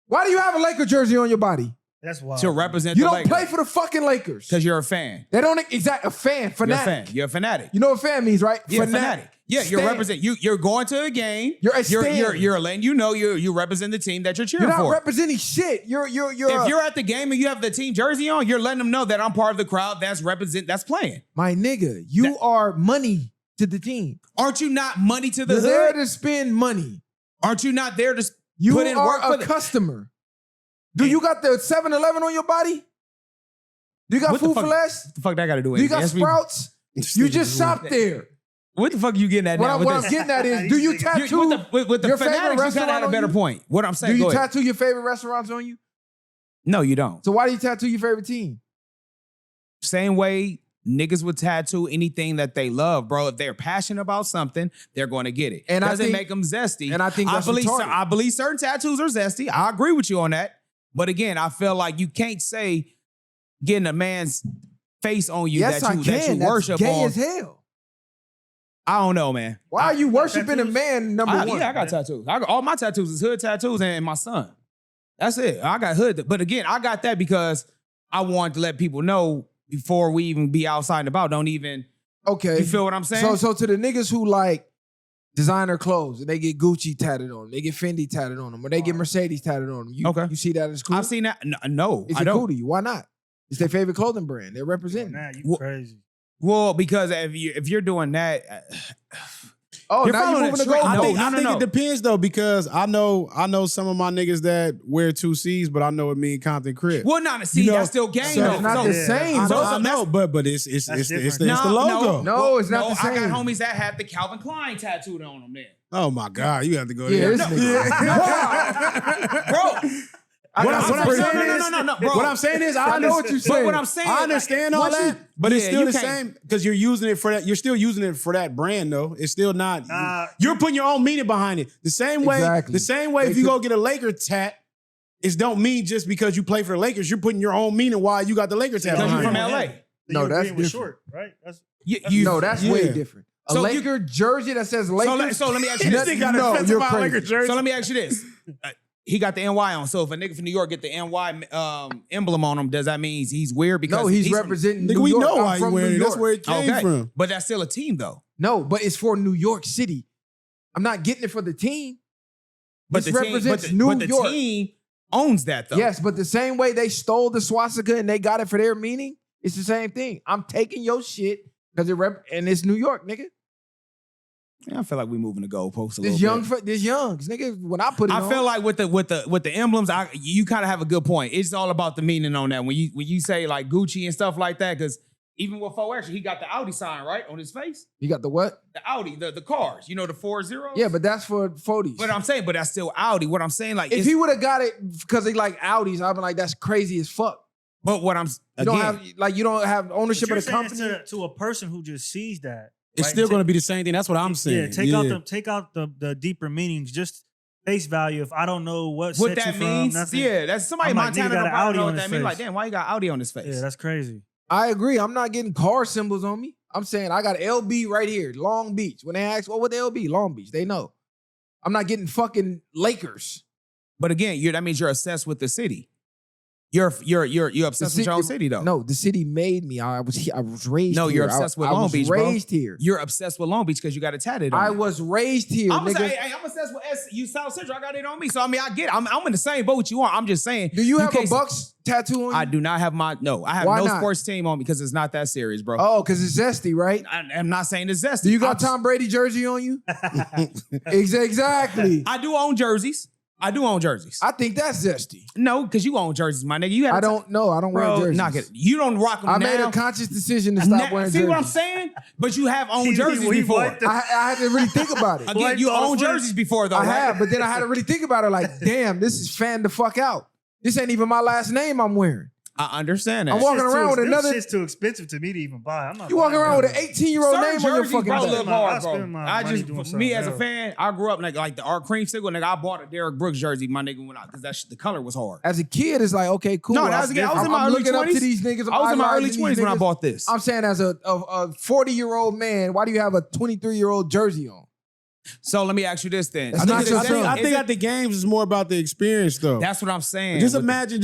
S2: Why do you have a Laker jersey on your body?
S5: That's wild.
S3: to represent
S2: You
S3: the
S2: don't
S3: Lakers.
S2: play for the fucking Lakers.
S3: Because you're a fan.
S2: They don't exact a fan,
S3: You're a
S2: fanatic.
S3: fan. You're a fanatic.
S2: You know what fan means, right?
S3: Yeah, fanatic. Yeah, you're
S2: Stan.
S3: represent. You're going to a game.
S2: You're a stan.
S3: You're letting you know you represent the team that you're cheering
S2: You're not
S3: for.
S2: representing shit. You're
S3: If you're at the game and you have the team jersey on, you're letting them know that I'm part of the crowd that's playing.
S2: my nigga. You are money to the team.
S3: Aren't you not money to the
S2: You're there
S3: hood?
S2: to spend money.
S3: Aren't you not there to
S2: You
S3: put in work
S2: are
S3: for
S2: a customer. Do you got the 7-Eleven on your body? Do you got
S3: What the
S2: food
S3: fuck-
S2: for less?
S3: What the fuck that got to do with
S2: Do you
S3: anything?
S2: got
S3: That's me-
S2: Sprouts? You just shop there.
S3: What the fuck are you getting at
S2: What
S3: now?
S2: I'm,
S3: with
S2: what I'm
S3: this?
S2: getting at is, do you
S3: You-
S2: tattoo?
S3: with the
S2: your favorite
S3: fanatics, you kind
S2: restaurant
S3: of had a
S2: on
S3: better
S2: you?
S3: point. What I'm saying,
S2: Do you
S3: go ahead.
S2: tattoo your favorite restaurants on you?
S3: No, you don't.
S2: So why do you tattoo your favorite team?
S3: Same way niggas would tattoo anything that they love, bro. If they're passionate about something, they're going to get it.
S2: And I
S3: doesn't
S2: think-
S3: make them zesty.
S2: and I think that's retarded.
S3: I believe certain tattoos are zesty. I agree with you on that. But again, I feel like you can't say getting a man's face on you
S2: Yes,
S3: that you
S2: That's
S3: worship
S2: gay
S3: on.
S2: as hell.
S3: I don't know, man.
S2: Why are you worshiping a
S5: tattoos?
S2: man? Number one.
S3: Yeah, I got tattoos. All my tattoos is hood tattoos and my son. That's it. I got hood. But again, I got that because I wanted to let people know before we even be outside and about. Don't even.
S2: Okay.
S3: You feel what I'm saying?
S2: So to the niggas who like designer clothes and they get Gucci tatted on them, they get Fendi tatted on them, or they get Mercedes tatted on them. You see that as cool?
S3: I've seen that. No,
S2: Is
S3: I
S2: it
S3: don't.
S2: cool to you? Why not? It's their favorite clothing brand. They're representing.
S5: Nah, you
S3: Well,
S5: crazy.
S3: Well, because if you're doing that,
S2: Oh,
S3: You're
S2: now you
S3: following
S2: moving
S3: the
S2: to
S3: trend.
S2: gold.
S4: I
S3: No,
S4: think,
S3: no,
S4: I
S3: no,
S4: think
S3: no.
S4: it depends though, because I know some of my niggas that wear 2Cs, but I know it mean Compton Crib.
S3: well, not see,
S4: You know,
S3: that's still game
S4: so
S3: though.
S2: it's not
S3: So-
S2: the
S5: Yeah,
S2: same.
S4: I
S2: bro.
S4: know, I know, but it's the logo.
S2: No, it's not
S3: no,
S2: the
S3: I
S2: same.
S3: got homies that have the Calvin Klein tattooed on them. Then,
S4: Oh my God, you have to go
S2: Yeah,
S4: there.
S2: this nigga.
S3: bro.
S4: What I'm
S3: No,
S4: saying is,
S3: bro.
S4: what I'm saying is,
S2: I know what you're saying.
S3: But what I'm saying,
S4: I understand all
S3: once you-
S4: that, but it's
S3: yeah,
S4: still
S3: you
S4: the
S3: can't-
S4: same because you're using it for that. You're still using it for that brand, though. It's still not.
S5: Nah.
S4: You're putting your own meaning behind it. The same way.
S2: Exactly.
S4: The same way.
S2: They
S4: If you
S2: could-
S4: go get a Laker tat, it don't mean just because you play for the Lakers. You're putting your own meaning why you got the Laker tat.
S3: Because you
S4: behind
S3: from
S4: it.
S3: LA.
S2: No,
S5: You
S2: that's
S5: agreeing with
S2: different.
S5: short, right? That's
S2: No, that's way
S4: Yeah.
S2: different. A
S3: So
S2: Laker jersey that says Lakers.
S3: So let me ask you
S4: This
S3: this.
S4: nigga got a
S2: No,
S4: defensive
S2: you're
S4: out
S2: crazy.
S4: Laker jersey.
S3: So let me ask you this. He got the NY on. So if a nigga from New York get the NY emblem on him, does that mean he's weird? Because
S2: No, he's
S3: from-
S2: representing
S4: Nigga,
S2: New
S4: we
S2: York.
S4: know
S2: I'm
S4: why you
S2: from
S4: wearing
S2: New
S4: it. That's
S2: York.
S4: where it came
S3: Okay,
S4: from.
S3: but that's still a team though.
S2: No, but it's for New York City. I'm not getting it for the team.
S3: But
S2: This
S3: the team,
S2: represents
S3: but the,
S2: New
S3: but the
S2: York.
S3: team owns that though.
S2: Yes, but the same way they stole the swastika and they got it for their meaning, it's the same thing. I'm taking your shit because and it's New York, nigga.
S3: Yeah, I feel like we moving the goalposts a
S2: This
S3: little
S2: young,
S3: bit.
S2: this young, nigga. When I put it on,
S3: I feel like with the emblems, you kind of have a good point. It's all about the meaning on that. When you say like Gucci and stuff like that, because even with Fuentes, he got the Audi sign right on his face.
S2: you got the what?
S3: The Audi, the cars, you know, the 40s.
S2: Yeah, but that's for 40s.
S3: But I'm saying, but that's still Audi. What I'm saying, like,
S2: if
S3: it's,
S2: he would have got it because he like Audis, I'd be like, that's crazy as fuck.
S3: but what I'm
S2: You
S3: again,
S2: don't have you don't have ownership
S5: But
S2: of the
S5: you're saying
S2: company.
S5: it's to a person who just sees that.
S4: It's
S5: right?
S4: still
S5: Take-
S4: going to be the same thing. That's what I'm saying.
S5: Yeah, take out the deeper meanings. Just face value. If I don't know what
S3: what
S5: set
S3: that
S5: you
S3: means,
S5: from, nothing,
S3: yeah, that's somebody in
S5: I'm like,
S3: Montana
S5: nigga got
S3: don't
S5: an
S3: probably
S5: Audi
S3: know
S5: on
S3: what
S5: his
S3: that means. Like,
S5: face.
S3: damn, why you got Audi on his face?
S5: Yeah, that's crazy.
S2: I agree. I'm not getting car symbols on me. I'm saying I got LB right here, Long Beach. When they ask, what the LB? Long Beach. They know. I'm not getting fucking Lakers.
S3: But again, that means you're obsessed with the city. You're obsessed with your own city though.
S2: No, the city made me. I was raised
S3: No,
S2: here.
S3: you're obsessed with
S2: I
S3: Long
S2: was
S3: Beach, bro.
S2: raised here.
S3: You're obsessed with Long Beach because you got it tatted on.
S2: I
S3: you.
S2: was raised here,
S3: I'm
S2: nigga.
S3: obsessed with SU South Central. I got it on me. So I mean, I get it. I'm in the same boat you are. I'm just saying.
S2: Do you have a
S3: can't-
S2: Bucks tattoo on you?
S3: I do not have I have
S2: Why
S3: no
S2: not?
S3: sports team on me because it's not that serious, bro.
S2: Oh, because it's zesty, right?
S3: I'm not saying it's zesty.
S2: Do you got
S3: I'm-
S2: Tom Brady jersey on you? Exactly.
S3: I do own jerseys. I
S2: think that's zesty.
S3: No, because you own jerseys, my nigga. You have
S2: I don't know. I don't wear
S3: bro,
S2: jerseys.
S3: knock it. You don't rock them
S2: I
S3: now.
S2: made a conscious decision to stop wearing
S3: See
S2: jerseys.
S3: what I'm saying? But you have owned jerseys
S5: We
S3: before.
S5: wiped the-
S2: I had to really think about it.
S3: Again, you
S5: Wiped
S3: owned
S5: off
S3: jerseys before though,
S2: I
S3: right?
S2: have, but then I had to really think about it. Like, damn, this is fan the fuck out. This ain't even my last name I'm wearing.
S3: I understand that.
S2: I'm walking
S5: Shit's
S2: around with
S5: them
S2: anotund-
S5: shit's too expensive to me to even buy. I'm not.
S2: You walking
S5: buying
S2: around with
S5: that.
S2: an 18-year-old
S3: Certain
S2: name on your
S3: jerseys,
S2: fucking
S3: bro,
S2: back.
S3: look
S5: I
S3: hard,
S5: spend
S3: bro.
S5: my
S3: I
S5: money
S3: just,
S5: doing
S3: for
S5: something
S3: me as a
S5: else.
S3: fan, I grew up like the Art Cream single, nigga. I bought a Derrick Brooks jersey, my nigga, when because the color was hard.
S2: As a kid, it's like, okay, cool.
S3: No, that was again. I was in my
S2: I'm
S3: early
S2: looking up
S3: 20s.
S2: to these niggas. I'm
S3: I was in my early
S2: idolizing
S3: 20s
S2: these
S3: when I
S2: niggas.
S3: bought this.
S2: I'm saying as a 40-year-old man, why do you have a 23-year-old jersey on?
S3: So let me ask you this then.
S2: That's
S3: Is
S2: not
S3: it
S2: your
S3: zesty?
S2: son.
S4: I
S3: Is
S4: think
S3: it-
S4: at the games is more about the experience, though.
S3: that's what I'm saying.
S4: Just
S3: With the-
S4: imagine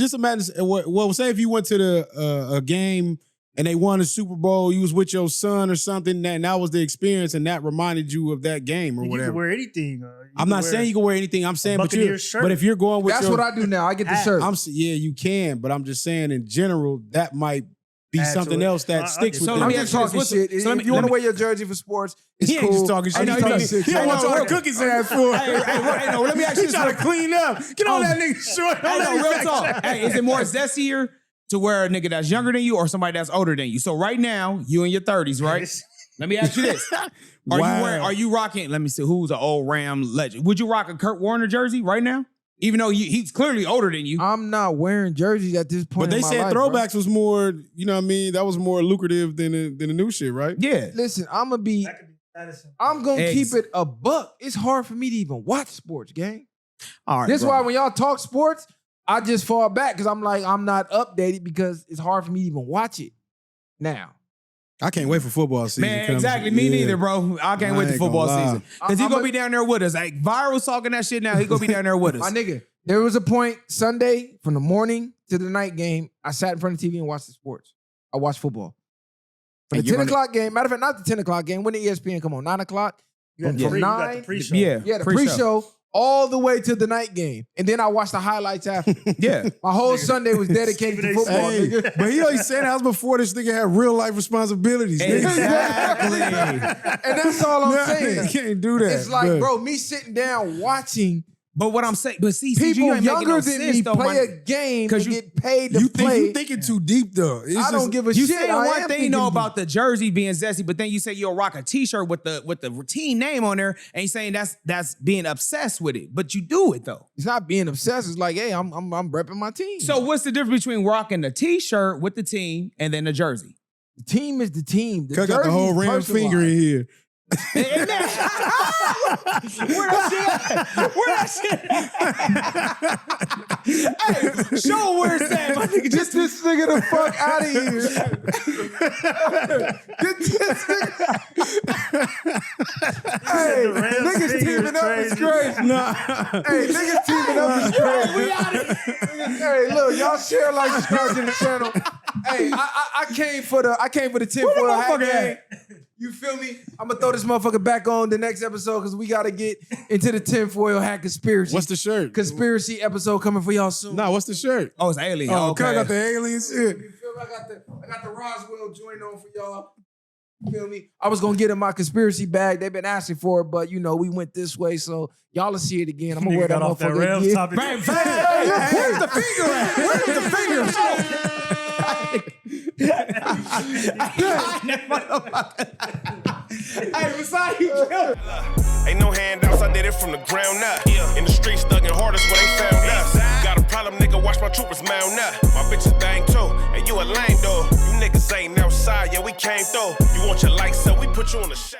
S4: what say if you went to the a game and they won a Super Bowl, you was with your son or something, and that was the experience, and that reminded you of that game or
S5: You
S4: whatever.
S5: can wear anything.
S4: I'm not saying you can wear anything. I'm saying, but
S5: Buccaneers shirt.
S4: if you're going with
S2: That's
S4: your,
S2: what I do now. I get the shirt.
S4: yeah, you can, but I'm just saying in general that might be
S5: Add to
S4: something
S5: it.
S4: else that
S5: I
S4: sticks
S5: get
S4: with
S3: So
S4: them.
S3: let
S2: I'm
S3: me
S2: just
S3: ask you this.
S2: talking
S3: What's the-
S2: shit.
S3: so let
S2: If
S3: me-
S2: you want
S3: let
S2: to
S3: me-
S2: wear your jersey for sports, it's
S4: He ain't
S2: cool.
S4: just talking shit.
S2: I'm just talking shit.
S4: He don't want
S2: Hey,
S4: all the cookies in that food.
S3: Hey, no, let me ask you
S4: He
S3: this.
S4: trying to clean up. Get on that nigga short.
S3: Hey, no, real talk. Hey, is it more zestier to wear a nigga that's younger than you or somebody that's older than you? So right now, you in your 30s, right? Let me ask you this. Are you rocking, let me see, who's an old Ram legend? Would you rock a Kurt Warner jersey right now? Even though he's clearly older than you.
S2: I'm not wearing jerseys at this point.
S4: But they
S2: in my
S4: said
S2: life, bro.
S4: throwbacks was more, you know what I mean? That was more lucrative than the new shit, right?
S3: Yeah.
S2: Listen, I'm gonna
S3: Eggs.
S2: keep it a buck. It's hard for me to even watch sports, gang.
S3: All right.
S2: This is
S3: bro.
S2: why when y'all talk sports, I just fall back because I'm like, I'm not updated because it's hard for me to even watch it now.
S4: I can't wait for football season.
S3: Man, exactly. Me neither, bro. I can't wait
S4: I
S3: for
S4: ain't
S3: football
S4: gonna lie.
S3: season. Because he going to be down there with us. Like, Viral's talking that shit now. He going to be down there with us.
S2: My nigga, there was a point Sunday from the morning to the night game, I sat in front of the TV and watched the sports. I watched football. For the
S3: And you're
S2: 10 o'clock game, matter of fact, not the 10 o'clock game, when the ESPN come on, 9 o'clock.
S5: You got,
S2: From
S5: the pre, you got the
S2: 9,
S5: pre-show.
S3: Yeah.
S2: yeah, the pre-show all the way to the night game. And then I watched the highlights after.
S3: Yeah.
S2: My whole Sunday was dedicated to football,
S4: Hey,
S2: nigga.
S4: but he always said that was before this nigga had real life responsibilities. nigga.
S3: Exactly.
S2: And that's all I'm
S4: Nah,
S2: saying.
S4: you can't do that.
S2: It's like,
S4: But
S2: bro, me sitting down watching
S3: But what I'm saying, but see,
S2: people
S3: you ain't making
S2: younger
S3: no
S2: than
S3: sense,
S2: me
S3: though,
S2: play
S3: my-
S2: a game
S3: 'cause
S2: and
S3: you-
S2: get paid to
S4: you
S2: play.
S4: thinking too deep though. It's
S2: I don't
S4: just-
S2: give a
S3: You
S2: shit.
S3: saying
S2: I
S3: one
S2: am
S3: thing
S2: thinking
S3: though
S2: deep.
S3: about the jersey being zesty, but then you say you'll rock a T-shirt with the team name on there, and you saying that's being obsessed with it. But you do it though.
S2: It's not being obsessed. It's like, hey, I'm repping my team.
S3: So what's the difference between rocking the T-shirt with the team and then the jersey?
S2: the team is the team. The
S4: Cut got the
S2: jersey
S4: whole
S2: is
S4: ram
S2: personalized.
S4: finger in here.
S3: Where that shit at? Hey, show 'em where it's at, my nigga.
S2: Get this nigga the fuck out of here. Get this nigga. Hey,
S5: The Rams
S2: niggas
S5: finger
S2: teaming up is
S5: crazy.
S2: crazy.
S4: Nah.
S2: Hey, niggas teaming up is crazy.
S3: We out of here.
S2: Hey, look, y'all share, like, subscribe to the channel. Hey, I came for the 10
S3: Where the
S2: foil hat
S3: motherfucker
S2: game. You feel me? I'm gonna throw this motherfucker back on the next episode because we gotta get into the tinfoil hat conspiracy.
S4: What's the shirt?
S2: conspiracy episode coming for y'all soon?
S4: Nah, what's the shirt?
S3: Oh, it's alien.
S4: Oh,
S3: okay.
S4: Cut got the alien shit.
S2: You feel me? I got the Roswell joint on for y'all. You feel me? I was gonna get in my conspiracy bag. They've been asking for it, but you know, we went this way, so y'all will see it again. I'm gonna wear
S5: Nigga
S2: that
S5: got off that
S2: motherfucker
S5: Rams
S2: again.
S5: topic.
S3: Bang, bang. Where's the finger at? Where's the finger? Hey, beside you, Joe.
S1: Ain't no handouts, I did it from the ground up. In the streets, thugging hardest where they found us. Got a problem, nigga, watch my troopers mount up. My bitches bang too, and you a lame though. You niggas ain't outside, yeah, we came through. You want your lights up, we put you on the shade.